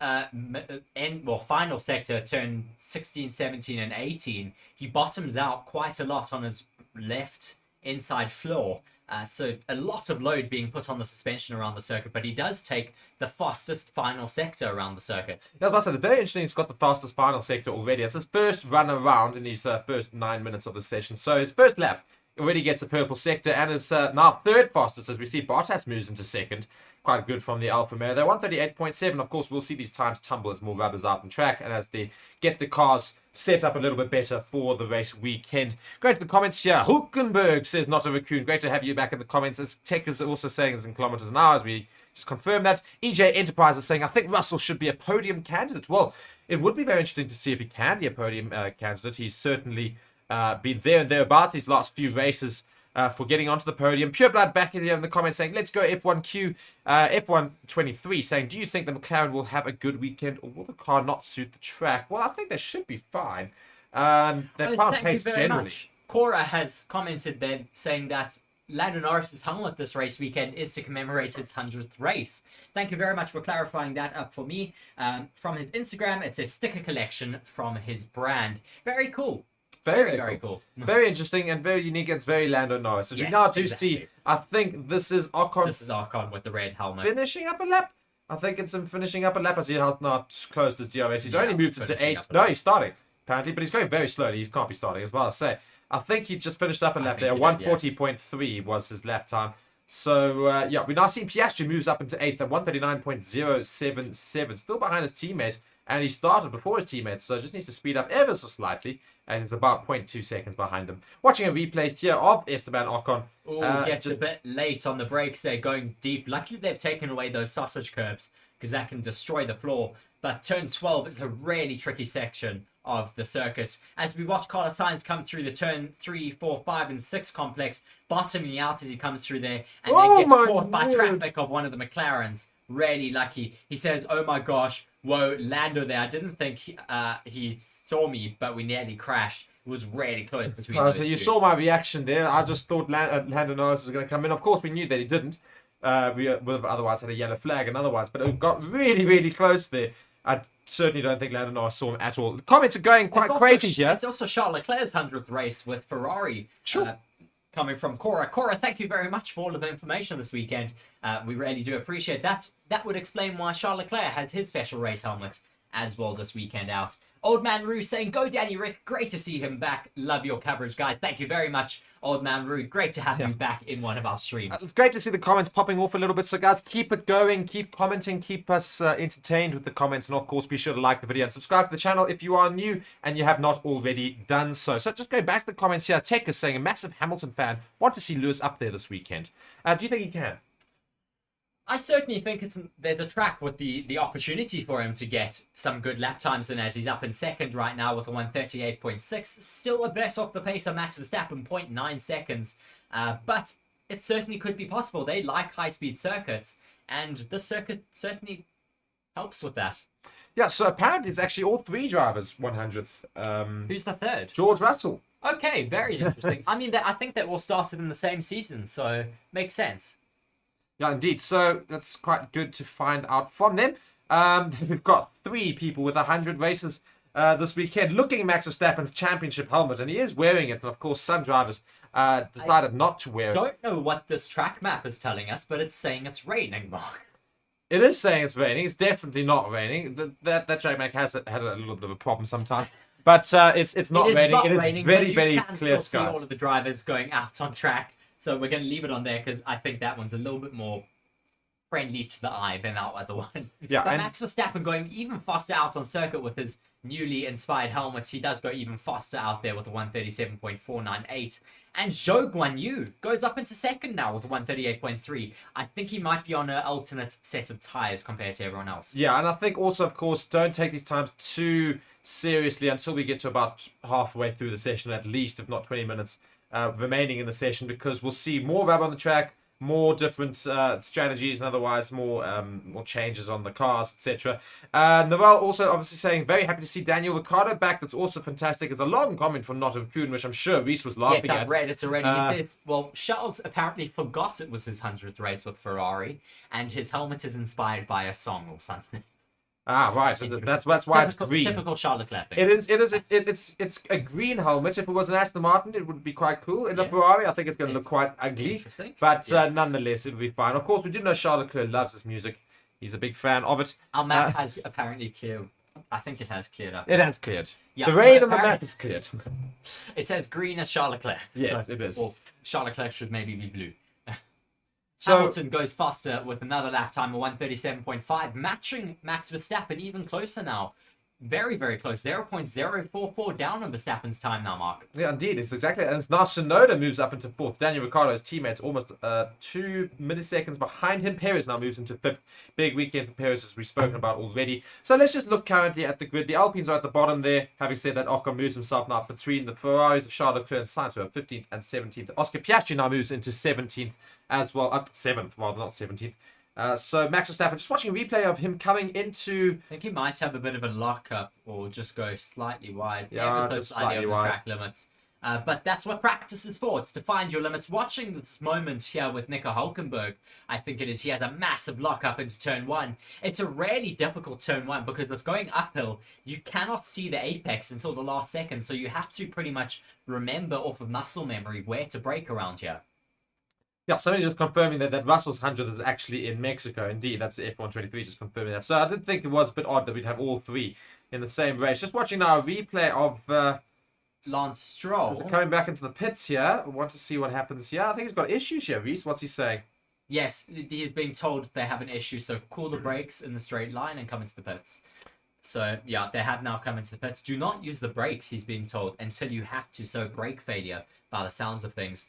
final sector, turn 16, 17, and 18, he bottoms out quite a lot on his left inside floor. So a lot of load being put on the suspension around the circuit, but he does take the fastest final sector around the circuit. Yeah, I was about to say, very interesting. He's got the fastest final sector already. It's his first run around in these first 9 minutes of the session. So his first lap already gets a purple sector and is now third fastest as we see Bottas moves into second. Quite good from the Alfa Romeo. They're 138.7. Of course, we'll see these times tumble as more rubbers out on track and as they get the cars set up a little bit better for the race weekend. Great to the comments here. Hülkenberg says not a raccoon. Great to have you back in the comments. As Tech is also saying it's in kilometers an hour as we just confirm that. EJ Enterprise is saying, I think Russell should be a podium candidate. Well, it would be very interesting to see if he can be a podium candidate. He's certainly been there and thereabouts these last few races for getting onto the podium. Pureblood back in here in the comments saying, let's go F1Q, F123, saying, do you think the McLaren will have a good weekend or will the car not suit the track? Well, I think they should be fine. They're found pace generally. Much. Cora has commented then saying that Lando Norris's helmet this race weekend is to commemorate his 100th race. Thank you very much for clarifying that up for me. From his Instagram, it's a sticker collection from his brand. Very cool. Very cool. Very interesting and very unique. It's very Lando Norris. As we now do see, I think this is Ocon. This is Ocon with the red helmet. Finishing up a lap. I think it's him finishing up a lap as he has not closed his DRS. He's only moved it to 8. No, he's starting, apparently, but he's going very slowly. He can't be starting as well as say. I think he just finished up a lap there. 140.3 was his lap time. So, yeah, we now see Piastri moves up into 8th at 139.077. Still behind his teammate. and he started before his teammates, so just needs to speed up ever so slightly, as he's about 0.2 seconds behind them. Watching a replay here of Esteban Ocon. Gets a bit late on the brakes. They're going deep. Luckily, they've taken away those sausage curbs because that can destroy the floor. But turn 12 is a really tricky section of the circuit. As we watch Carlos Sainz come through the turn 3, 4, 5, and 6 complex, bottoming out as he comes through there, and then gets caught by traffic of one of the McLarens. Really lucky. He says, "Oh my gosh, whoa, Lando there. I didn't think he saw me, but we nearly crashed." It was really close between those So you two. saw my reaction there. I just thought Lando Norris was going to come in. Of course, we knew that he didn't. We would have otherwise had a yellow flag and otherwise, but it got really, really close there. I certainly don't think Lando Norris saw him at all. The comments are going quite crazy here. It's also Charles Leclerc's 100th race with Ferrari. Sure. Coming from Cora. Cora, thank you very much for all of the information this weekend. We really do appreciate that. That would explain why Charles Leclerc has his special race helmet as well this weekend out. Old Man Roo saying, "Go Danny Rick, great to see him back. Love your coverage, guys." Thank you very much, Old Man Roo. Great to have you back in one of our streams. It's great to see the comments popping off a little bit. So guys, keep it going, keep commenting, keep us entertained with the comments, and of course be sure to like the video and subscribe to the channel if you are new and you have not already done so. So just going back to the comments here, Tech is saying, a massive Hamilton fan, want to see Lewis up there this weekend. Do you think he can? I certainly think there's a track with the opportunity for him to get some good lap times in, as he's up in second right now with a 1:38.6. Still a bit off the pace of Max Verstappen, 0.9 seconds. But it certainly could be possible. They like high-speed circuits, and this circuit certainly helps with that. Yeah, so apparently it's actually all three drivers 100th. Who's the third? George Russell. Okay, very interesting. I mean, I think that all started in the same season, so makes sense. Yeah, indeed. So that's quite good to find out from them. We've got 3 people with 100 races this weekend looking at Max Verstappen's championship helmet, and he is wearing it. And of course, some drivers decided not to wear it. I don't know what this track map is telling us, but it's saying it's raining, Mark. It is saying it's raining. It's definitely not raining. That track map has had a little bit of a problem sometimes. But it's not raining. It is raining, very, very but you can clear still see all skies. of the drivers going out on track. So we're going to leave it on there because I think that one's a little bit more friendly to the eye than our other one. Yeah, but and Max Verstappen going even faster out on circuit with his newly inspired helmets. He does go even faster out there with a 1:37.498. And Zhou Guanyu goes up into second now with a 1:38.3. I think he might be on an alternate set of tyres compared to everyone else. yeah, and I think also, of course, don't take these times too seriously until we get to about halfway through the session, at least, if not 20 minutes remaining in the session, because we'll see more rub on the track, more different strategies, and otherwise more changes on the cars, etc. Noel also obviously saying, very happy to see Daniel Ricciardo back. That's also fantastic. It's a long comment from Not Included, which I'm sure Reece was laughing Yes, at. I've read it already. He says, well, Charles apparently forgot it was his 100th race with Ferrari, and his helmet is inspired by a song or something. Ah, right. So that's why it's green. Typical Charles Leclerc thing. It's a green helmet. If it was an Aston Martin, it would be quite cool. In a Ferrari, I think it's going to look quite ugly. Interesting. But nonetheless, it'll be fine. Of course, we do know Charles Leclerc loves his music. He's a big fan of it. Our map has apparently cleared. I think it has cleared up. It has cleared. Yeah, the rain so on the map apparently- is cleared. It says green as Charles Leclerc. Yes, it is. Or Charles Leclerc should maybe be blue. So Hamilton goes faster with another lap time of 1:37.5, matching Max Verstappen even closer now. Very, very close. 0.044 down on Verstappen's time now, Mark. yeah, indeed, it's exactly. And it's now Tsunoda moves up into 4th. Daniel Ricciardo's teammates almost 2 milliseconds behind him. Perez now moves into 5th. Big weekend for Perez, as we've spoken about already. So let's just look currently at the grid. The Alpines are at the bottom there. Having said that, Ocon moves himself now between the Ferraris of Charles Leclerc and Sainz, who are 15th and 17th. Oscar Piastri now moves into 17th as well. 7th, rather, not 17th. So Max Verstappen, just watching a replay of him coming into... I think he might have a bit of a lockup or just go slightly wide. Yeah, Ever so just slightly slightly over the wide. track limits. But that's what practice is for. It's to find your limits. Watching this moment here with Nico Hulkenberg, I think it is. He has a massive lockup into turn 1. It's a really difficult turn 1 because it's going uphill. You cannot see the apex until the last second, so you have to pretty much remember off of muscle memory where to brake around here. Yeah, somebody just confirming that Russell's 100th is actually in Mexico. Indeed, that's the F123 just confirming that. So I did think it was a bit odd that we'd have all 3 in the same race. Just watching now a replay of... Lance Stroll. Is it coming back into the pits here? We want to see what happens here. I think he's got issues here, Reece. What's he saying? Yes, he's being told they have an issue, so cool the brakes in the straight line and come into the pits. So, yeah, they have now come into the pits. Do not use the brakes, he's being told, until you have to. So, brake failure, by the sounds of things.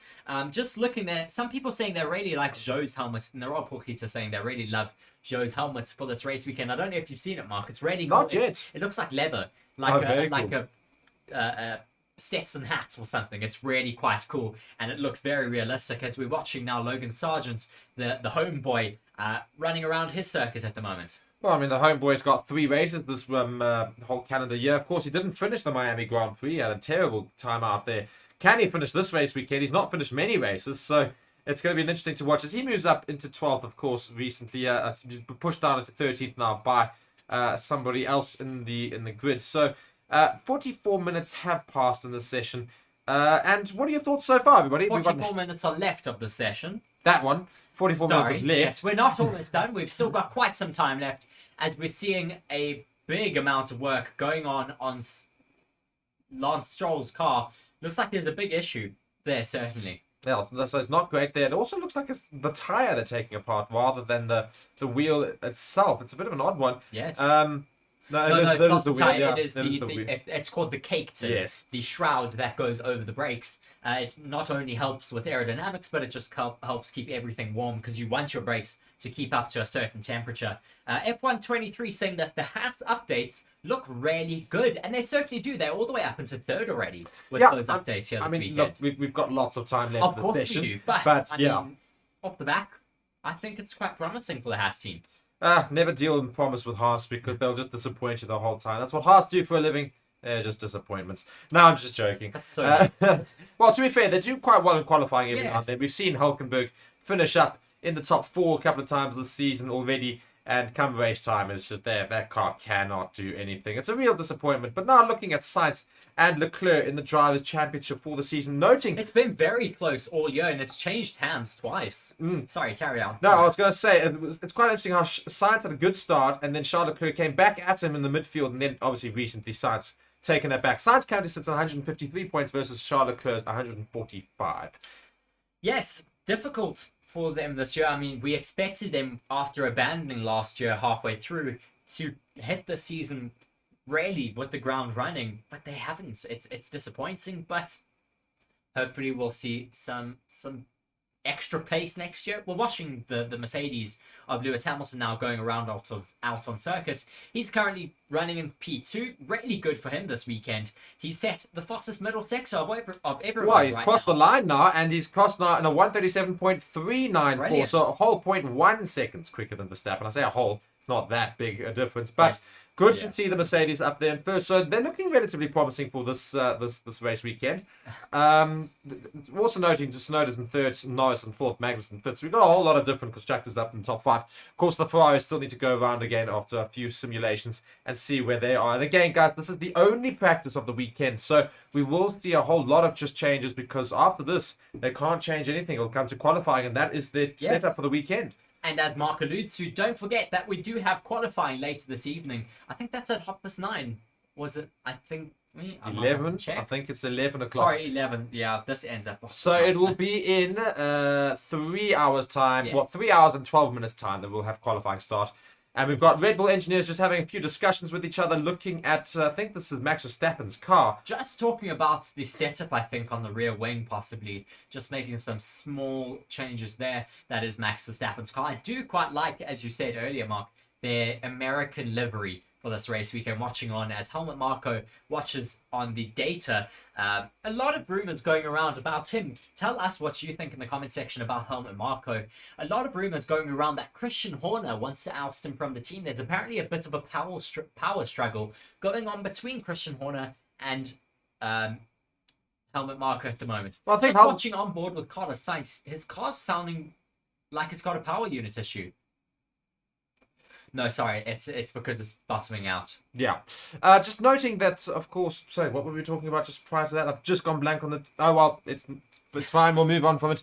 Just looking there, some people saying they really like Zhou's helmet, and there are Porquita saying they really love Zhou's helmet for this race weekend. I don't know if you've seen it, Mark. It's really cool. Not yet. It looks like leather, Very like a Stetson hat or something. It's really quite cool, and it looks very realistic as we're watching now Logan Sargent, the homeboy, running around his circuit at the moment. Well, I mean, the homeboy's got 3 races this whole calendar year. Of course, he didn't finish the Miami Grand Prix. He had a terrible time out there. Can he finish this race weekend? He's not finished many races, so it's going to be interesting to watch as he moves up into 12th, of course, recently. He's been pushed down into 13th now by somebody else in the grid. So 44 minutes have passed in this session. And what are your thoughts so far, everybody? 44 minutes are left of the session. That one. 44 minutes left. Yes, we're not almost done. We've still got quite some time left as we're seeing a big amount of work going on Lance Stroll's car. Looks like there's a big issue there, certainly. Yeah, so it's not great there. It also looks like it's the tyre they're taking apart rather than the wheel itself. It's a bit of an odd one. Yes. No, it's not the tyre. Yeah, it is it's called the cake tin. Yes. The shroud that goes over the brakes. It not only helps with aerodynamics, but it just helps keep everything warm because you want your brakes to keep up to a certain temperature. F123 saying that the Haas updates look really good, and they certainly do. They're all the way up into 3rd already with those updates here this weekend. Look, we've got lots of time left Of course session, we do, but I mean, off the back, I think it's quite promising for the Haas team. Never deal and promise with Haas because they'll just disappoint you the whole time. That's what Haas do for a living. They're just disappointments. No, I'm just joking. That's so well, to be fair, they do quite well in qualifying every now and Yes. then. We've seen Hulkenberg finish up in the top 4 a couple of times this season already. And come race time, it's just there. That car cannot do anything. It's a real disappointment. But now looking at Sainz and Leclerc in the Drivers' Championship for the season, noting... It's been very close all year, and it's changed hands twice. Sorry, carry on. No, I was going to say, it's quite interesting how Sainz had a good start, and then Charles Leclerc came back at him in the midfield, and then obviously recently Sainz taken that back. Sainz currently sits on 153 points versus Charles Leclerc's 145. Yes, difficult for them this year. I mean, we expected them, after abandoning last year halfway through, to hit the season really with the ground running, but they haven't. It's disappointing, but hopefully we'll see some extra pace next year. We're watching the Mercedes of Lewis Hamilton now going around out on circuit. He's currently running in P2. Really good for him this weekend. He set the fastest middle sector of everyone. Well, he's crossed the line now, and he's crossed now in a 137.394, Brilliant. so a whole 0.1 seconds quicker than Verstappen. I say a whole, it's not that big a difference, but Yes. good to see the Mercedes up there in first. So they're looking relatively promising for this race weekend. Also noting just Snowden's in third, Norris in fourth, Magnussen in fifth. So we've got a whole lot of different constructors up in the top 5. Of course, the Ferrari still need to go around again after a few simulations and see where they are. And again, guys, this is the only practice of the weekend, so we will see a whole lot of just changes because after this, they can't change anything. It'll come to qualifying, and that is their setup for the weekend. And as Mark alludes to, don't forget that we do have qualifying later this evening. I think that's at 9:30. Was it? I think... I might have to 11? check. I think it's 11 o'clock. Sorry, 11. Yeah, this ends at... So it will be in 3 hours time. Yes. Well, 3 hours and 12 minutes time that we'll have qualifying start. And we've got Red Bull engineers just having a few discussions with each other, looking at, I think this is Max Verstappen's car. Just talking about the setup, I think, on the rear wing, possibly. Just making some small changes there. That is Max Verstappen's car. I do quite like, as you said earlier, Mark, their American livery for this race weekend, watching on as Helmut Marko watches on the data. A lot of rumors going around about him. Tell us what you think in the comment section about Helmut Marko. A lot of rumors going around that Christian Horner wants to oust him from the team. There's apparently a bit of a power struggle going on between Christian Horner and Helmut Marko at the moment. Well, I think Just watching on board with Carlos Sainz, his car's sounding like it's got a power unit issue. No, sorry, it's because it's bottoming out. Yeah. Just noting that, of course, sorry, what were we talking about just prior to that? I've just gone blank on the... Oh, well, it's fine. We'll move on from it.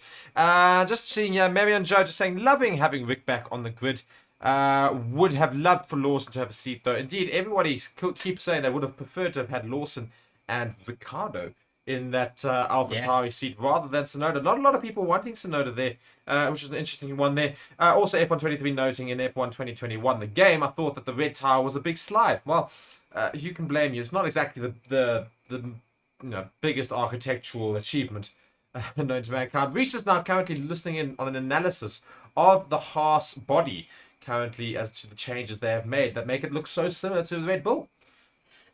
Just seeing Marion Joe just saying, loving having Rick back on the grid. Would have loved for Lawson to have a seat, though. Indeed, everybody keeps saying they would have preferred to have had Lawson and Ricciardo in that AlphaTauri seat rather than Tsunoda. Not a lot of people wanting Tsunoda there, which is an interesting one there. Also, F123 noting in F1 2021, the game, I thought that the red tire was a big slide. Well, you can blame you. It's not exactly the biggest architectural achievement known to mankind. Reece is now currently listening in on an analysis of the Haas body currently as to the changes they have made that make it look so similar to the Red Bull.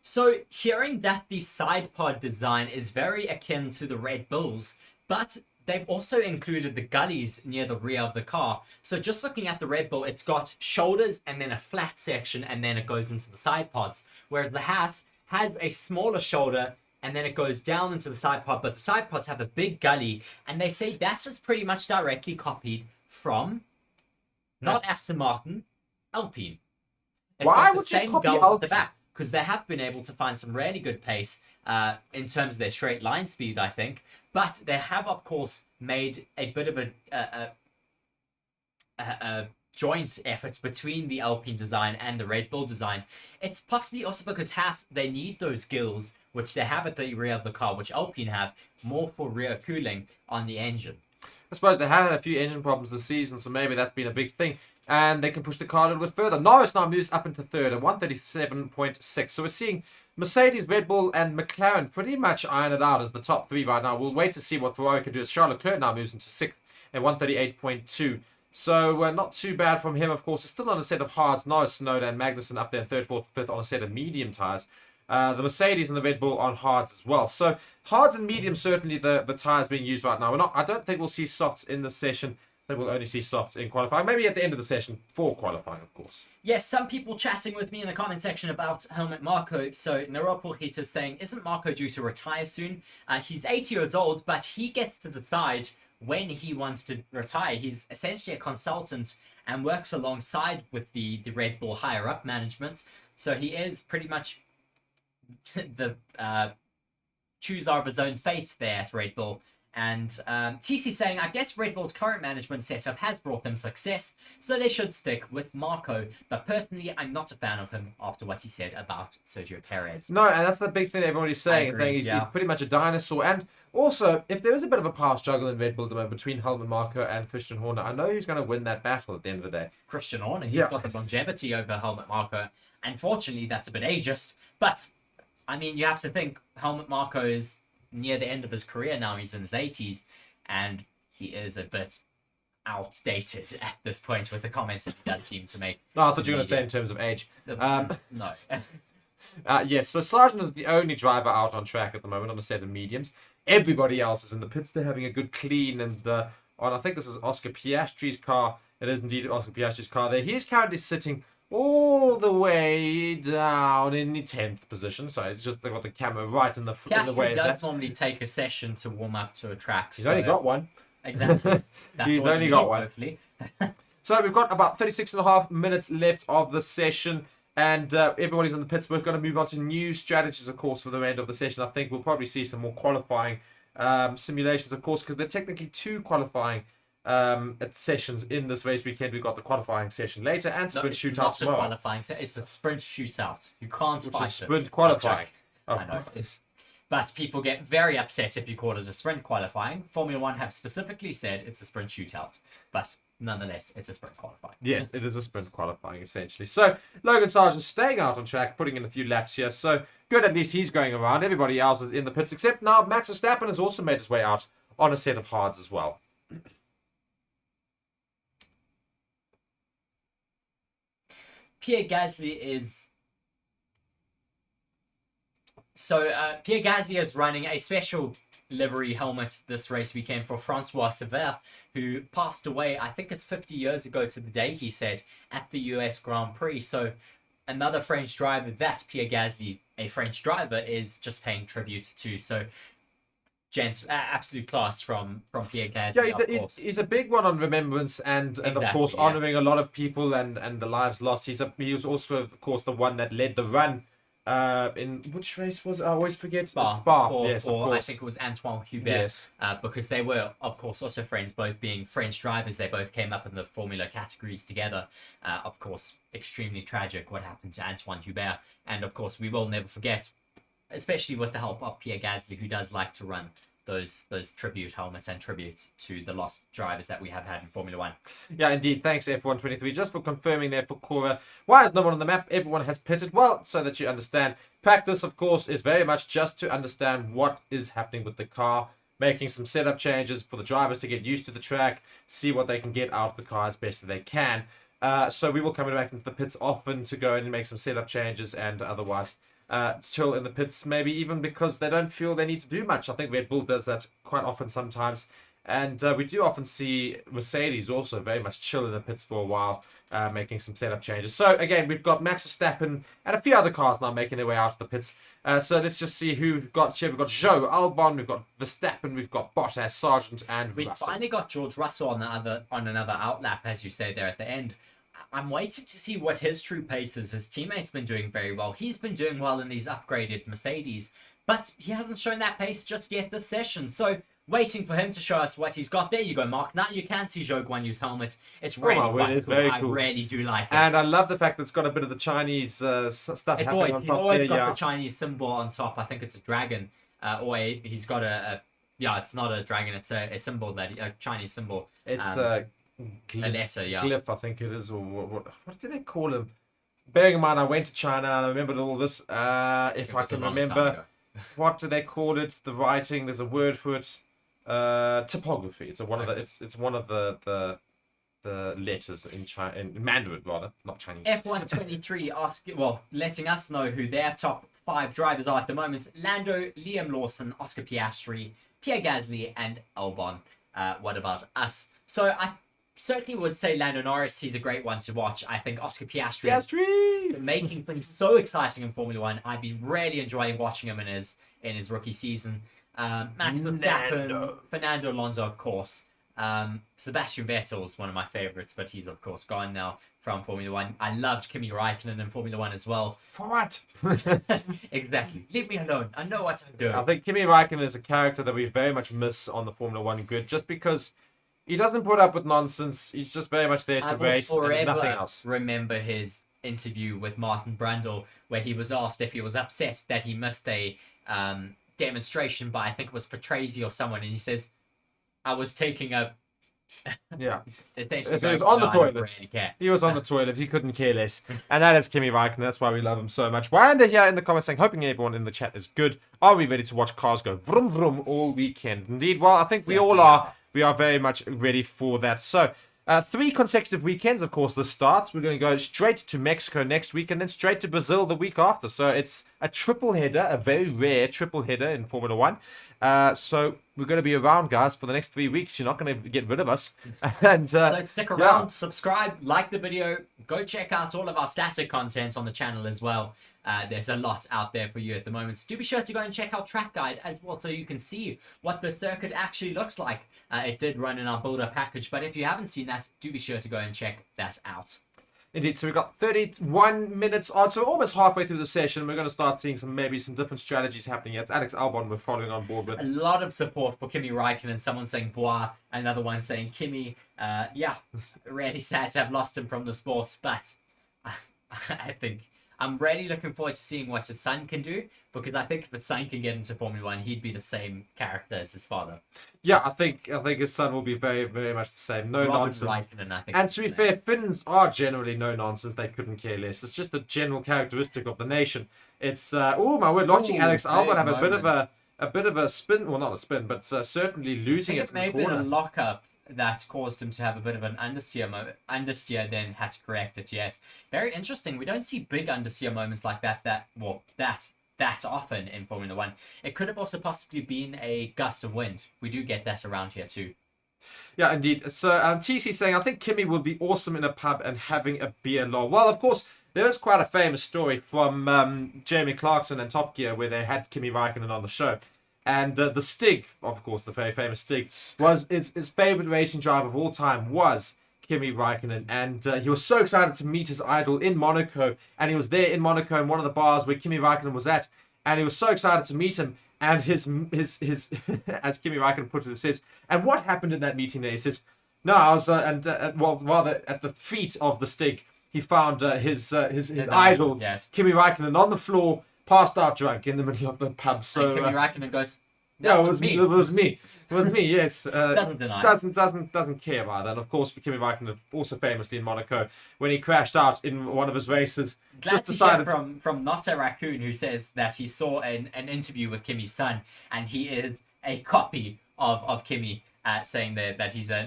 So hearing that the side pod design is very akin to the Red Bulls, but they've also included the gullies near the rear of the car. So just looking at the Red Bull, it's got shoulders and then a flat section, and then it goes into the side pods. Whereas the Haas has a smaller shoulder and then it goes down into the side pod, but the side pods have a big gully, and they say that is pretty much directly copied from not Aston Martin, Alpine. Why would you copy Alpine? At the back, because they have been able to find some really good pace in terms of their straight line speed, I think. But they have, of course, made a bit of a joint effort between the Alpine design and the Red Bull design. It's possibly also because Haas, they need those gills, which they have at the rear of the car, which Alpine have, more for rear cooling on the engine. I suppose they have had a few engine problems this season, so maybe that's been a big thing. And they can push the car a little bit further. Norris now moves up into third at 137.6. So we're seeing Mercedes, Red Bull, and McLaren pretty much iron it out as the top three right now. We'll wait to see what Ferrari can do as Charles Leclerc now moves into sixth at 138.2. So not too bad from him, of course. It's still on a set of hards. Norris, Tsunoda, and Magnussen up there in third, fourth, fifth on a set of medium tyres. The Mercedes and the Red Bull on hards as well. So hards and medium certainly the tyres being used right now. I don't think we'll see softs in this session. I think we'll only see softs in qualifying. Maybe at the end of the session for qualifying, of course. Yes, some people chatting with me in the comment section about Helmut Marko. So Naropol is saying, isn't Marko due to retire soon? He's 80 years old, but he gets to decide when he wants to retire. He's essentially a consultant and works alongside with the Red Bull higher up management. So he is pretty much the chooser of his own fate there at Red Bull. And TC saying, I guess Red Bull's current management setup has brought them success, so they should stick with Marko. But personally, I'm not a fan of him after what he said about Sergio Perez. No, and that's the big thing everybody's saying. He's pretty much a dinosaur. And also, if there is a bit of a power struggle in Red Bull at the moment between Helmut Marko and Christian Horner, I know who's going to win that battle at the end of the day. Christian Horner, he's got the longevity over Helmut Marko. Unfortunately, that's a bit ageist. But, I mean, you have to think Helmut Marko is near the end of his career now. He's in his 80s, and he is a bit outdated at this point with the comments that he does seem to make. No, I thought you were going to say in terms of age. No. Yes, so Sargent is the only driver out on track at the moment on a set of mediums. Everybody else is in the pits. They're having a good clean, and on I think this is Oscar Piastri's car. It is indeed Oscar Piastri's car there. He is currently sitting all the way down in the 10th position. So it's just got the camera right in the way. He does normally take a session to warm up to a track. He's only got one. Exactly. He's only got one. Hopefully. So we've got about 36.5 minutes left of the session. And everybody's in the pits. We're going to move on to new strategies, of course, for the end of the session. I think we'll probably see some more qualifying simulations, of course, because there are technically two qualifying sessions in this race weekend. We've got the qualifying session later and sprint shootout tomorrow. Qualifying it's a sprint shootout. You can't fight sprint qualifying. I know this. But people get very upset if you call it a sprint qualifying. Formula One have specifically said it's a sprint shootout. But nonetheless, it's a sprint qualifying. Yes, it is a sprint qualifying, essentially. So, Logan Sargent staying out on track, putting in a few laps here. So, good, at least he's going around. Everybody else is in the pits, except now Max Verstappen has also made his way out on a set of hards as well. Pierre Gasly is... So, Pierre Gasly is running a special livery helmet this race weekend for Francois Sever, who passed away, I think it's 50 years ago to the day, he said, at the US Grand Prix. So, another French driver that Pierre Gasly, a French driver, is just paying tribute to. So, gents, absolute class from Pierre Gasly. Yeah, he's a big one on remembrance and of course honouring a lot of people and the lives lost. He was also, of course, the one that led the run in which race was it? I always forget. Spa. Yes, of or course. I think it was Antoine Hubert. Yes. Because they were, of course, also friends, both being French drivers. They both came up in the Formula categories together. Of course, extremely tragic what happened to Antoine Hubert. And, of course, we will never forget especially with the help of Pierre Gasly, who does like to run those tribute helmets and tributes to the lost drivers that we have had in Formula 1. Yeah, indeed. Thanks, F123, just for confirming there for Cora. Why is no one on the map? Everyone has pitted. Well, so that you understand. Practice, of course, is very much just to understand what is happening with the car, making some setup changes for the drivers to get used to the track, see what they can get out of the car as best as they can. So we will come back into the pits often to go in and make some setup changes and otherwise chill in the pits, maybe even because they don't feel they need to do much. I think Red Bull does that quite often sometimes. And we do often see Mercedes also very much chill in the pits for a while, making some setup changes. So again, we've got Max Verstappen and a few other cars now making their way out of the pits. So let's just see who we've got here. We've got Zhou, Albon, we've got Verstappen, we've got Bottas, Sargent, and We Russell. finally got George Russell on another outlap, as you say there at the end. I'm waiting to see what his true pace is. His teammate's been doing very well. He's been doing well in these upgraded Mercedes, but he hasn't shown that pace just yet this session. So waiting for him to show us what he's got. There you go, Mark. Now you can see Zhou Guan Yu's helmet. It's really quite it's cool. very I cool. really do like it. And I love the fact that it's got a bit of the Chinese stuff happening on He's top always there. got Yeah. the Chinese symbol on top. I think it's a dragon. He's got yeah, it's not a dragon. It's a symbol, a Chinese symbol. It's the a letter, yeah. glyph, I think it is, or what do they call them? Bearing in mind, I went to China and I remembered all this. If I can remember, what do they call it? The writing. There's a word for it. Typography. It's one of the. It's one of the letters in Mandarin rather, not Chinese. F123 letting us know who their top 5 drivers are at the moment: Lando, Liam Lawson, Oscar Piastri, Pierre Gasly, and Albon. What about us? So I certainly would say Lando Norris. He's a great one to watch. I think Oscar Piastri is making things so exciting in Formula 1. I've been really enjoying watching him in his rookie season. Max Verstappen, Fernando Alonso, of course. Sebastian Vettel is one of my favorites, but he's of course gone now from Formula 1. I loved Kimi Räikkönen in Formula 1 as well. For what? Exactly. Leave me alone. I know what I'm doing. I think Kimi Räikkönen is a character that we very much miss on the Formula 1 grid, just because he doesn't put up with nonsense. He's just very much there to race and nothing else. Remember his interview with Martin Brundle, where he was asked if he was upset that he missed a demonstration by, I think it was Patrese or someone, and he says, I was taking a... Yeah. Essentially So he was on the toilet. Really care. He was on the toilet. He couldn't care less. And that is Kimi Räikkönen. That's why we love him so much. Wanda here in the comments saying, hoping everyone in the chat is good. Are we ready to watch cars go vroom vroom all weekend? Indeed. Well, I think we all are. We are very much ready for that. So, 3 consecutive weekends, of course, this starts. We're going to go straight to Mexico next week and then straight to Brazil the week after. So it's a triple header, a very rare triple header in Formula 1. So we're going to be around, guys, for the next 3 weeks. You're not going to get rid of us. And so stick around, subscribe, like the video. Go check out all of our static content on the channel as well. There's a lot out there for you at the moment. Do be sure to go and check out Track Guide as well, so you can see what the circuit actually looks like. It did run in our builder package, but if you haven't seen that, do be sure to go and check that out. Indeed, so we've got 31 minutes on, so almost halfway through the session. We're going to start seeing maybe some different strategies happening. It's Alex Albon we're following on board with. A lot of support for Kimi Räikkönen, someone saying Bois, another one saying Kimi. Yeah, really sad to have lost him from the sport, but I think I'm really looking forward to seeing what his son can do, because I think if his son can get into Formula 1, he'd be the same character as his father. Yeah, I think his son will be very, very much the same. No nonsense. Räikkönen, I think. And to be fair, Finns are generally no nonsense. They couldn't care less. It's just a general characteristic of the nation. It's oh my word, watching Alex Albon have a bit of a spin. Well, not a spin, but certainly losing it in the corner. Maybe the lockup that caused him to have a bit of an understeer, then had to correct it. Yes, very interesting. We don't see big understeer moments like that often in Formula 1. It could have also possibly been a gust of wind. We do get that around here too. Yeah, indeed. So TC saying, I think Kimi would be awesome in a pub and having a beer lol. Well, of course, there is quite a famous story from Jamie Clarkson and Top Gear where they had Kimi Räikkönen on the show. And the Stig, of course, the very famous Stig, was his favourite racing driver of all time was Kimi Räikkönen. And he was so excited to meet his idol in Monaco. And he was there in Monaco in one of the bars where Kimi Räikkönen was at. And he was so excited to meet him. And his as Kimi Räikkönen put it, he says, and what happened in that meeting there? He says, no, I was, rather at the feet of the Stig, he found his idol, yes, Kimi Räikkönen, on the floor, passed out drunk in the middle of the pub. So And Kimi Räikkönen goes, yeah, "That it was me. It was me. It was me. Yes. Doesn't deny. Doesn't care about that. Of course, Kimi Räikkönen also famously in Monaco when he crashed out in one of his races. Glad just to decided hear from Not a Raccoon, who says that he saw an interview with Kimi's son, and he is a copy of Kimi, saying that he's a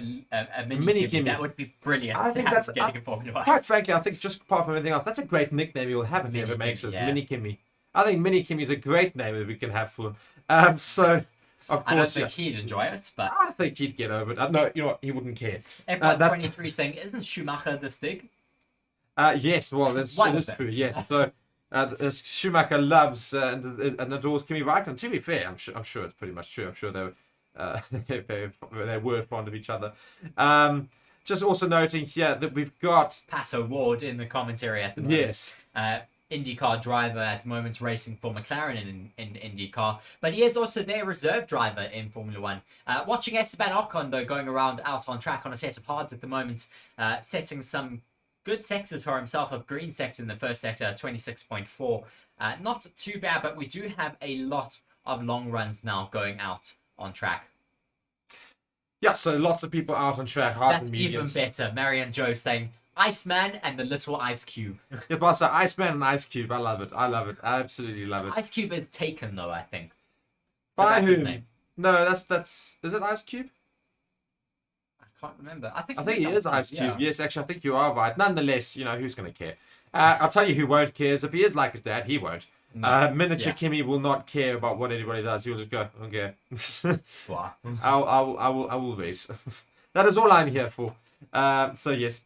mini Kimi. That would be brilliant. I think that's getting a Formula One. Quite frankly, I think just apart from anything else, that's a great nickname he will have if he ever makes us. Mini Kimi. I think Mini Kimi is a great name that we can have for him. So. Of course, I don't think he'd enjoy it, but I think he'd get over it. No, you know what? He wouldn't care. F1 23 saying, "Isn't Schumacher the Stig?" Yes, well, it is true. Yes, so Schumacher loves and adores Kimi Räikkönen. To be fair, I'm sure it's pretty much true. I'm sure they were fond of each other. Just also noting here that we've got Pato Ward in the commentary at the moment. Yes. IndyCar driver at the moment, racing for McLaren in IndyCar, but he is also their reserve driver in Formula One. Watching Esteban Ocon, though, going around out on track on a set of hards at the moment, setting some good sectors for himself. A green sector in the first sector, 26.4. Not too bad, but we do have a lot of long runs now going out on track. Yeah, so lots of people out on track, hards That's and mediums. even better. Marianne Joe saying, "Iceman and the little Ice Cube." Yeah, but so Iceman and Ice Cube, I love it. I absolutely love it. Ice Cube is taken though, I think. By whom? No, that's is it Ice Cube? I can't remember. I think he is Ice Cube. Yeah. Yes, actually, I think you are right. Nonetheless, who's going to care? I'll tell you who won't care. Is if he is like his dad, he won't. Miniature Kimi will not care about what anybody does. He'll just go, okay. Wow. I will race. That is all I'm here for. So yes,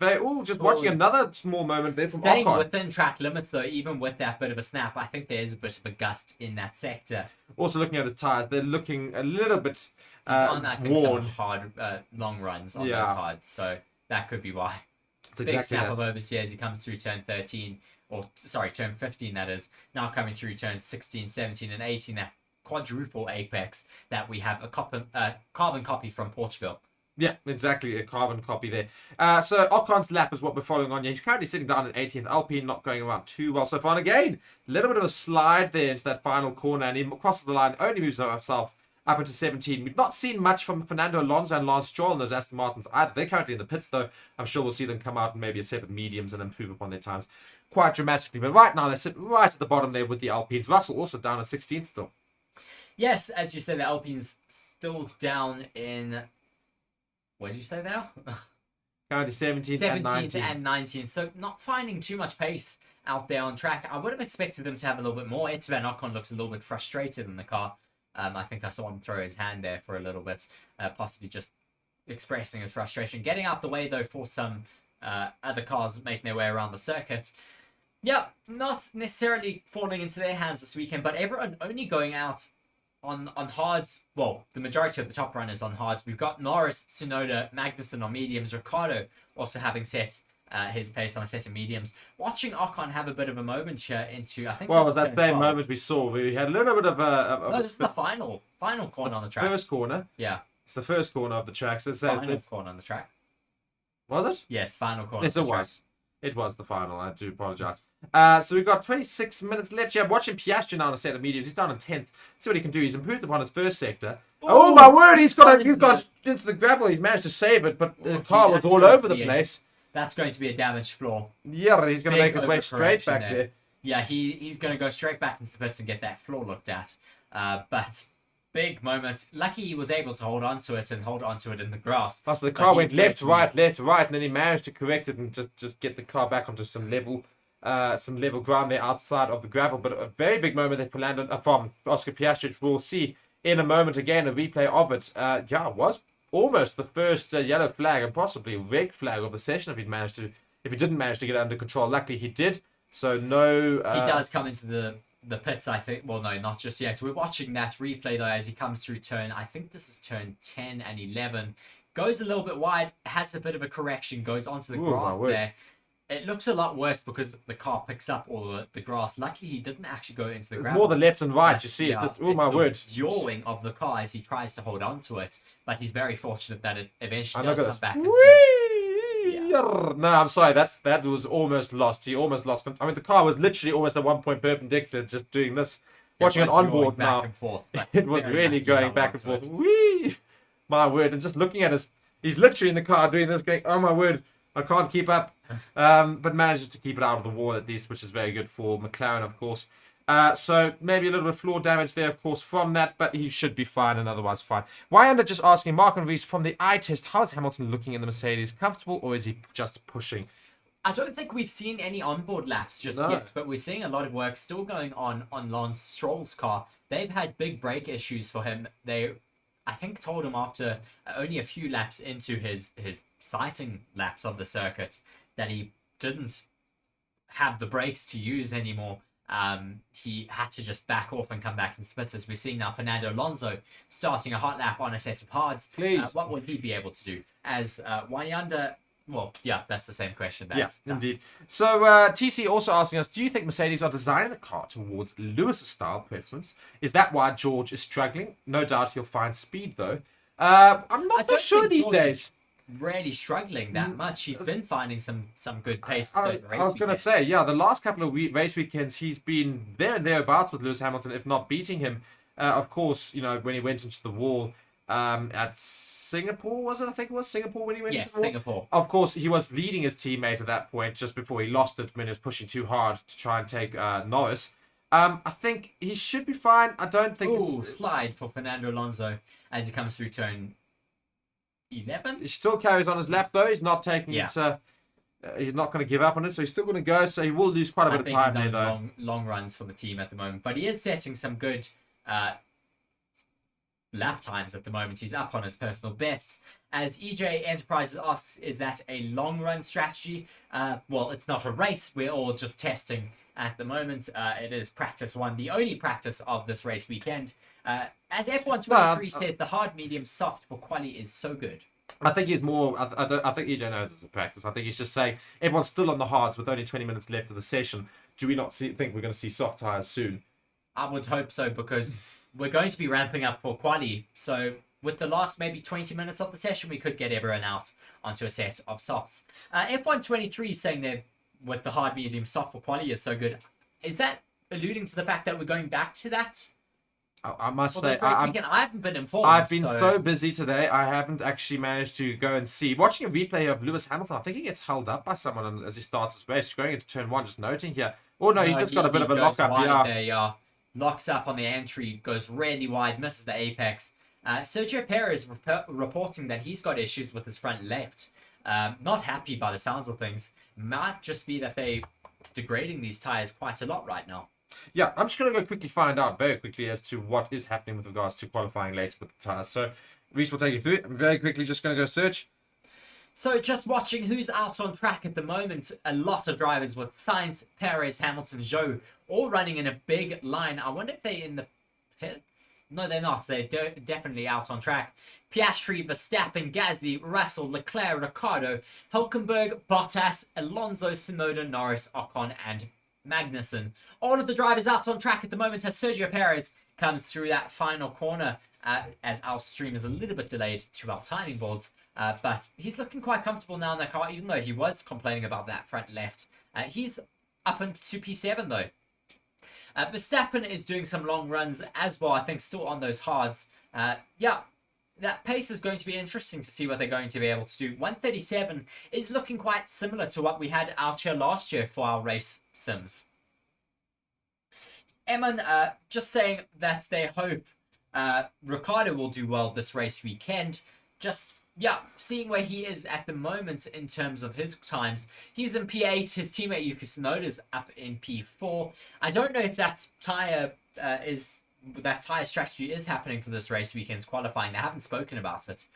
just watching another small moment there from Staying Ocon. within track limits though, even with that bit of a snap, I think there is a bit of a gust in that sector. Also looking at his tyres, they're looking a little bit on, I think, worn. some hard long runs on those hards, so that could be why. It's Big exactly snap that. of oversteer as he comes through turn 13, or sorry, turn 15 that is, now coming through turns 16, 17 and 18, that quadruple apex that we have a carbon copy from Portugal. Yeah, exactly. A carbon copy there. So Ocon's lap is what we're following on. Yeah, he's currently sitting down at 18th. Alpine not going around too well so far. And again, a little bit of a slide there into that final corner. And he crosses the line, only moves himself up into 17. We've not seen much from Fernando Alonso and Lance Stroll in those Aston Martins either. They're currently in the pits, though. I'm sure we'll see them come out in maybe a set of mediums and improve upon their times quite dramatically. But right now, they sit right at the bottom there with the Alpines. Russell also down at 16th still. Yes, as you said, the Alpine's still down in... What did you say there? Going to 17th and 19th. And 19th. So not finding too much pace out there on track. I would have expected them to have a little bit more. Esteban Ocon looks a little bit frustrated in the car. I think I saw him throw his hand there for a little bit, possibly just expressing his frustration. Getting out the way, though, for some other cars making their way around the circuit. Yeah, not necessarily falling into their hands this weekend, but everyone only going out on hards. Well, the majority of the top runners on hards. We've got Norris, Tsunoda, Magnussen on mediums, Ricciardo also having set his pace on a set of mediums. Watching Ocon have a bit of a moment here into, I think... Well, it was that same moment we saw. We had a little bit of a... No, this is the final corner on the track. First corner. Yeah. It's the first corner of the track. So Final corner on the track. Was it? Yes, final corner. Yes, it was. It was the final. I do apologise. So we've got 26 minutes left here. I'm watching Piastri now on a set of mediums. He's down in 10th. See what he can do. He's improved upon his first sector. Oh my word! He's got into the gravel. He's managed to save it, but the car was all over the place. That's going to be a damaged floor. Yeah, he's going to make his way straight back there. Yeah, he's going to go straight back into the pits and get that floor looked at. But big moment. Lucky he was able to hold on to it and hold on to it in the grass. So the car went left, right, and then he managed to correct it and just get the car back onto some level ground there outside of the gravel. But a very big moment there from Oscar Piastri. We'll see in a moment again a replay of it. Yeah, it was almost the first yellow flag and possibly red flag of the session if he didn't manage to get it under control. Luckily he did. So no. He does come into the pits, I think. Well, no, not just yet. We're watching that replay though as he comes through I think this is turn 10 and 11. Goes a little bit wide, has a bit of a correction, goes onto the grass there. It looks a lot worse because the car picks up all the grass. Luckily, he didn't actually go into the ground. More the left and right, you see. Yeah, it's my word. Yawing of the car as he tries to hold on to it. But he's very fortunate that it eventually does come back. No, I'm sorry. That was almost lost. He almost lost. I mean, the car was literally almost at one point perpendicular, just doing this. Watching it onboard now, back and forth, it was really going back and forth. Whee! My word! And just looking at us, he's literally in the car doing this, going, "Oh my word, I can't keep up." But manages to keep it out of the wall at least, which is very good for McLaren, of course. So maybe a little bit of floor damage there, of course, from that, but he should be fine and otherwise fine. Wyanda just asking, Mark and Reece, from the eye test, how is Hamilton looking in the Mercedes? Comfortable, or is he just pushing? I don't think we've seen any onboard laps just yet, but we're seeing a lot of work still going on Lance Stroll's car. They've had big brake issues for him. They, I think, told him after only a few laps into his sighting laps of the circuit that he didn't have the brakes to use anymore. He had to just back off and come back into the pits. As we're seeing now, Fernando Alonso starting a hot lap on a set of hards. What will he be able to do? As Wyanda... Well, yeah, that's the same question. Indeed. So, TC also asking us, do you think Mercedes are designing the car towards Lewis's style preference? Is that why George is struggling? No doubt he'll find speed, though. I'm not so sure these days. Really struggling that much. He's been finding some good pace. I was going to say, yeah, the last couple of race weekends, he's been there and thereabouts with Lewis Hamilton, if not beating him. Of course, you know, when he went into the wall, at Singapore, was it? I think it was Singapore when he went into the wall. Singapore. Of course, he was leading his teammate at that point just before he lost it when he was pushing too hard to try and take Norris. I think he should be fine. I don't think slide for Fernando Alonso as he comes through turn 11. He still carries on his lap though. He's not taking it. He's not going to give up on it, so he's still going to go. So he will lose quite a bit of time there, though. Long runs for the team at the moment, but he is setting some good lap times at the moment. He's up on his personal bests. As EJ Enterprises asks, is that a long run strategy? Well, it's not a race. We're all just testing at the moment. It is practice one, the only practice of this race weekend. As F123 says, the hard, medium, soft for quali is so good. I think he's more... I think EJ knows it's a practice. I think he's just saying, everyone's still on the hards with only 20 minutes left of the session. Do we not think we're going to see soft tyres soon? I would hope so, because we're going to be ramping up for quali. So with the last maybe 20 minutes of the session, we could get everyone out onto a set of softs. F123 saying that with the hard, medium, soft for quali is so good. Is that alluding to the fact that we're going back to that? I must say, I haven't been informed. I've been so busy today, I haven't actually managed to go and see. Watching a replay of Lewis Hamilton, I think he gets held up by someone as he starts his race. Going into turn one, just noting here. Oh, no, he's just got a bit of a lock-up. Locks up on the entry, goes really wide, misses the apex. Sergio Perez reporting that he's got issues with his front left. Not happy by the sounds of things. Might just be that they're degrading these tyres quite a lot right now. Yeah, I'm just going to go quickly find out very quickly as to what is happening with regards to qualifying later with the tyres. So, Reece will take you through it. I'm very quickly just going to go search. So, just watching who's out on track at the moment. A lot of drivers with Sainz, Perez, Hamilton, Zhou, all running in a big line. I wonder if they're in the pits? No, they're not. They're definitely out on track. Piastri, Verstappen, Gasly, Russell, Leclerc, Ricciardo, Hülkenberg, Bottas, Alonso, Tsunoda, Norris, Ocon, and Magnussen. All of the drivers out on track at the moment as Sergio Perez comes through that final corner, as our stream is a little bit delayed to our timing boards. But he's looking quite comfortable now in that car, even though he was complaining about that front left. He's up into P7 though. Verstappen is doing some long runs as well, I think still on those hards. Yeah, that pace is going to be interesting to see what they're going to be able to do. 137 is looking quite similar to what we had out here last year for our race sims. Eamon just saying that they hope Ricciardo will do well this race weekend. Just, yeah, seeing where he is at the moment in terms of his times. He's in P8. His teammate Yuki Tsunoda's up in P4. I don't know if that tyre strategy is happening for this race weekend's qualifying. They haven't spoken about it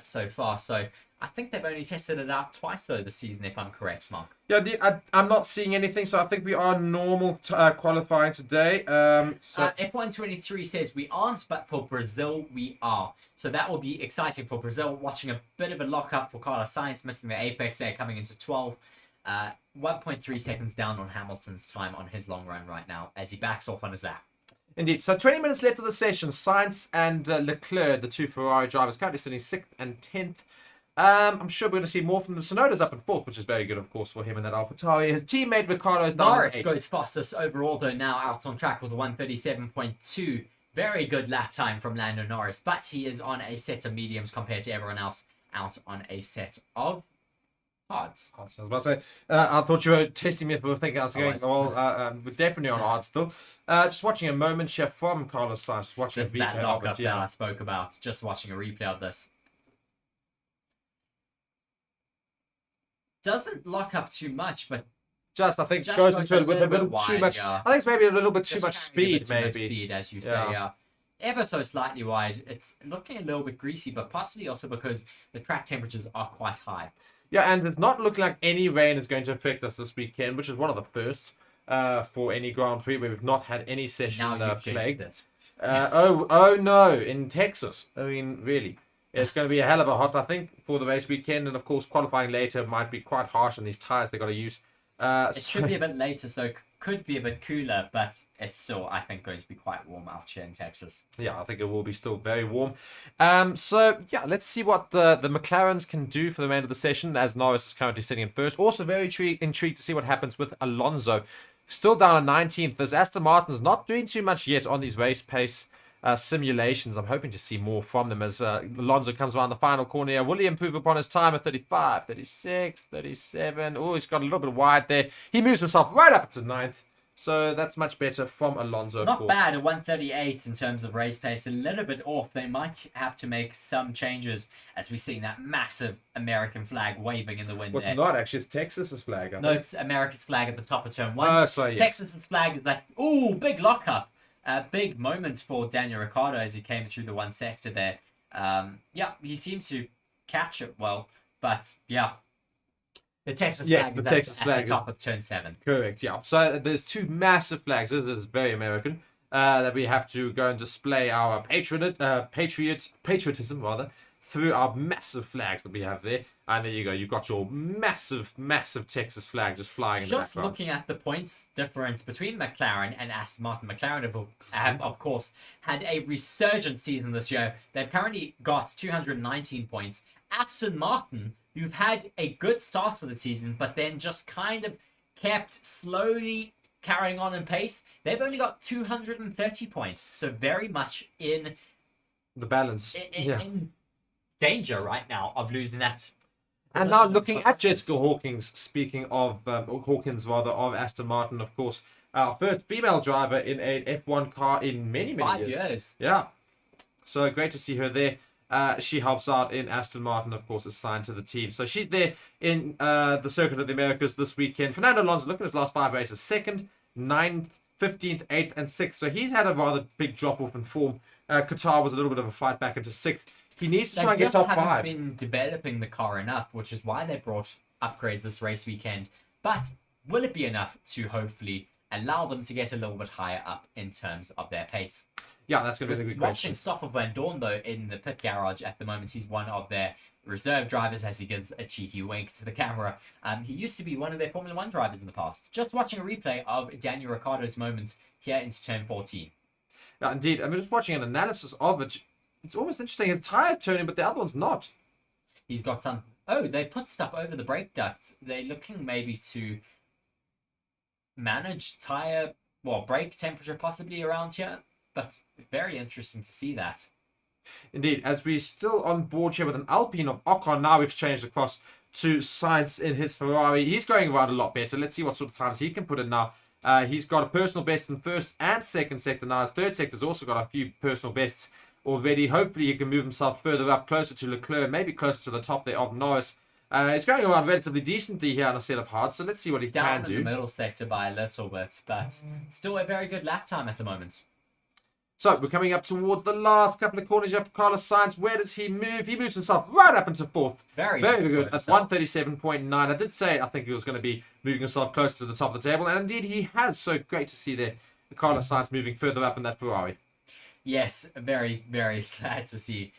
so far. So I think they've only tested it out twice though this season, if I'm correct, Mark. Yeah, I'm not seeing anything, so I think we are normal qualifying today. F123 says we aren't, but for Brazil we are. So that will be exciting for Brazil. Watching a bit of a lock-up for Carlos Sainz, missing the apex there, coming into 12. 1.3 seconds down on Hamilton's time on his long run right now as he backs off on his lap. Indeed. So 20 minutes left of the session. Sainz and Leclerc, the two Ferrari drivers, currently sitting 6th and 10th. I'm sure we're going to see more from them. Sonoda's up in fourth, which is very good, of course, for him and that AlphaTauri. His teammate Ricciardo is down Norris in eighth. goes fastest overall, though, now out on track with a 1:37.2. Very good lap time from Lando Norris, but he is on a set of mediums compared to everyone else out on a set of hards. I was about to say, I thought you were testing me for thinking I was going, was. well, we're definitely on hard still. Just watching a moment here from Carlos Sainz, just watching This a is that replay of lockup it. that I spoke about, just watching a replay of this. Doesn't lock up too much, but Just, I think, just goes goes into a it with a little bit bit too wide, much. yeah. I think it's maybe a little bit too just much carrying a bit speed, too much maybe. speed, as you say, Yeah. yeah. Ever so slightly wide. It's looking a little bit greasy, but possibly also because the track temperatures are quite high. Yeah, and it's not looking like any rain is going to affect us this weekend, which is one of the first for any Grand Prix where we've not had any session Now you've jinxed plagued. it. Oh no, in Texas. I mean, really. It's going to be a hell of a hot, I think, for the race weekend. And, of course, qualifying later might be quite harsh on these tyres they've got to use. It should be a bit later, so could be a bit cooler, but it's still, I think, going to be quite warm out here in Texas. Yeah, I think it will be still very warm. So, yeah, let's see what the McLarens can do for the remainder of the session, as Norris is currently sitting in first. Also very intrigued to see what happens with Alonso. Still down at 19th, as Aston Martin's not doing too much yet on these race pace simulations. I'm hoping to see more from them as Alonso comes around the final corner here. Will he improve upon his time at 35, 36, 37? Oh, he's got a little bit wide there. He moves himself right up to 9th. So that's much better from Alonso, of Not course. bad, a 1:38 in terms of race pace. A little bit off. They might have to make some changes as we see that massive American flag waving in the wind What's there. not actually, it's Texas's flag. I No, think. it's America's flag at the top of turn 1. Oh, sorry, yes. Texas's flag is that, ooh, big lockup. A big moment for Daniel Ricciardo as he came through the one sector there. Yeah, he seemed to catch it well, but yeah. The Texas Yes, flag the is Texas at flag the top of turn 7. Correct, yeah. So there's two massive flags. This is very American. That we have to go and display our patriotism rather through our massive flags that we have there. And there you go. You've got your massive, massive Texas flag just flying in the Just background. looking at the points difference between McLaren and Aston Martin, McLaren have of course, had a resurgent season this year. They've currently got 219 points. Aston Martin, who've had a good start to the season, but then just kind of kept slowly carrying on in pace, they've only got 230 points. So very much in The balance. in danger right now of losing that. And now looking at Jessica Hawkins, speaking of Hawkins rather, of Aston Martin, of course, our first female driver in an F1 car in many, many 5 years. Yeah. So great to see her there. She helps out in Aston Martin, of course, is signed to the team. So she's there in the Circuit of the Americas this weekend. Fernando Alonso, look at his last 5 races. 2nd, 9th, 15th, 8th, and 6th. So he's had a rather big drop-off in form. Qatar was a little bit of a fight back into 6th. He needs to try and get top 5. They just haven't been developing the car enough, which is why they brought upgrades this race weekend. But will it be enough to hopefully allow them to get a little bit higher up in terms of their pace? Yeah, that's going to be the good question. Watching Stoffel Van Dorn, though, in the pit garage at the moment, he's one of their reserve drivers as he gives a cheeky wink to the camera. He used to be one of their Formula 1 drivers in the past. Just watching a replay of Daniel Ricciardo's moment here into turn 14. Yeah, indeed. I'm just watching an analysis of it. It's almost interesting. His tire's turning, but the other one's not. He's got some... Oh, they put stuff over the brake ducts. They're looking maybe to manage brake temperature possibly around here. But very interesting to see that. Indeed, as we're still on board here with an Alpine of Ocon. Now we've changed across to Sainz in his Ferrari. He's going around a lot better. Let's see what sort of times he can put in now. He's got a personal best in first and second sector now. His third sector's also got a few personal bests already. Hopefully he can move himself further up, closer to Leclerc, maybe closer to the top there of Norris. He's going around relatively decently here on a set of hards, so let's see what he Down can do. in the middle sector by a little bit, but still a very good lap time at the moment. So we're coming up towards the last couple of corners here for Carlos Sainz. Where does he move? He moves himself right up into 4th. Very good. At himself. 137.9. I did say I think he was going to be moving himself closer to the top of the table, and indeed he has. So great to see there Carlos Sainz moving further up in that Ferrari. Yes, very, very glad to see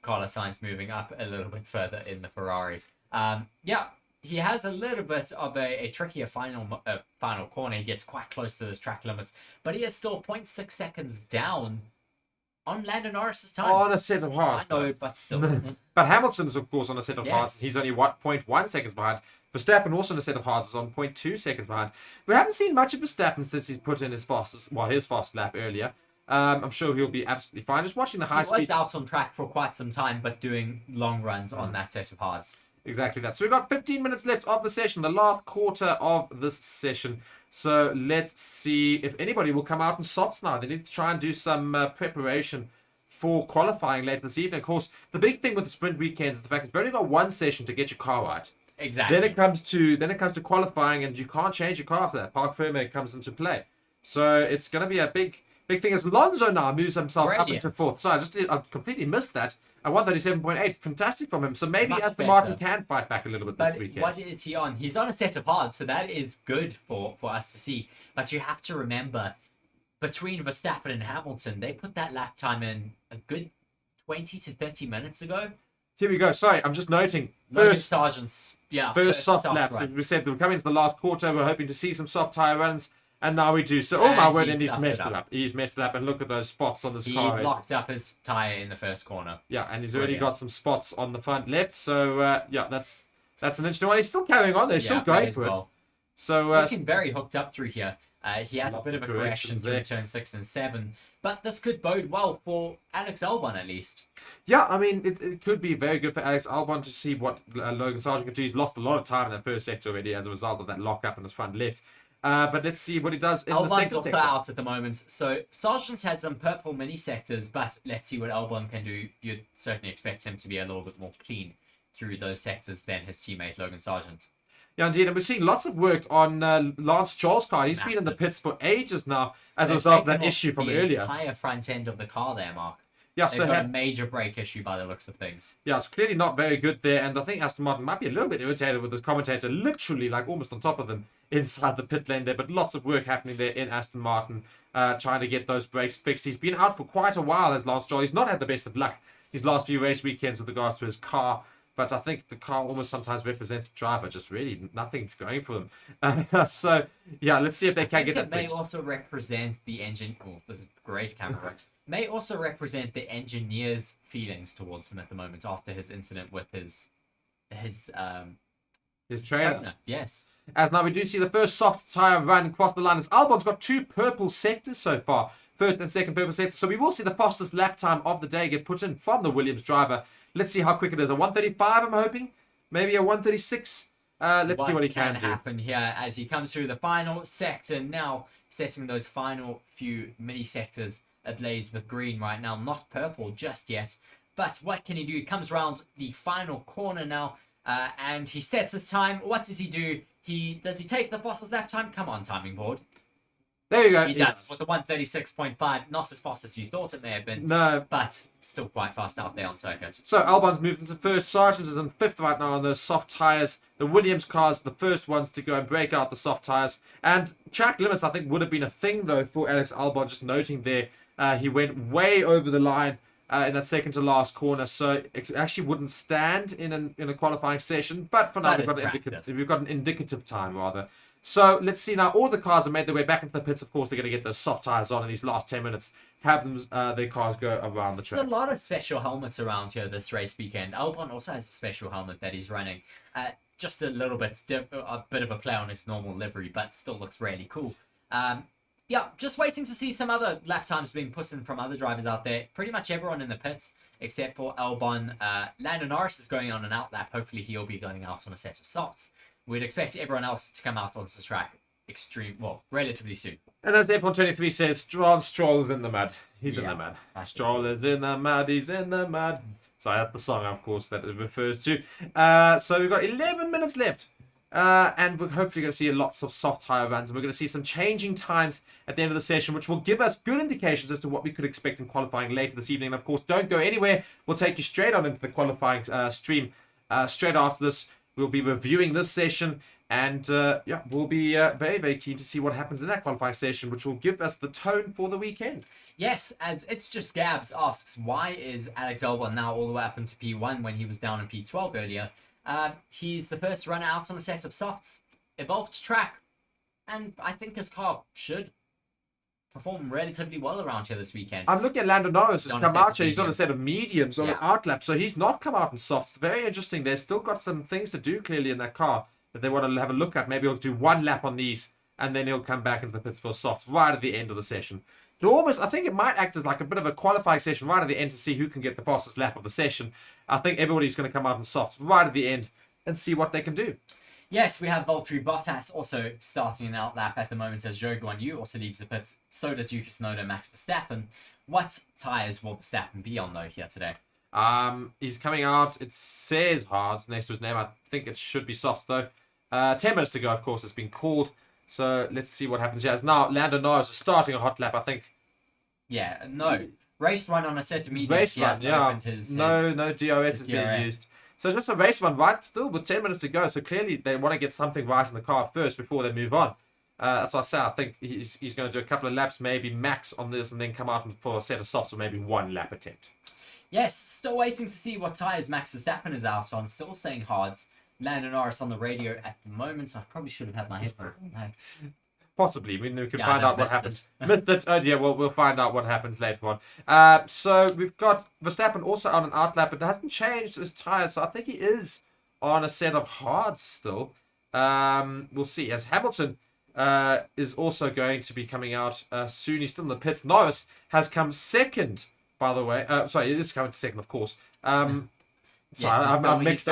Carlos Sainz moving up a little bit further in the Ferrari. Yeah, he has a little bit of a trickier final corner. He gets quite close to those track limits, but he is still 0.6 seconds down on Lando Norris's time. On a set of I hards, know, though. but still. But Hamilton's, of course, on a set of Yes. hards. He's only 0.1 seconds behind. Verstappen also on a set of hards is on 0.2 seconds behind. We haven't seen much of Verstappen since he's put in his fast lap earlier. I'm sure he'll be absolutely fine. Just watching the high He was speed. out on track for quite some time, but doing long runs on that set of hards. Exactly that. So we've got 15 minutes left of the session, the last quarter of this session. So let's see if anybody will come out in softs now. They need to try and do some preparation for qualifying later this evening. Of course, the big thing with the sprint weekends is the fact that you've only got one session to get your car right. Exactly. Then it comes to qualifying, and you can't change your car after that. Parc Fermé comes into play. So it's going to be a big thing as Alonso now moves himself up into fourth. So I completely missed that. At 137.8, fantastic from him. So maybe Aston Martin can fight back a little bit this weekend. What is he on? He's on a set of hards, so that is good for us to see. But you have to remember, between Verstappen and Hamilton, they put that lap time in a good 20 to 30 minutes ago. Here we go. Sorry, I'm just noting. First soft lap. Right. We said that we're coming to the last quarter. We're hoping to see some soft tyre runs. And now we do. So, oh my word, and he's messed it up. He's messed it up. And look at those spots on this car. He's locked up his tyre in the first corner. Yeah, and he's already got some spots on the front left. So, yeah, that's an interesting one. He's still carrying on. They're still going for it. So, looking very hooked up through here. He has a bit of a correction through turn 6 and 7. But this could bode well for Alex Albon, at least. Yeah, I mean, it could be very good for Alex Albon to see what Logan Sargeant can do. He's lost a lot of time in that first sector already as a result of that lock-up in his front left. But let's see what he does in the second sector. Albon's out at the moment. So Sargent's had some purple mini sectors, but let's see what Albon can do. You'd certainly expect him to be a little bit more clean through those sectors than his teammate Logan Sargeant. Yeah, indeed. And we're seeing lots of work on Lance Stroll's car. He's been in the pits for ages now as a result of that issue from earlier. The entire front end of the car there, Mark. Yeah, They've got a major brake issue by the looks of things. Yeah, it's clearly not very good there. And I think Aston Martin might be a little bit irritated with this commentator literally like almost on top of them inside the pit lane there. But lots of work happening there in Aston Martin trying to get those brakes fixed. He's been out for quite a while as Lance Stroll. He's not had the best of luck his last few race weekends with regards to his car. But I think the car almost sometimes represents the driver. Just really nothing's going for them. So, yeah, let's see if they can get that fixed. It may also represent the engine. Oh, this is great camera. May also represent the engineer's feelings towards him at the moment after his incident with his trainer. Yes. As now we do see the first soft tyre run across the line. As Albon's got 2 purple sectors so far. First and second purple sectors. So we will see the fastest lap time of the day get put in from the Williams driver. Let's see how quick it is. A 135, I'm hoping. Maybe a 136. Let's see what he can do. Happen here as he comes through the final sector now, setting those final few mini sectors ablaze with green right now. Not purple just yet. But what can he do? He comes around the final corner now. And he sets his time. What does he do? Does he take the fastest lap time? Come on, timing board. There you go. He does. With the 136.5. Not as fast as you thought it may have been. No. But still quite fast out there on circuit. So Albon's moved into first. Sargent is in fifth right now on those soft tyres. The Williams cars, the first ones to go and break out the soft tyres. And track limits, I think, would have been a thing, though, for Alex Albon. Just noting there, he went way over the line in that second to last corner. So it actually wouldn't stand in a qualifying session. But for now, we've got an indicative time, rather. So let's see now. All the cars have made their way back into the pits. Of course, they're going to get those soft tyres on in these last 10 minutes. Have them, their cars go around the track. There's a lot of special helmets around here this race weekend. Albon also has a special helmet that he's running. Just a little bit, a bit of a play on his normal livery, but still looks really cool. Yeah, just waiting to see some other lap times being put in from other drivers out there. Pretty much everyone in the pits, except for Albon. Lando Norris is going on an out lap. Hopefully he'll be going out on a set of softs. We'd expect everyone else to come out onto the track relatively soon. And as F123 says, Stroll is in the mud. He's in the mud. Stroll is in the mud. He's in the mud. So that's the song, of course, that it refers to. So we've got 11 minutes left. And we're hopefully going to see lots of soft tyre runs. And we're going to see some changing times at the end of the session, which will give us good indications as to what we could expect in qualifying later this evening. And of course, don't go anywhere. We'll take you straight on into the qualifying stream straight after this. We'll be reviewing this session, and we'll be very, very keen to see what happens in that qualifying session, which will give us the tone for the weekend. Yes, as It's Just Gabs asks, why is Alex Albon now all the way up into P1 when he was down in P12 earlier? He's the first runner out on a set of softs, evolved track, and I think his car should performed relatively well around here this weekend. I'm looking at Lando Norris has come out here. He's on a mediums. set of mediums on an outlap, so he's not come out in softs. Very interesting. They've still got some things to do clearly in that car that they want to have a look at. Maybe he'll do one lap on these, and then he'll come back into the pits for softs right at the end of the session. I think it might act as like a bit of a qualifying session right at the end to see who can get the fastest lap of the session. I think everybody's going to come out in softs right at the end and see what they can do. Yes, we have Valtteri Bottas also starting an outlap at the moment as Zhou Guanyu also leaves the pits. So does Yuki Tsunoda, Max Verstappen. What tyres will Verstappen be on though here today? He's coming out. It says hard next to his name. I think it should be softs though. 10 minutes to go, of course, it's been called. So let's see what happens here. As now Lando Norris is starting a hot lap, I think. Yeah, no. Race run on a set of mediums. Race run, yeah. No DOS is being DRS. used. So it's just a race run, right? Still with 10 minutes to go. So clearly they want to get something right in the car first before they move on. That's what I say. I think he's going to do a couple of laps, maybe max on this, and then come out for a set of softs or maybe one lap attempt. Yes, still waiting to see what tyres Max Verstappen is out on. Still saying hards. Lando Norris on the radio at the moment. I probably should have had my headphone on. Possibly. We can find out what happens. Missed it. Oh, yeah, we'll find out what happens later on. So we've got Verstappen also on an outlap, but it hasn't changed his tyres, so I think he is on a set of hards still. We'll see. As Hamilton is also going to be coming out soon. He's still in the pits. Norris has come second, by the way. Sorry, it is coming to second, of course. I've mixed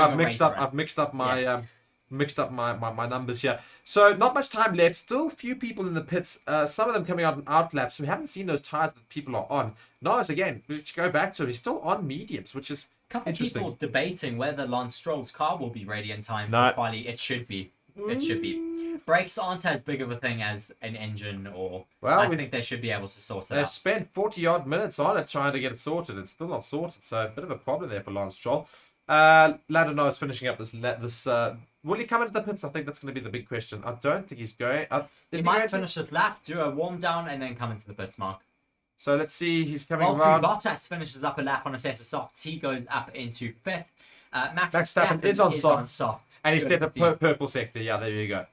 up my numbers here. So not much time left. Still few people in the pits. Some of them coming out in outlaps. We haven't seen those tires that people are on. Norris again. We should go back to him. He's still on mediums, which is interesting. People debating whether Lance Stroll's car will be ready in time for quali. It should be. It should be. Brakes aren't as big of a thing as an engine, or I think they should be able to sort it out. They've spent 40 odd minutes on it trying to get it sorted. It's still not sorted, so a bit of a problem there for Lance Stroll. Lando Norris finishing up this. Will he come into the pits? I think that's going to be the big question. I don't think he's going. He might finish this lap, do a warm down, and then come into the pits, Mark. So let's see. He's coming Valtteri around. Bottas finishes up a lap on a set of softs. He goes up into fifth. Max Verstappen is on softs. And he's left the purple sector. Yeah, there you go.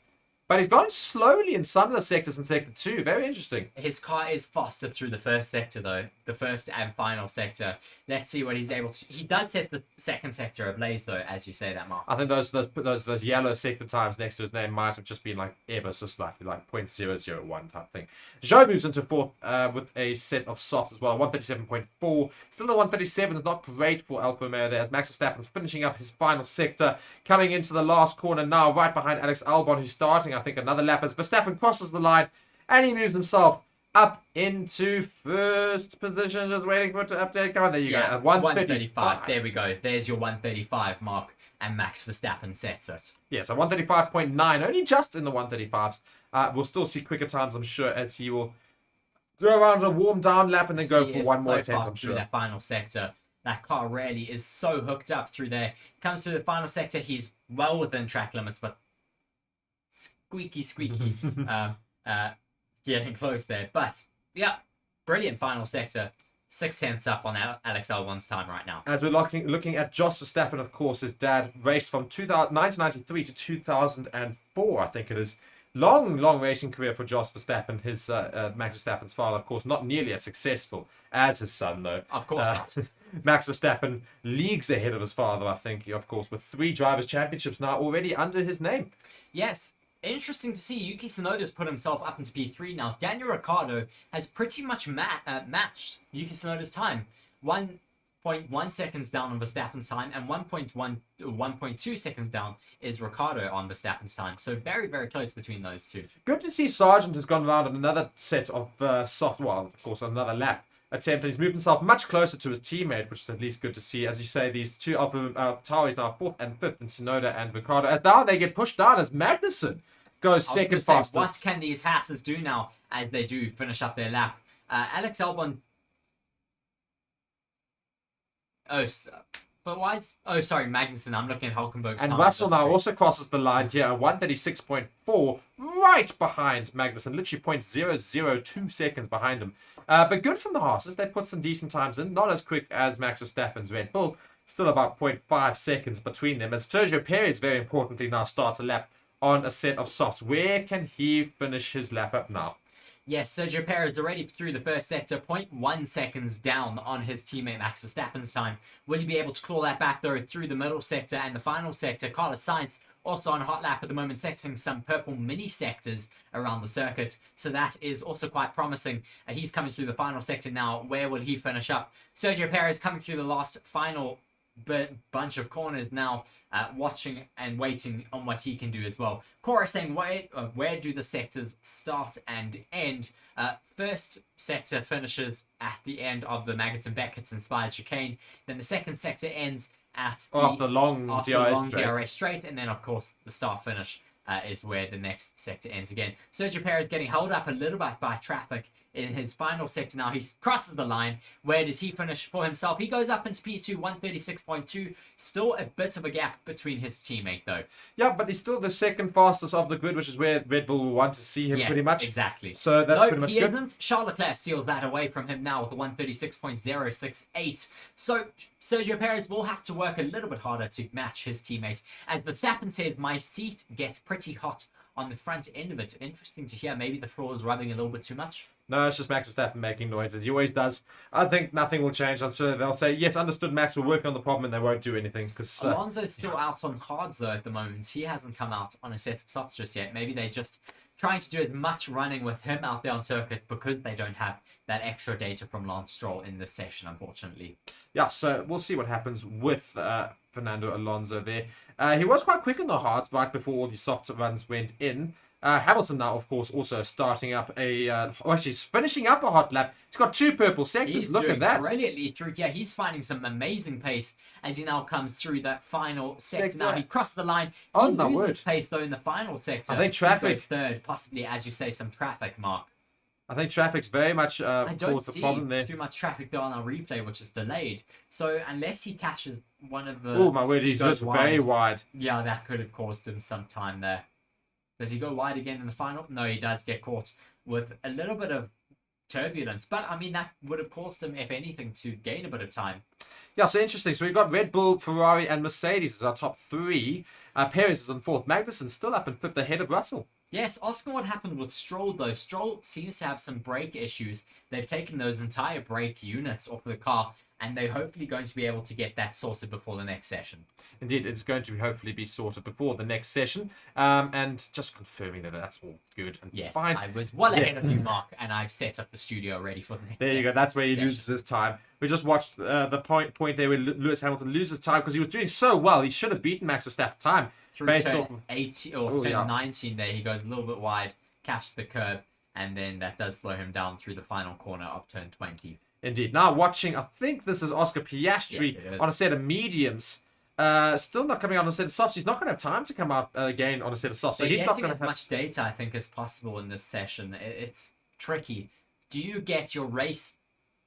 But he's gone slowly in some of the sectors in Sector 2. Very interesting. His car is faster through the first sector, though. The first and final sector. Let's see what he's able to... He does set the second sector ablaze, though, as you say that, Mark. I think those yellow sector times next to his name might have just been like ever so slightly, like 0.001 type thing. Zhou moves into fourth with a set of softs as well. 137.4. Still the 137 is not great for Alfa Romeo there, as Max Verstappen's finishing up his final sector. Coming into the last corner now, right behind Alex Albon, who's starting, I think, another lap as Verstappen crosses the line and he moves himself up into first position, just waiting for it to update. Come on, there you go. At 135. There we go. There's your 135 mark, and Max Verstappen sets it. Yeah, so 135.9, only just in the 135s. We'll still see quicker times, I'm sure, as he will go around a warm down lap and then go for one more attempt, I'm sure. That final sector. That car really is so hooked up through there. Comes through the final sector, he's well within track limits, but squeaky getting close there. But yeah, brilliant final sector. 6/10 up on Alex Albon's time right now. As we're looking at Jos Verstappen, of course, his dad raced from 1993 to 2004, I think it is. Long racing career for Jos Verstappen. His Max Verstappen's father, of course, not nearly as successful as his son, though. Of course not. Max Verstappen leagues ahead of his father, I think, of course, with 3 drivers' championships now already under his name. Yes. Interesting to see. Yuki Tsunoda's put himself up into P3 now. Daniel Ricciardo has pretty much matched Yuki Tsunoda's time. 1.1 seconds down on Verstappen's time, and 1.2 seconds down is Ricciardo on Verstappen's time. So very, very close between those two. Good to see Sargent has gone around on another set of of course, another lap attempt. He's moved himself much closer to his teammate, which is at least good to see. As you say, these two Tauri's now 4th and 5th in Tsunoda and Ricciardo. As now they get pushed down as Magnussen goes second fastest. What can these Haas's do now as they do finish up their lap? Alex Albon... Magnussen. I'm looking at Hulkenberg's And time. Russell now also crosses the line here at 136.4, right behind Magnussen, literally 0.002 seconds behind him. But good from the Haas's. They put some decent times in, not as quick as Max Verstappen's Red Bull. Still about 0.5 seconds between them. As Sergio Perez, very importantly, now starts a lap on a set of softs. Where can he finish his lap up now? Yes, Sergio Perez already through the first sector, 0.1 seconds down on his teammate Max Verstappen's time. Will he be able to claw that back though through the middle sector and the final sector? Carlos Sainz also on hot lap at the moment, setting some purple mini sectors around the circuit. So that is also quite promising. He's coming through the final sector now. Where will he finish up? Sergio Perez coming through the last final bunch of corners now, watching and waiting on what he can do as well. Cora saying, where do the sectors start and end? First sector finishes at the end of the Maggots and Beckett's inspired chicane. Then the second sector ends at the long DRS straight, and then of course the start finish is where the next sector ends again. Sergio Perez getting held up a little bit by traffic in his final sector now. He crosses the line. Where does he finish for himself? He goes up into P2, 136.2. Still a bit of a gap between his teammate though. Yeah, but he's still the second fastest of the grid, which is where Red Bull will want to see him pretty much. Exactly. So that's pretty much he good. isn't. Charles Leclerc steals that away from him now with a 136.068. So Sergio Perez will have to work a little bit harder to match his teammate. As Verstappen says, my seat gets pretty hot on the front end of it. Interesting to hear. Maybe the floor is rubbing a little bit too much. No, it's just Max Verstappen making noises. He always does. I think nothing will change. I'm sure they'll say, yes, understood, Max, we're working on the problem, and they won't do anything. Because Alonso's still out on hards, though, at the moment. He hasn't come out on a set of softs just yet. Maybe they're just trying to do as much running with him out there on circuit because they don't have that extra data from Lance Stroll in this session, unfortunately. Yeah, so we'll see what happens with Fernando Alonso there. He was quite quick on the hards right before all these soft runs went in. Hamilton now, of course, also starting up he's finishing up a hot lap. He's got 2 purple sectors. Look at that. Brilliantly through here. He's finding some amazing pace as he now comes through that final sector. Now he crossed the line. He loses pace though in the final sector. I think traffic. He goes third, possibly, as you say, some traffic, Mark. I think traffic's very much I don't caused the problem there. Too much traffic there on our replay, which is delayed. So unless he catches one of the... Oh my word, he goes very wide. Yeah, that could have caused him some time there. Does he go wide again in the final? No, he does get caught with a little bit of turbulence. But, I mean, that would have caused him, if anything, to gain a bit of time. Yeah, so interesting. So we've got Red Bull, Ferrari, and Mercedes as our top 3. Perez is on 4th. Magnussen still up in 5th ahead of Russell. Yes, asking what happened with Stroll, though. Stroll seems to have some brake issues. They've taken those entire brake units off the car, and they're hopefully going to be able to get that sorted before the next session. Indeed, it's going to hopefully be sorted before the next session. And just confirming that that's all good and yes, fine. I was well ahead of you, Mark, and I've set up the studio ready for the next There you go. That's where he loses his time. We just watched the point there where Lewis Hamilton loses time because he was doing so well. He should have beaten Max Verstappen time. Through based turn off 18 or turn 19 there, he goes a little bit wide, catches the curb, and then that does slow him down through the final corner of turn 20. Indeed. Now watching, I think this is Oscar Piastri on a set of mediums. Still not coming out on a set of softs. He's not going to have time to come out again on a set of softs. So he's not going to as much data, I think, as possible in this session. It's tricky. Do you get your race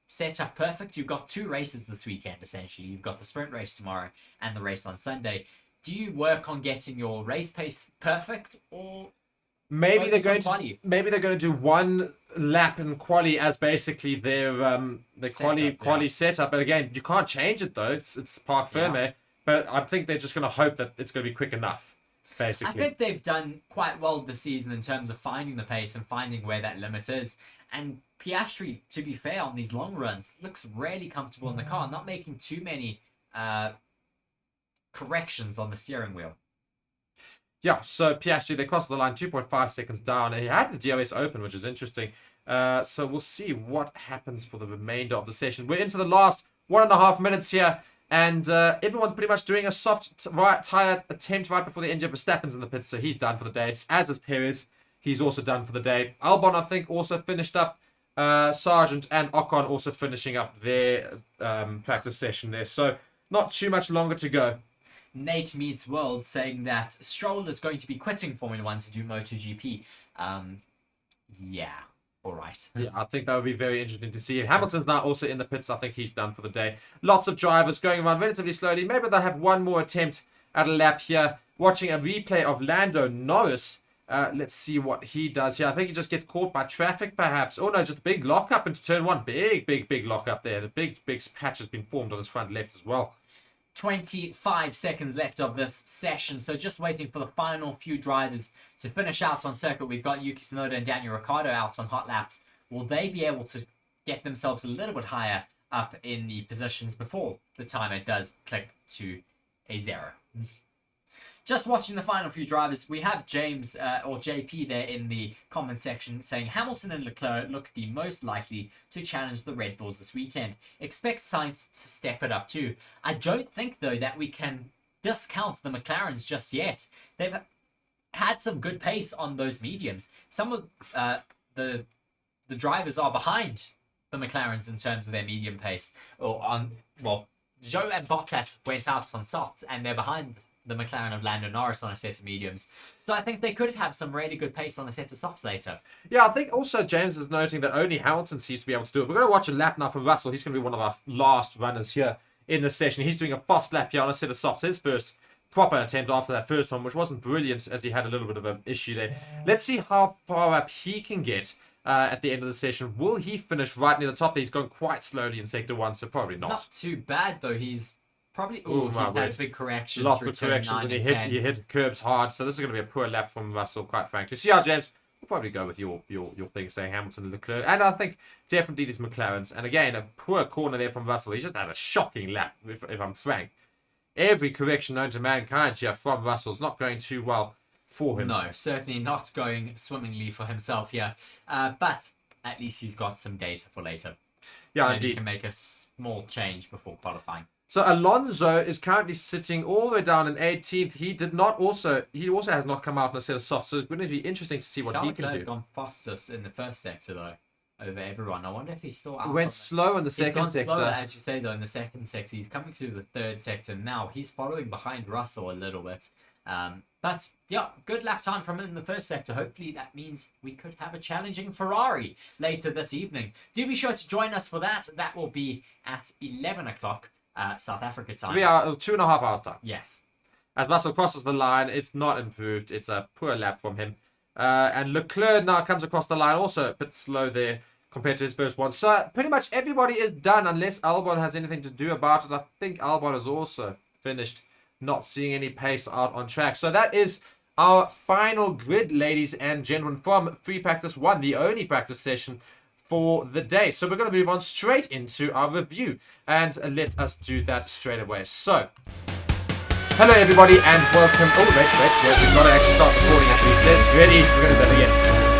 set up perfect? You've got 2 races this weekend, essentially. You've got the sprint race tomorrow and the race on Sunday. Do you work on getting your race pace perfect, or maybe they're going to do 1 lap in quali as basically their quali setup? But again, you can't change it though. It's parc fermé. But I think they're just going to hope that it's going to be quick enough. Basically, I think they've done quite well this season in terms of finding the pace and finding where that limit is. And Piastri, to be fair, on these long runs, looks really comfortable in the car, not making too many corrections on the steering wheel. Yeah, so Piastri, they crossed the line 2.5 seconds down. He had the DRS open, which is interesting. So we'll see what happens for the remainder of the session. We're into the last 1.5 minutes here, and everyone's pretty much doing a soft tire attempt right before the end of Verstappen's in the pits, so he's done for the day. As is Perez. He's also done for the day. Albon, I think, also finished up. Sargent and Ocon also finishing up their practice session there. So not too much longer to go. Nate Meets World saying that Stroll is going to be quitting Formula 1 to do Moto GP. Yeah, all right. Yeah, I think that would be very interesting to see. Hamilton's now also in the pits. I think he's done for the day. Lots of drivers going around relatively slowly. Maybe they'll have one more attempt at a lap here. Watching a replay of Lando Norris. Let's see what he does here. I think he just gets caught by traffic, perhaps. Oh, no, just a big lockup into turn 1. Big lockup there. The big patch has been formed on his front left as well. 25 seconds left of this session, so just waiting for the final few drivers to finish out on circuit. We've got Yuki Tsunoda and Daniel Ricciardo out on hot laps. Will they be able to get themselves a little bit higher up in the positions before the timer does click to a 0? Just watching the final few drivers, we have James or JP there in the comment section saying Hamilton and Leclerc look the most likely to challenge the Red Bulls this weekend. Expect Sainz to step it up too. I don't think though that we can discount the McLarens just yet. They've had some good pace on those mediums. Some of the drivers are behind the McLarens in terms of their medium pace. Joe and Bottas went out on softs and they're behind the McLaren of Lando Norris on a set of mediums. So I think they could have some really good pace on a set of softs later. Yeah, I think also James is noting that only Hamilton seems to be able to do it. We're going to watch a lap now from Russell. He's going to be one of our last runners here in this session. He's doing a fast lap here on a set of softs. His first proper attempt after that first one, which wasn't brilliant as he had a little bit of an issue there. Let's see how far up he can get at the end of the session. Will he finish right near the top? He's going quite slowly in Sector 1, so probably not. Not too bad, though. He's probably... he's had big corrections. Lots of corrections, and he hit curbs hard, so this is going to be a poor lap from Russell, quite frankly. So yeah, James, we'll probably go with your thing, saying Hamilton and Leclerc. And I think definitely these McLarens. And again, a poor corner there from Russell. He just had a shocking lap, if I'm frank. Every correction known to mankind here from Russell's not going too well for him. No, certainly not going swimmingly for himself here. But at least he's got some data for later. Yeah, Maybe indeed. he can make a small change before qualifying. So Alonso is currently sitting all the way down in 18th. He also has not come out in a set of softs, so it's going to be interesting to see what he can do. He's gone fastest in the first sector though, over everyone. I wonder if he's still out. Went slow in the second sector. Slower, as you say though, in the second sector. He's coming through the third sector now. He's following behind Russell a little bit. But yeah, good lap time from him in the first sector. Hopefully that means we could have a challenging Ferrari later this evening. Do be sure to join us for that. That will be at 11 o'clock South Africa time. 2.5 hours time. Yes. As Russell crosses the line, it's not improved. It's a poor lap from him. And Leclerc now comes across the line, also a bit slow there compared to his first one. So pretty much everybody is done unless Albon has anything to do about it. I think Albon has also finished, not seeing any pace out on track. So that is our final grid, ladies and gentlemen, from Free Practice 1, the only practice session for the day. So we're going to move on straight into our review, and let us do that straight away. So hello everybody and welcome. Wait, we've got to actually start recording after he says ready. We're going to do that again.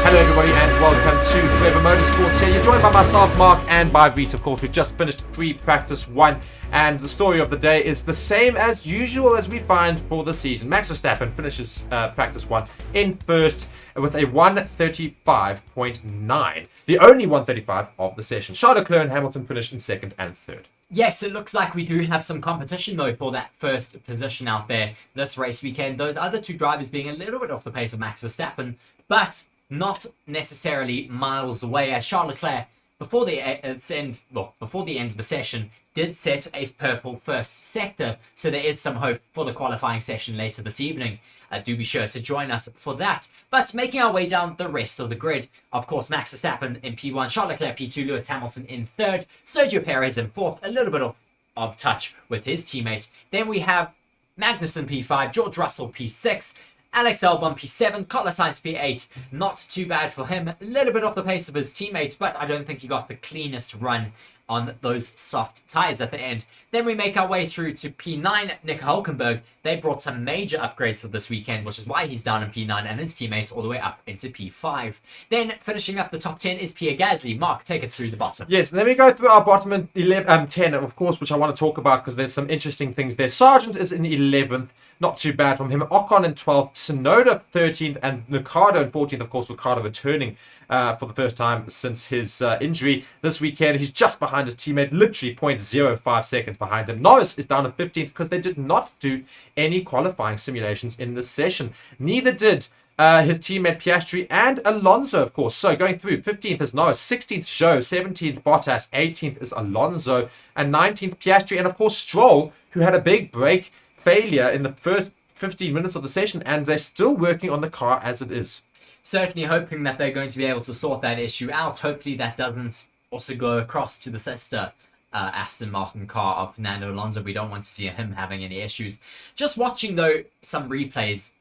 Hello everybody and welcome to Forever Motorsports here. You're joined by myself, Mark, and by Reece. Of course, we've just finished pre-practice 1, and the story of the day is the same as usual as we find for the season. Max Verstappen finishes practice 1 in first with a 1:35.9, the only 1:35 of the session. Charles Leclerc and Hamilton finished in second and third. Yes, it looks like we do have some competition though for that first position out there this race weekend. Those other two drivers being a little bit off the pace of Max Verstappen, but not necessarily miles away, as Charles Leclerc before the end of the session did set a purple first sector, so there is some hope for the qualifying session later this evening. Do be sure to join us for that. But making our way down the rest of the grid, of course, Max Verstappen in P1, Charles Leclerc P2, Lewis Hamilton in third, Sergio Perez in fourth, a little bit of touch with his teammates. Then we have Magnussen P5, George Russell P6, Alex Albon P7, Carlos Sainz P8. Not too bad for him. A little bit off the pace of his teammates, but I don't think he got the cleanest run on those soft tyres at the end. Then we make our way through to P9, Nico Hülkenberg. They brought some major upgrades for this weekend, which is why he's down in P9 and his teammates all the way up into P5. Then finishing up the top 10 is Pierre Gasly. Mark, take us through the bottom. Yes, and then we go through our bottom in 10, of course, which I want to talk about because there's some interesting things there. Sargent is in 11th. Not too bad from him. Ocon in 12th, Tsunoda 13th, and Ricciardo in 14th. Of course, Ricciardo returning for the first time since his injury this weekend. He's just behind his teammate, literally 0.05 seconds behind him. Norris is down at 15th because they did not do any qualifying simulations in this session. Neither did his teammate Piastri and Alonso, of course. So going through, 15th is Norris, 16th Zhou, 17th Bottas, 18th is Alonso, and 19th Piastri, and of course Stroll, who had a big brake failure in the first 15 minutes of the session, and they're still working on the car as it is. Certainly hoping that they're going to be able to sort that issue out. Hopefully that doesn't also go across to the sister Aston Martin car of Fernando Alonso. We don't want to see him having any issues. Just watching, though, some replays,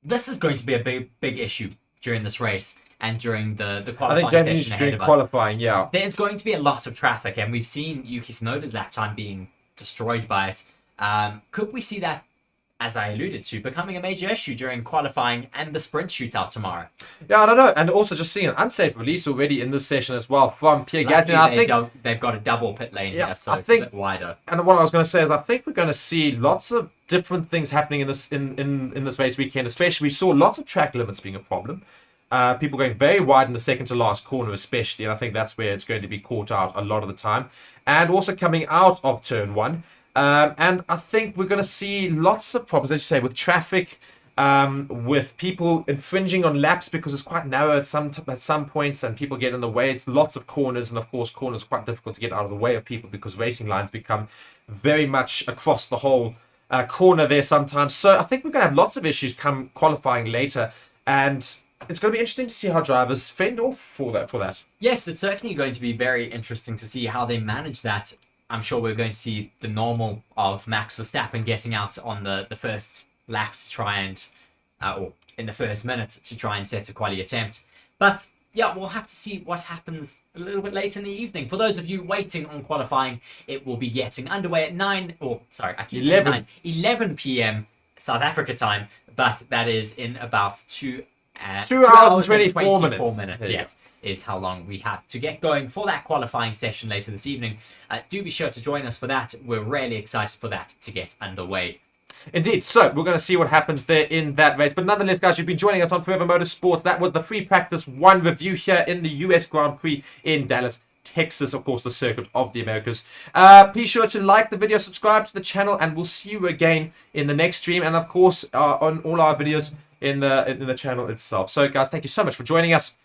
this is going to be a big issue during this race and during the qualifying session ahead during of us. qualifying, yeah. There's going to be a lot of traffic, and we've seen Yuki Tsunoda's lap time being destroyed by it. Could we see that, as I alluded to, becoming a major issue during qualifying and the sprint shootout tomorrow? Yeah, I don't know. And also just seeing an unsafe release already in this session as well from Pierre Gasly. I think they've got a double pit lane here, so it's a bit wider. And what I was going to say is I think we're going to see lots of different things happening in this in this race weekend. Especially, we saw lots of track limits being a problem. People going very wide in the second to last corner, especially, and I think that's where it's going to be caught out a lot of the time. And also coming out of turn one. And I think we're going to see lots of problems, as you say, with traffic, with people infringing on laps because it's quite narrow at some points and people get in the way. It's lots of corners, and of course corners are quite difficult to get out of the way of people because racing lines become very much across the whole corner there sometimes. So I think we're going to have lots of issues come qualifying later, and it's going to be interesting to see how drivers fend off for that. Yes, it's certainly going to be very interesting to see how they manage that. I'm sure we're going to see the normal of Max Verstappen getting out on the first lap to try and, or in the first minute to try and set a quali attempt. But yeah, we'll have to see what happens a little bit later in the evening. For those of you waiting on qualifying, it will be getting underway at 11 p.m. South Africa time, but that is in about 2 hours and 24 minutes. Yes, is how long we have to get going for that qualifying session later this evening. Do be sure to join us for that. We're really excited for that to get underway. Indeed. So we're going to see what happens there in that race. But nonetheless, guys, you've been joining us on Forever Motorsports. That was the free practice 1 review here in the US Grand Prix in Dallas, Texas, of course, the circuit of the Americas. Be sure to like the video, subscribe to the channel, and we'll see you again in the next stream. And of course, on all our videos in the channel itself. So guys, thank you so much for joining us.